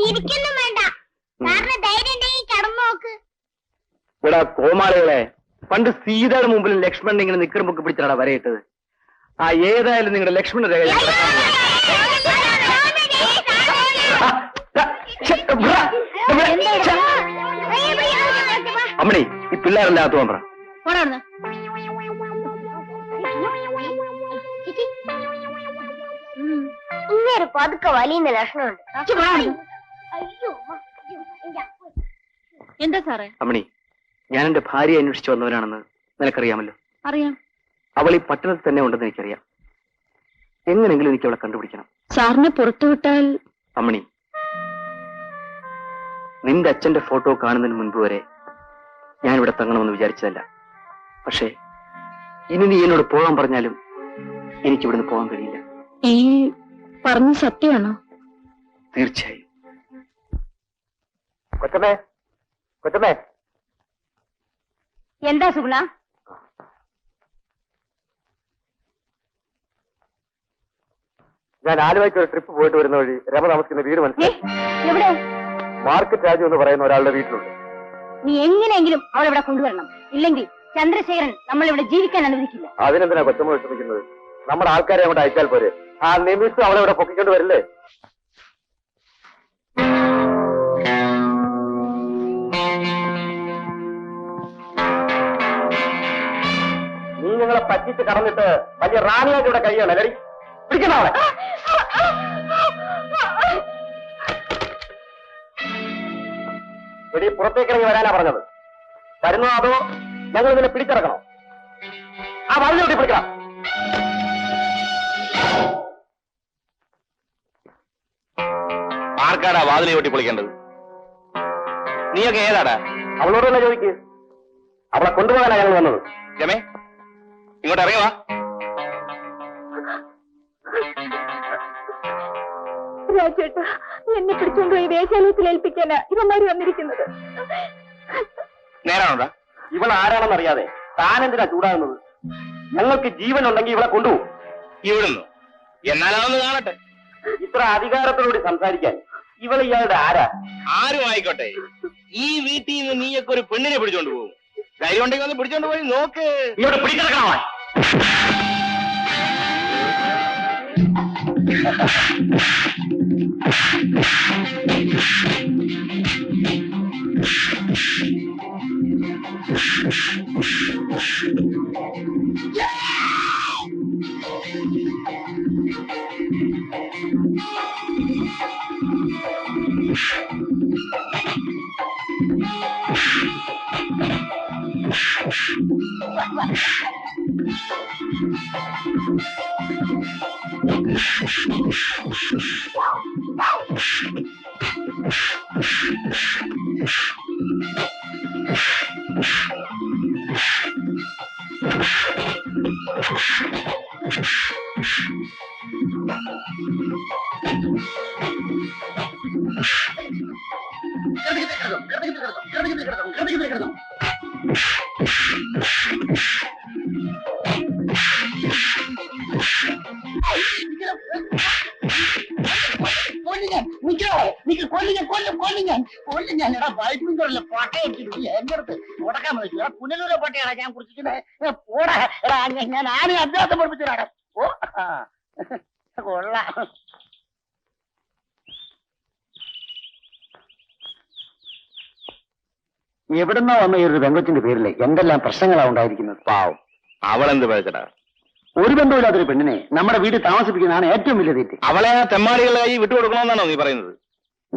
Speaker 5: ഇരിക്കൊന്നും വേണ്ട. സാറിന് ധൈര്യം ഉണ്ടെങ്കിൽ കടന്നു നോക്ക്.
Speaker 2: ഇവിടെ കോമാളികളെ, പണ്ട് സീതയുടെ മുമ്പിൽ ലക്ഷ്മണൻ ഇങ്ങനെ നിക്കറുമ്പൊക്കെ പിടിച്ചാണ് വരയിട്ടത്. ആ ഏതായാലും നിങ്ങളുടെ ലക്ഷ്മണ രേഖ അമ്മണി, ഈ പിള്ളേരെല്ലാം അകത്ത് പോകാൻ പറ.
Speaker 5: ഇങ്ങനെ പതുക്കെ വലിയുന്ന ലക്ഷണമുണ്ട്.
Speaker 1: എന്താ സാറേ?
Speaker 2: അമ്മണി, ഞാൻ എന്റെ ഭാര്യയെ അന്വേഷിച്ചു വന്നവനാണെന്ന് നിനക്കറിയാമല്ലോ.
Speaker 1: അറിയാം.
Speaker 2: അവൾ ഈ പട്ടണത്തിൽ തന്നെ ഉണ്ടെന്ന് എനിക്കറിയാം. എങ്ങനെങ്കിലും എനിക്ക് അവളെ കണ്ടുപിടിക്കണം.
Speaker 1: സാറിനെ പുറത്തുവിട്ടാൽ?
Speaker 2: അമ്മണി, നിന്റെ അച്ഛന്റെ ഫോട്ടോ കാണുന്നതിന് മുൻപ് വരെ ഞാൻ ഇവിടെ തങ്ങണമെന്ന് വിചാരിച്ചതല്ല. പക്ഷേ ഇനി നീ എന്നോട് പോകാൻ പറഞ്ഞാലും എനിക്ക് ഇവിടുന്ന് പോകാൻ കഴിയില്ല.
Speaker 1: ഈ പറഞ്ഞ സത്യമാണോ?
Speaker 2: തീർച്ചയായും. കൊച്ചമ്മേ, കൊച്ചമ്മേ.
Speaker 7: എന്താ സുഗുണ?
Speaker 2: ഞാൻ ആലുവയ്ക്ക് ഒരു ട്രിപ്പ് പോയിട്ട് വരുന്ന വഴി രമ താമസിക്കുന്ന വീട് മനസ്സിലായി.
Speaker 7: എവിടെ?
Speaker 2: മാർക്കറ്റ് രാജു എന്ന് പറയുന്ന ഒരാളുടെ വീട്ടിലുണ്ട്.
Speaker 7: നീ എങ്ങനെയെങ്കിലും അവളിവിടെ കൊണ്ടുവരണം. ഇല്ലെങ്കിൽ ചന്ദ്രശേഖരൻ നമ്മളിവിടെ ജീവിക്കാൻ അനുവദിക്കില്ല.
Speaker 2: അതിനെന്തിനാ കൊച്ചമ്മ വിഷമിക്കുന്നത്? നമ്മുടെ ആൾക്കാരെ അങ്ങോട്ട് അയച്ചാൽ പോരെ. ആ നിമിഷം അവളെ ഇവിടെ പൊക്കിക്കൊണ്ട് വരില്ലേ? നീ നിങ്ങളെ പറ്റിച്ച് കടന്നിട്ട് വലിയ റാണിയായിട്ട് ഇവിടെ കഴിയാണ്. ലടി, പിടിക്കണ അവളെ. എടി, പുറത്തേക്കിറങ്ങി വരാനാ പറഞ്ഞത്. വരുന്നോ അതോ ഞങ്ങൾ ഇതിനെ പിടിച്ചിറക്കണോ? ആ വഴിയോട്ടി പിടിക്കണം.
Speaker 6: ആർക്കാടാ വാതിലെ ഒട്ടി പൊളിക്കേണ്ടത്? നീയൊക്കെ ഏതാടാ?
Speaker 2: അവളോട് തന്നെ ചോദിക്ക്. അവളെ കൊണ്ടുപോകാനാ ഞങ്ങൾ വന്നത്.
Speaker 6: രമേ, ഇങ്ങോട്ട് ഇറങ്ങുവാ.
Speaker 1: രാജേട്ടാ, എന്നെ പിടിച്ചുകൊണ്ടുപോയി വേശ്യാലയത്തിൽ ഏൽപ്പിക്കാനാ ഇവന്മാര് വന്നിരിക്കുന്നത്.
Speaker 6: നേരാണോടാ?
Speaker 2: ഇവൾ ആരാണെന്ന് അറിയാതെ താനെന്തിനാ ചൂടാകുന്നത്? ഞങ്ങൾക്ക് ജീവൻ ഉണ്ടെങ്കിൽ ഇവളെ കൊണ്ടുപോകും.
Speaker 6: ഇവിടുന്നു എന്നാലാണെന്ന് കാണട്ടെ.
Speaker 2: ഇത്ര അധികാരത്തോടുകൂടി സംസാരിക്കാൻ ഇവൾ ഇയാളുടെ ആരാ?
Speaker 6: ആരും ആയിക്കോട്ടെ, ഈ വീട്ടിൽ നിന്ന് നീയൊക്കെ ഒരു പെണ്ണിനെ പിടിച്ചോണ്ട് പോകും. ധൈര്യം ഉണ്ടെങ്കിൽ ഒന്ന് പിടിച്ചോണ്ട് പോയി നോക്ക്.
Speaker 2: ഇവിടെ പിടിച്ചിറക്കണോ?
Speaker 9: കൊല്ലും ഞാൻ എടാ വൈദ്യുതില്ല പട്ടയടിച്ചിട്ട് എന്റെ അടുത്ത് ഉടക്കാൻ പറ്റില്ല പുനലൂരെ പട്ടയാണ് ഞാൻ കുറിച്ചിരിക്കുന്നത് പോടാ എടാ ഞാൻ ആരെയും അഭ്യാസം പഠിപ്പിച്ചിടാം ഓ കൊള്ളാം. എവിടുന്നോ വന്ന ഈ ഒരു പെങ്കൊച്ചിന്റെ പേരില് എന്തെല്ലാം പ്രശ്നങ്ങളാണ് ഉണ്ടായിരിക്കുന്നത്.
Speaker 6: പാവം അവളെന്ത് പഴച്ചടാ?
Speaker 9: ഒരു ബന്ധമില്ലാത്തൊരു പെണ്ണിനെ നമ്മുടെ വീട്ടിൽ താമസിപ്പിക്കുന്നതാണ് ഏറ്റവും വലിയ തെറ്റ്.
Speaker 6: അവളെ ആ തെമ്മാടികളായി വിട്ടുകൊടുക്കണമെന്നാണോ നീ പറയുന്നത്?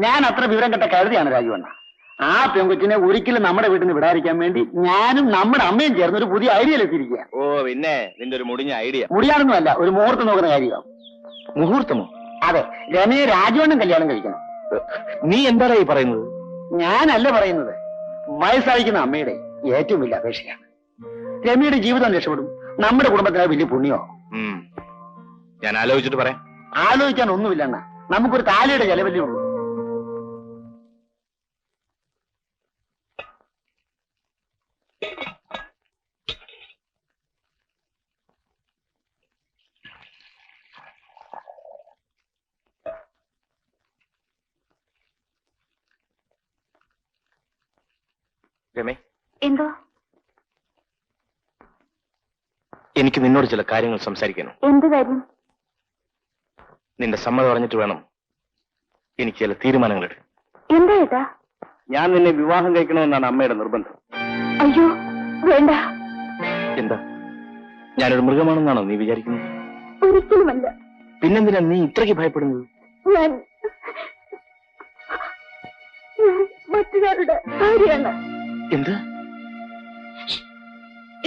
Speaker 9: ഞാൻ അത്ര വിവരം കെട്ട കരുതിയാണ് രാജുവണ്ണ. ആ പെങ്കൊച്ചിനെ ഒരിക്കലും നമ്മുടെ വീട്ടിൽ നിന്ന് വിടാതിരിക്കാൻ വേണ്ടി ഞാനും നമ്മുടെ അമ്മയും ചേർന്ന് ഒരു പുതിയ ഐഡിയയിൽ എത്തിയിരിക്കുക.
Speaker 6: ഓ പിന്നെ നിന്റെ ഒരു മുടിഞ്ഞ ഐഡിയ.
Speaker 9: മുടിയാണെന്നല്ല, ഒരു മുഹൂർത്തം നോക്കുന്ന കാര്യമാണ്.
Speaker 6: മുഹൂർത്തമോ?
Speaker 9: അതെ, രമയെ രാജുവണ്ണൻ കല്യാണം കഴിക്കണം.
Speaker 6: നീ എന്താണ് ഈ പറയുന്നത്?
Speaker 9: ഞാനല്ല പറയുന്നത്, വയസ്സായിരിക്കുന്ന അമ്മയുടെ ഏറ്റവും വലിയ അപേക്ഷയാണ്. രമയുടെ ജീവിതം രക്ഷപ്പെടും, നമ്മുടെ കുടുംബത്തിന് വലിയ പുണ്യമോ.
Speaker 6: ഞാൻ ആലോചിച്ചിട്ട് പറയാം.
Speaker 9: ആലോചിക്കാൻ ഒന്നുമില്ലെന്ന, നമുക്കൊരു താലിയുടെ ചെലവല്ലേ ഉള്ളൂ.
Speaker 6: രമേ,
Speaker 1: എന്തോ?
Speaker 6: എനിക്ക് നിന്നോട് ചില കാര്യങ്ങൾ സംസാരിക്കണം.
Speaker 1: എന്ത് കാര്യം?
Speaker 6: നിന്റെ സമ്മതം അറിഞ്ഞിട്ട് വേണം എനിക്ക് ചില തീരുമാനങ്ങൾ എടുക്കാൻ.
Speaker 1: എന്താ ഏട്ടാ?
Speaker 6: ഞാൻ നിന്നെ വിവാഹം കഴിക്കണമെന്നാണ് അമ്മയുടെ നിർബന്ധം.
Speaker 1: അയ്യോ വേണ്ട.
Speaker 6: എന്താ, ഞാനൊരു മൃഗമാണെന്നാണോ നീ വിചാരിക്കുന്നത്?
Speaker 1: ഒരിക്കലുമല്ല.
Speaker 6: പിന്നെന്തിനാ നീ ഇത്രയ്ക്ക് ഭയപ്പെടുന്നത്?
Speaker 1: ഞാൻ മറ്റൊരാളുടെ ഭാര്യയാണ്.
Speaker 6: എന്ത്?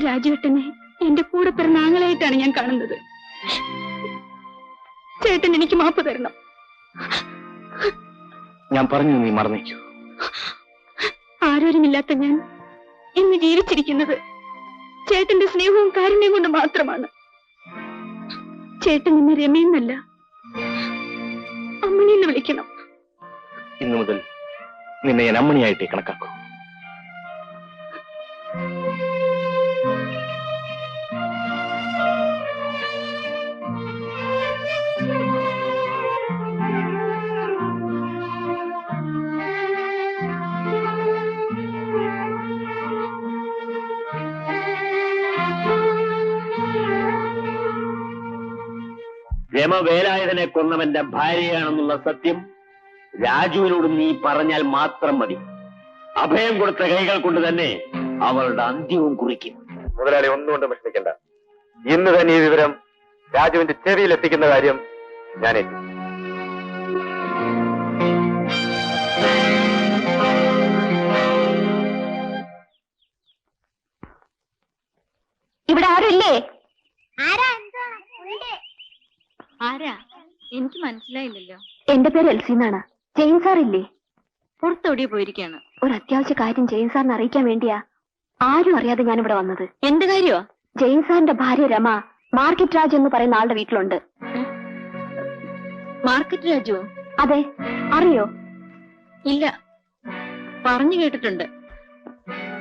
Speaker 1: രാജുവേട്ടനെ എന്റെ കൂടെ പിറന്ന ആങ്ങളായിട്ടാണ് ഞാൻ കാണുന്നത്. ചേട്ടൻ എനിക്ക് മാപ്പ് തരണം.
Speaker 6: ഞാൻ പറഞ്ഞു നീ മറന്നേക്കൂ.
Speaker 1: ആരോരുമില്ലാത്ത ഞാൻ ഇന്ന് ജീവിച്ചിരിക്കുന്നത് ചേട്ടന്റെ സ്നേഹവും കാരുണ്യം കൊണ്ട് മാത്രമാണ്. ചേട്ടൻ എന്നെ രമയെന്നല്ല, അമ്മണിയെന്ന് വിളിക്കണം.
Speaker 6: ഇന്നു മുതൽ നിന്നെ ഞാൻ അമ്മണിയായിട്ടേ കണക്കാക്കൂ.
Speaker 10: രമ വേലായുധനെ കൊന്നവന്റെ ഭാര്യയാണെന്നുള്ള സത്യം രാജുവിനോട് നീ പറഞ്ഞാൽ മാത്രം മതി. അഭയം കൊടുത്ത കൈകൾ കൊണ്ട് തന്നെ അവളുടെ അന്ത്യവും കുറിക്കും.
Speaker 3: മുതലാളി ഒന്നുകൊണ്ടും വിഷമിക്കണ്ട. ഇന്ന് തന്നെ ഈ വിവരം രാജുവിന്റെ ചെവിയിൽ എത്തിക്കുന്ന കാര്യം ഞാൻ ഏറ്റു.
Speaker 1: ഇവിടെ ആരുമില്ലേ?
Speaker 5: ആരാ? എനിക്ക് മനസ്സിലായില്ലല്ലോ.
Speaker 1: എന്റെ പേര് എൽസി എന്നാണ്. ജെയിൻ സാർ ഇല്ലേ?
Speaker 5: പുറത്തോടിയെ പോയിരിക്കാണ്.
Speaker 1: ഒരു അത്യാവശ്യ കാര്യം ജെയിൻ സാറിന് അറിയിക്കാൻ വേണ്ടിയാ ആരും അറിയാതെ ഞാനിവിടെ വന്നത്.
Speaker 5: എന്ത് കാര്യമാ?
Speaker 1: ജെയിൻ സാറിന്റെ ഭാര്യ രമ മാർക്കറ്റ് രാജ് എന്ന് പറയുന്ന ആളുടെ വീട്ടിലുണ്ട്.
Speaker 5: മാർക്കറ്റ് രാജുവോ?
Speaker 1: അതെ, അറിയോ?
Speaker 5: ഇല്ല, പറഞ്ഞു കേട്ടിട്ടുണ്ട്.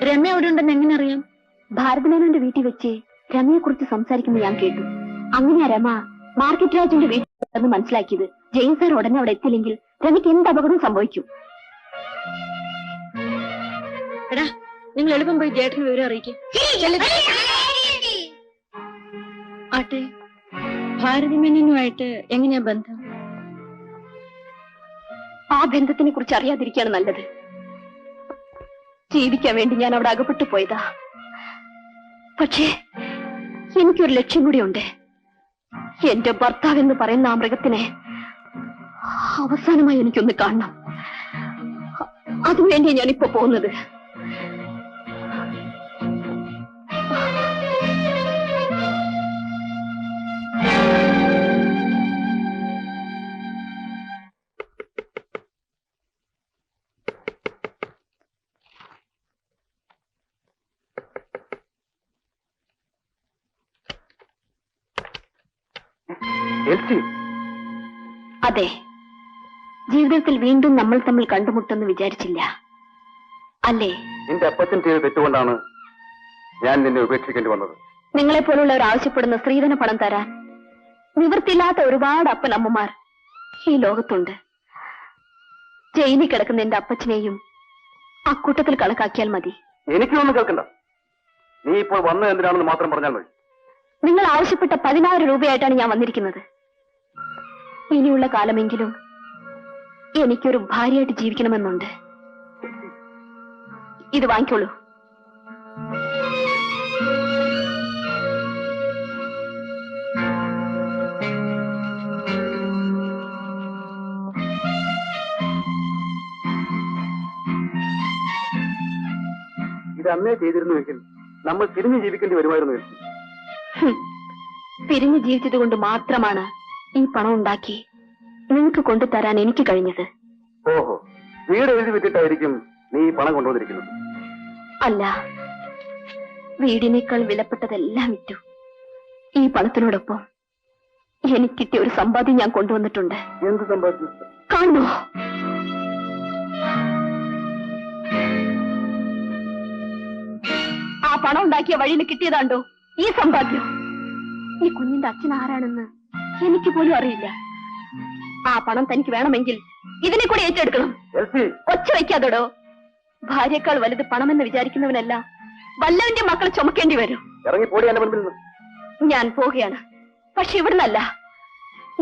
Speaker 5: രമ അവിടെ ഉണ്ടെന്ന് എങ്ങനെ അറിയാം?
Speaker 1: ഭാരതമേനോന്റെ വീട്ടിൽ വെച്ച് രമയെ കുറിച്ച് സംസാരിക്കുന്നത് ഞാൻ കേട്ടു. അങ്ങനെയാ രമ മാർക്കറ്റ് രാജിന്റെ വീട്ടിൽ മനസ്സിലാക്കിയത്. ജെയിൻ സാർ ഉടനെ അവിടെ എത്തിയില്ലെങ്കിൽ രമയ്ക്ക് എന്ത് അപകടവും സംഭവിക്കും.
Speaker 5: എടാ, നിങ്ങൾ എളുപ്പം പോയി ജേട്ടന് വിവരം അറിയിക്കും. ആട്ടെ, ഭാരതമേനോനുമായിട്ട് എങ്ങനെയാ ബന്ധം?
Speaker 1: ആ ബന്ധത്തിനെ കുറിച്ച് അറിയാതിരിക്കുകയാണ് നല്ലത്. ജീവിക്കാൻ വേണ്ടി ഞാൻ അവിടെ അകപ്പെട്ടു പോയതാ. പക്ഷേ എനിക്കൊരു ലക്ഷ്യം കൂടിയുണ്ട്. എന്റെ ഭർത്താവ് എന്ന് പറയുന്ന ആ മൃഗത്തിനെ അവസാനമായി എനിക്കൊന്ന് കാണണം. അതിനുവേണ്ടിയാ ഞാനിപ്പോ പോകുന്നത്. അതെ, ജീവിതത്തിൽ വീണ്ടും നമ്മൾ തമ്മിൽ കണ്ടുമുട്ടെന്ന് വിചാരിച്ചില്ല അല്ലേ?
Speaker 3: നിന്റെ അപ്പച്ചൻ ചെയ്ത് തെറ്റുകൊണ്ടാണ് ഞാൻ നിന്നെ ഉപേക്ഷിക്കേണ്ടി വന്നത്.
Speaker 1: നിങ്ങളെ പോലുള്ളവർ ആവശ്യപ്പെടുന്ന സ്ത്രീധന പണം തരാൻ നിവൃത്തിയില്ലാത്ത ഒരുപാട് അപ്പനമ്മമാർ ഈ ലോകത്തുണ്ട്. ജയിലിൽ കിടക്കുന്ന എന്റെ അപ്പച്ചനെയും അക്കൂട്ടത്തിൽ കണക്കാക്കിയാൽ മതി.
Speaker 3: എനിക്കൊന്നും കേൾക്കണ്ട. നീ ഇപ്പോൾ വന്നത് എന്തിനാണെന്ന് മാത്രം പറഞ്ഞാൽ മതി.
Speaker 1: നിങ്ങൾ ആവശ്യപ്പെട്ട 16 രൂപയായിട്ടാണ് ഞാൻ വന്നിരിക്കുന്നത്. ഇനിയുള്ള കാലമെങ്കിലും എനിക്കൊരു ഭാര്യയായിട്ട് ജീവിക്കണമെന്നുണ്ട്. ഇത് വാങ്ങിക്കോളൂ.
Speaker 3: ഇത് അന്നേ ചെയ്തിരുന്നുവെങ്കിൽ നമ്മൾ തിരിഞ്ഞു ജീവിക്കേണ്ടി വരുമായിരുന്നു.
Speaker 1: പിരിഞ്ഞു ജീവിച്ചത് കൊണ്ട് മാത്രമാണ് ഈ പണം ഉണ്ടാക്കി നിങ്ങൾക്ക് കൊണ്ടുതരാൻ എനിക്ക് കഴിഞ്ഞത്.
Speaker 3: ഓഹോ, വീട് എഴുതി വിട്ടിട്ടായിരിക്കും നീ ഈ പണം കൊണ്ടുവന്നിരിക്കുന്നത്?
Speaker 1: അല്ല, വീടിനേക്കാൾ വിലപ്പെട്ടതെല്ലാം വിറ്റു. ഈ പണത്തിനോടൊപ്പം എനിക്ക് കിട്ടിയ ഒരു സമ്പാദ്യം ഞാൻ കൊണ്ടുവന്നിട്ടുണ്ട്.
Speaker 3: എന്ത് സമ്പാദ്യം?
Speaker 1: കാണുമോ? ആ പണം ഉണ്ടാക്കിയ വഴിയിൽ കിട്ടിയതാണ്ടോ ഈ സമ്പാദ്യം. ഈ കുഞ്ഞിന്റെ അച്ഛൻ ആരാണെന്ന് എനിക്ക് പോലും അറിയില്ല. ആ പണം തനിക്ക് വേണമെങ്കിൽ ഇതിനെ കൂടി ഏറ്റെടുക്കണം. ഒച്ച വയ്ക്കാതോടോ. ഭാര്യയേക്കാൾ വലുത് പണമെന്ന് വിചാരിക്കുന്നവനെല്ലാം വല്ലവന്റെ മക്കളെ ചുമക്കേണ്ടി വരും. ഞാൻ പോവുകയാണ്. പക്ഷെ ഇവിടുന്നല്ല,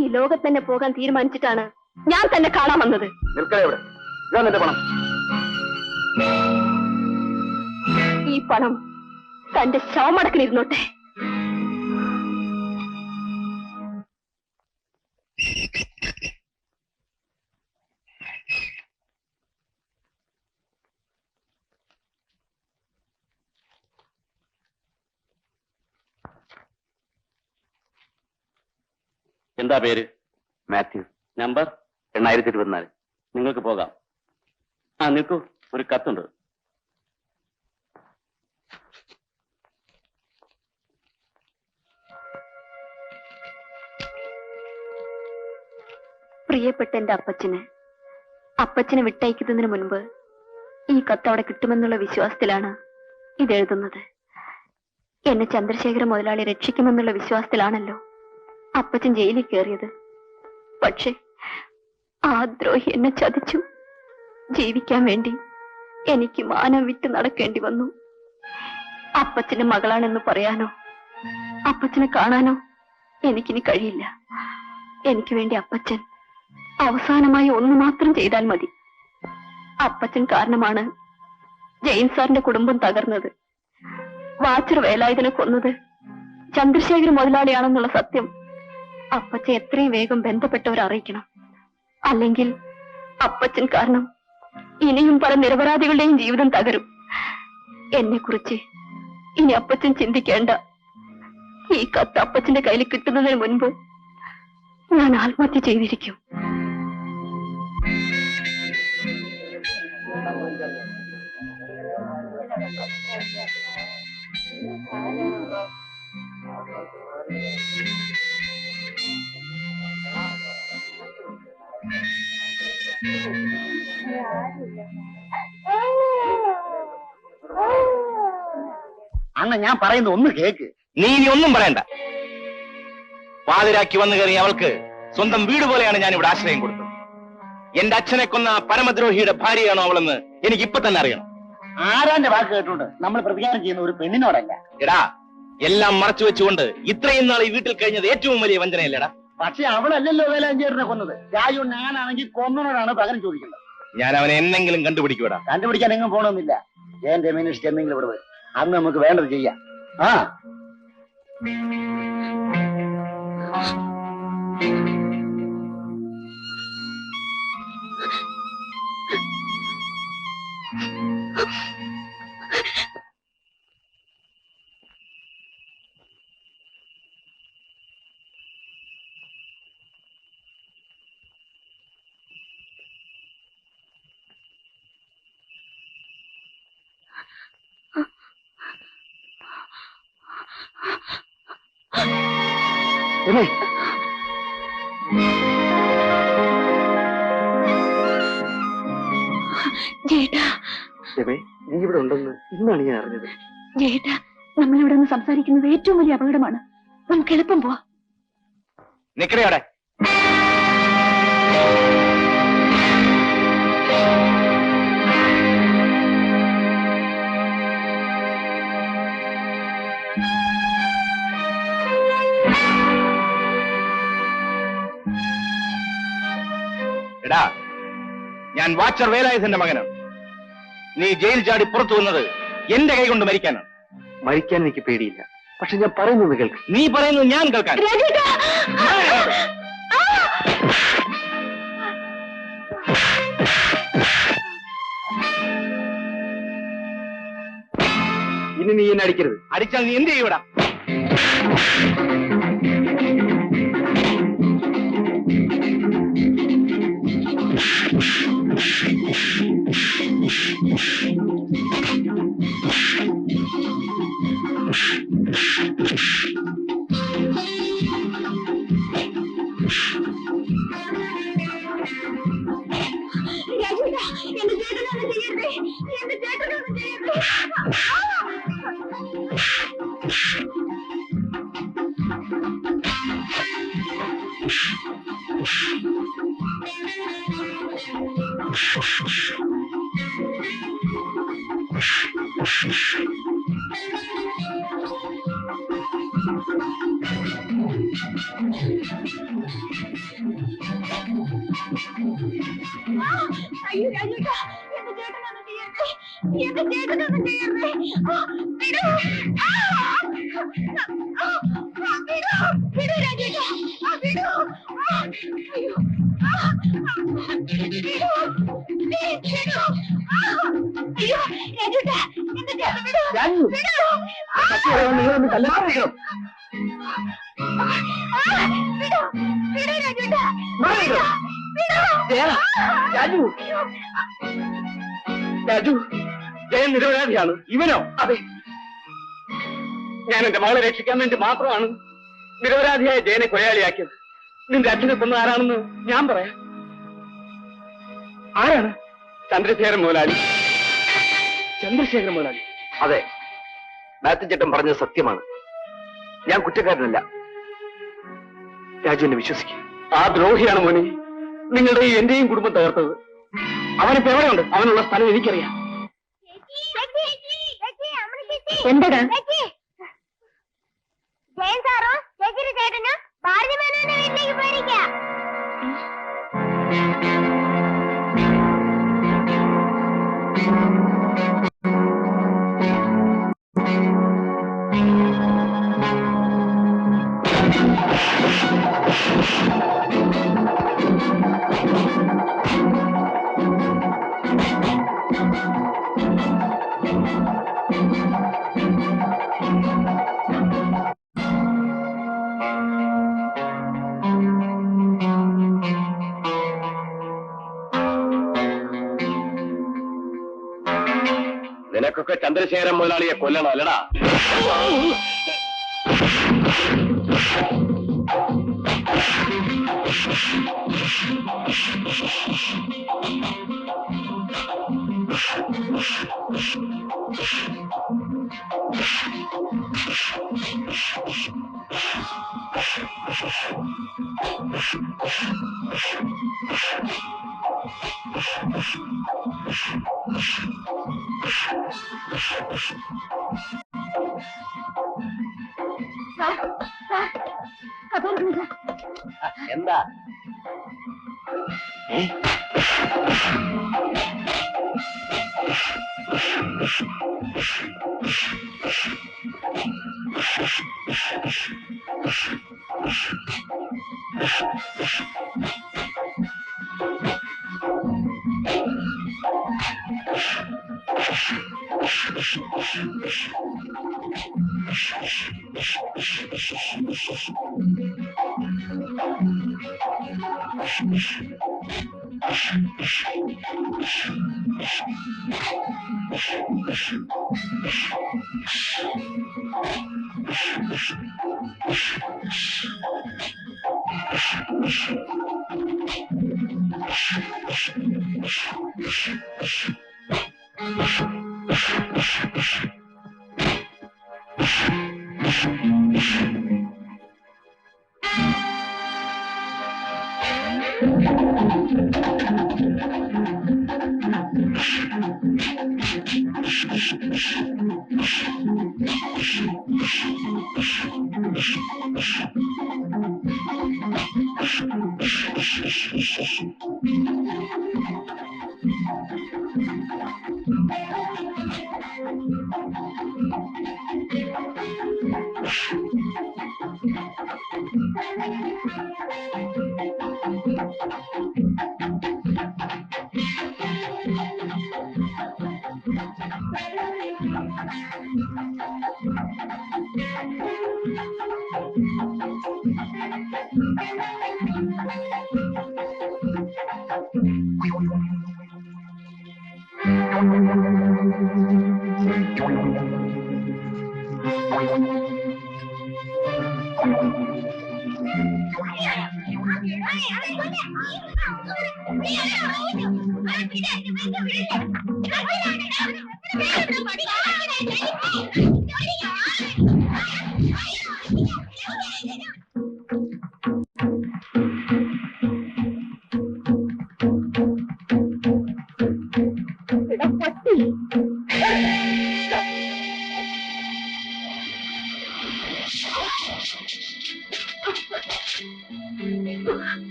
Speaker 1: ഈ ലോകത്ത് തന്നെ പോകാൻ തീരുമാനിച്ചിട്ടാണ് ഞാൻ തന്നെ കാണാൻ വന്നത്. ഈ പണം തന്റെ ശവമടക്കിലിരുന്നോട്ടെ.
Speaker 6: എന്താ പേര്?
Speaker 3: മാത്യു.
Speaker 6: നമ്പർ
Speaker 3: 8024.
Speaker 6: നിങ്ങൾക്ക് പോകാം. നിൽക്കൂ, ഒരു കത്തുണ്ട്.
Speaker 1: പ്രിയപ്പെട്ട എന്റെ അപ്പച്ചനെ വിട്ടയക്കുന്നതിന് മുൻപ് ഈ കത്ത് അവിടെ കിട്ടുമെന്നുള്ള വിശ്വാസത്തിലാണ് ഇതെഴുതുന്നത്. എന്നെ ചന്ദ്രശേഖര മുതലാളി രക്ഷിക്കുമെന്നുള്ള വിശ്വാസത്തിലാണല്ലോ അപ്പച്ചൻ ജയിലിൽ കയറിയത്. പക്ഷെ ആ ദ്രോഹി എന്നെ ചതിച്ചു. ജീവിക്കാൻ വേണ്ടി എനിക്ക് മാനം വിറ്റ് നടക്കേണ്ടി വന്നു. അപ്പച്ചന്റെ മകളാണെന്ന് പറയാനോ അപ്പച്ചനെ കാണാനോ എനിക്കിനി കഴിയില്ല. എനിക്ക് വേണ്ടി അപ്പച്ചൻ അവസാനമായി ഒന്ന് മാത്രം ചെയ്താൽ മതി. അപ്പച്ചൻ കാരണമാണ് ജെയിൻ സാറിന്റെ കുടുംബം തകർന്നത്. വാച്ചർ വേലായുധനെ കൊന്നത് ചന്ദ്രശേഖര മുതലാളിയാണെന്നുള്ള സത്യം അപ്പച്ചൻ എത്രയും വേഗം ബന്ധപ്പെട്ടവരെ അറിയിക്കണം. അല്ലെങ്കിൽ അപ്പച്ചൻ കാരണം ഇനിയും പല നിരപരാധികളുടെയും ജീവിതം തകരും. എന്നെ കുറിച്ച് ഇനി അപ്പച്ചൻ ചിന്തിക്കേണ്ട. ഈ കത്ത് അപ്പച്ചന്റെ കയ്യിൽ കിട്ടുന്നതിന് മുൻപ് ഞാൻ ആത്മഹത്യ ചെയ്തിരിക്കും.
Speaker 9: അണ്ണ ഞാൻ പറയുന്ന ഒന്ന് കേക്ക്.
Speaker 10: നീ ഇനി ഒന്നും പറയണ്ട. പാതിരാക്കി വന്നു കയറി അവൾക്ക് സ്വന്തം വീട് പോലെയാണ് ഞാൻ ഇവിടെ ആശ്രയം കൊടുത്തത്. എന്റെ അച്ഛനെ കൊന്ന പരമദ്രോഹിയുടെ ഭാര്യയാണോ അവളെന്ന് എനിക്ക് ഇപ്പൊ തന്നെ അറിയണം.
Speaker 9: ആരാന്റെ വാക്ക് കേട്ടോണ്ട് നമ്മൾ പ്രതികാരം ചെയ്യുന്ന ഒരു പെണ്ണിനോടല്ല.
Speaker 10: എടാ, എല്ലാം മറച്ചു വെച്ചുകൊണ്ട് ഇത്രയും നാൾ ഈ വീട്ടിൽ കഴിഞ്ഞത് ഏറ്റവും വലിയ വഞ്ചനയല്ലേടാ?
Speaker 9: പക്ഷെ അവളല്ലല്ലോ വേലാഞ്ചേരനെ കൊന്നത്. രാജു ഞാനാണെങ്കിൽ കൊന്നനോടാണ് പകരം ചോദിക്കേണ്ടത്.
Speaker 10: ഞാൻ അവനെ എന്നെങ്കിലും കണ്ടുപിടിക്കൂടാ.
Speaker 9: കണ്ടുപിടിക്കാൻ എങ്ങും പോകണമെന്നില്ല. എന്റെ മിനിസ്റ്റർ എന്തെങ്കിലും ഇവിടെ വരും. അന്ന് നമുക്ക് വേണ്ടത് ചെയ്യാം.
Speaker 3: നീ ഇവിടെ ഉണ്ടെന്ന് ഇന്നാണ് ഞാൻ അറിഞ്ഞത്.
Speaker 1: ജയേട്ടാ, നമ്മളിവിടെ നിന്ന് സംസാരിക്കുന്നത് ഏറ്റവും വലിയ അപകടമാണ്. നമുക്ക് എളുപ്പം പോവാം.
Speaker 10: നിക്കടയോടെ
Speaker 11: എടാ, ഞാൻ വാച്ചർ വേലായുധന്റെ മകനാണ്. നീ ജയിൽ ചാടി പുറത്തു വന്നത് എന്റെ കൈ കൊണ്ട് മരിക്കാനാണ്.
Speaker 2: മരിക്കാൻ എനിക്ക് പേടിയില്ല, പക്ഷെ ഞാൻ പറയുന്നത് കേൾക്കും.
Speaker 11: നീ പറയുന്നത് ഞാൻ കേൾക്കാൻ.
Speaker 2: ഇനി നീ എന്നെ അടിക്കരുത്.
Speaker 11: അടിച്ചാൽ നീ എന്ത് ചെയ്യൂടാ? രാജു, ജയൻ നിരപരാധിയാണ്. ഇവനോ? അതെ, ഞാൻ എന്റെ മകളെ രക്ഷിക്കാൻ വേണ്ടി മാത്രമാണ് നിരപരാധിയായ ജയനെ കൊലയാളിയാക്കിയത്. നിന്റെ അച്ഛനെ കൊന്ന ആരാണെന്ന് ഞാൻ പറയാം. ആരാണ്? ചന്ദ്രശേഖരൻ മുതലാളി. ചന്ദ്രശേഖരൻ മുതലാളി?
Speaker 2: അതെ, മാത്യു ചേട്ടൻ പറഞ്ഞത് സത്യമാണ്. ഞാൻ കുറ്റക്കാരനല്ല. രാജു എന്നെ വിശ്വസിക്കും.
Speaker 11: ആ ദ്രോഹിയാണ് മോനെ നിങ്ങളുടെയും എന്റെയും കുടുംബം തകർത്തത്. അവനിപ്പോ എവിടെയുണ്ട്? അവനുള്ള സ്ഥലം എനിക്കറിയാം.
Speaker 1: എന്താടാ?
Speaker 5: ജയൻ സാറോ ചേച്ചിയുടെ ചേട്ടനോ ഭാരതി മേനോന്റെ വീട്ടിലേക്ക് പോയിരിക്കാം.
Speaker 10: നിനക്കൊക്കെ ചന്ദ്രശേഖരൻ മുതലാളിയെ കൊല്ലണം അല്ലടാ?
Speaker 9: എന്താ?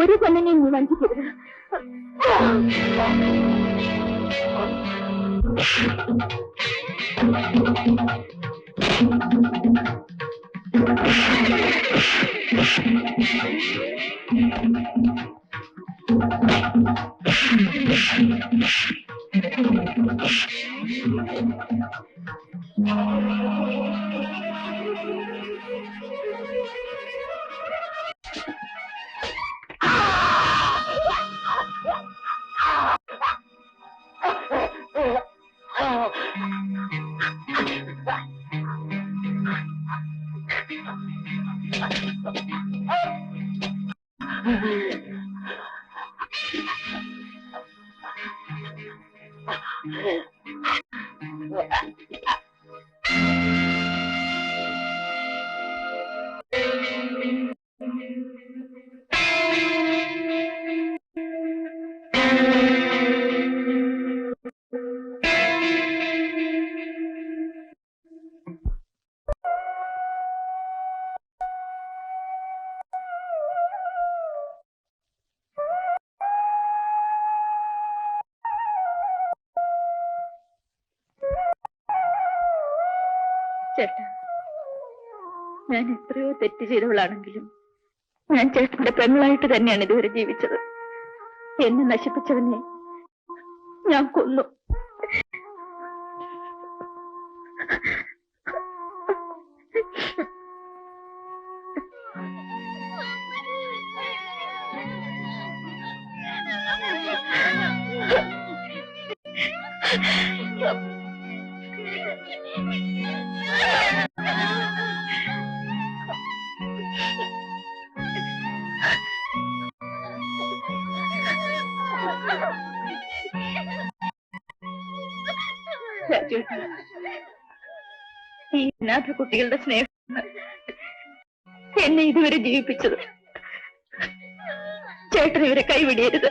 Speaker 1: ഒരു പെണ്ണിനെ നീ വഞ്ചിക്കരുത്. ചേട്ടാ, ഞാൻ എത്രയോ തെറ്റ് ചെയ്തവളാണെങ്കിലും ഞാൻ ചേട്ടന്റെ പെങ്ങളായിട്ട് തന്നെയാണ് ഇതുവരെ ജീവിച്ചത്. എന്നെ നശിപ്പിച്ചവനെ ഞാൻ കൊന്നു. ഈ അനാഥ കുട്ടികളുടെ സ്നേഹം എന്നെ ഇതുവരെ ജീവിപ്പിച്ചത്. ചേട്ടൻ ഇവരെ കൈവിടിയരുത്.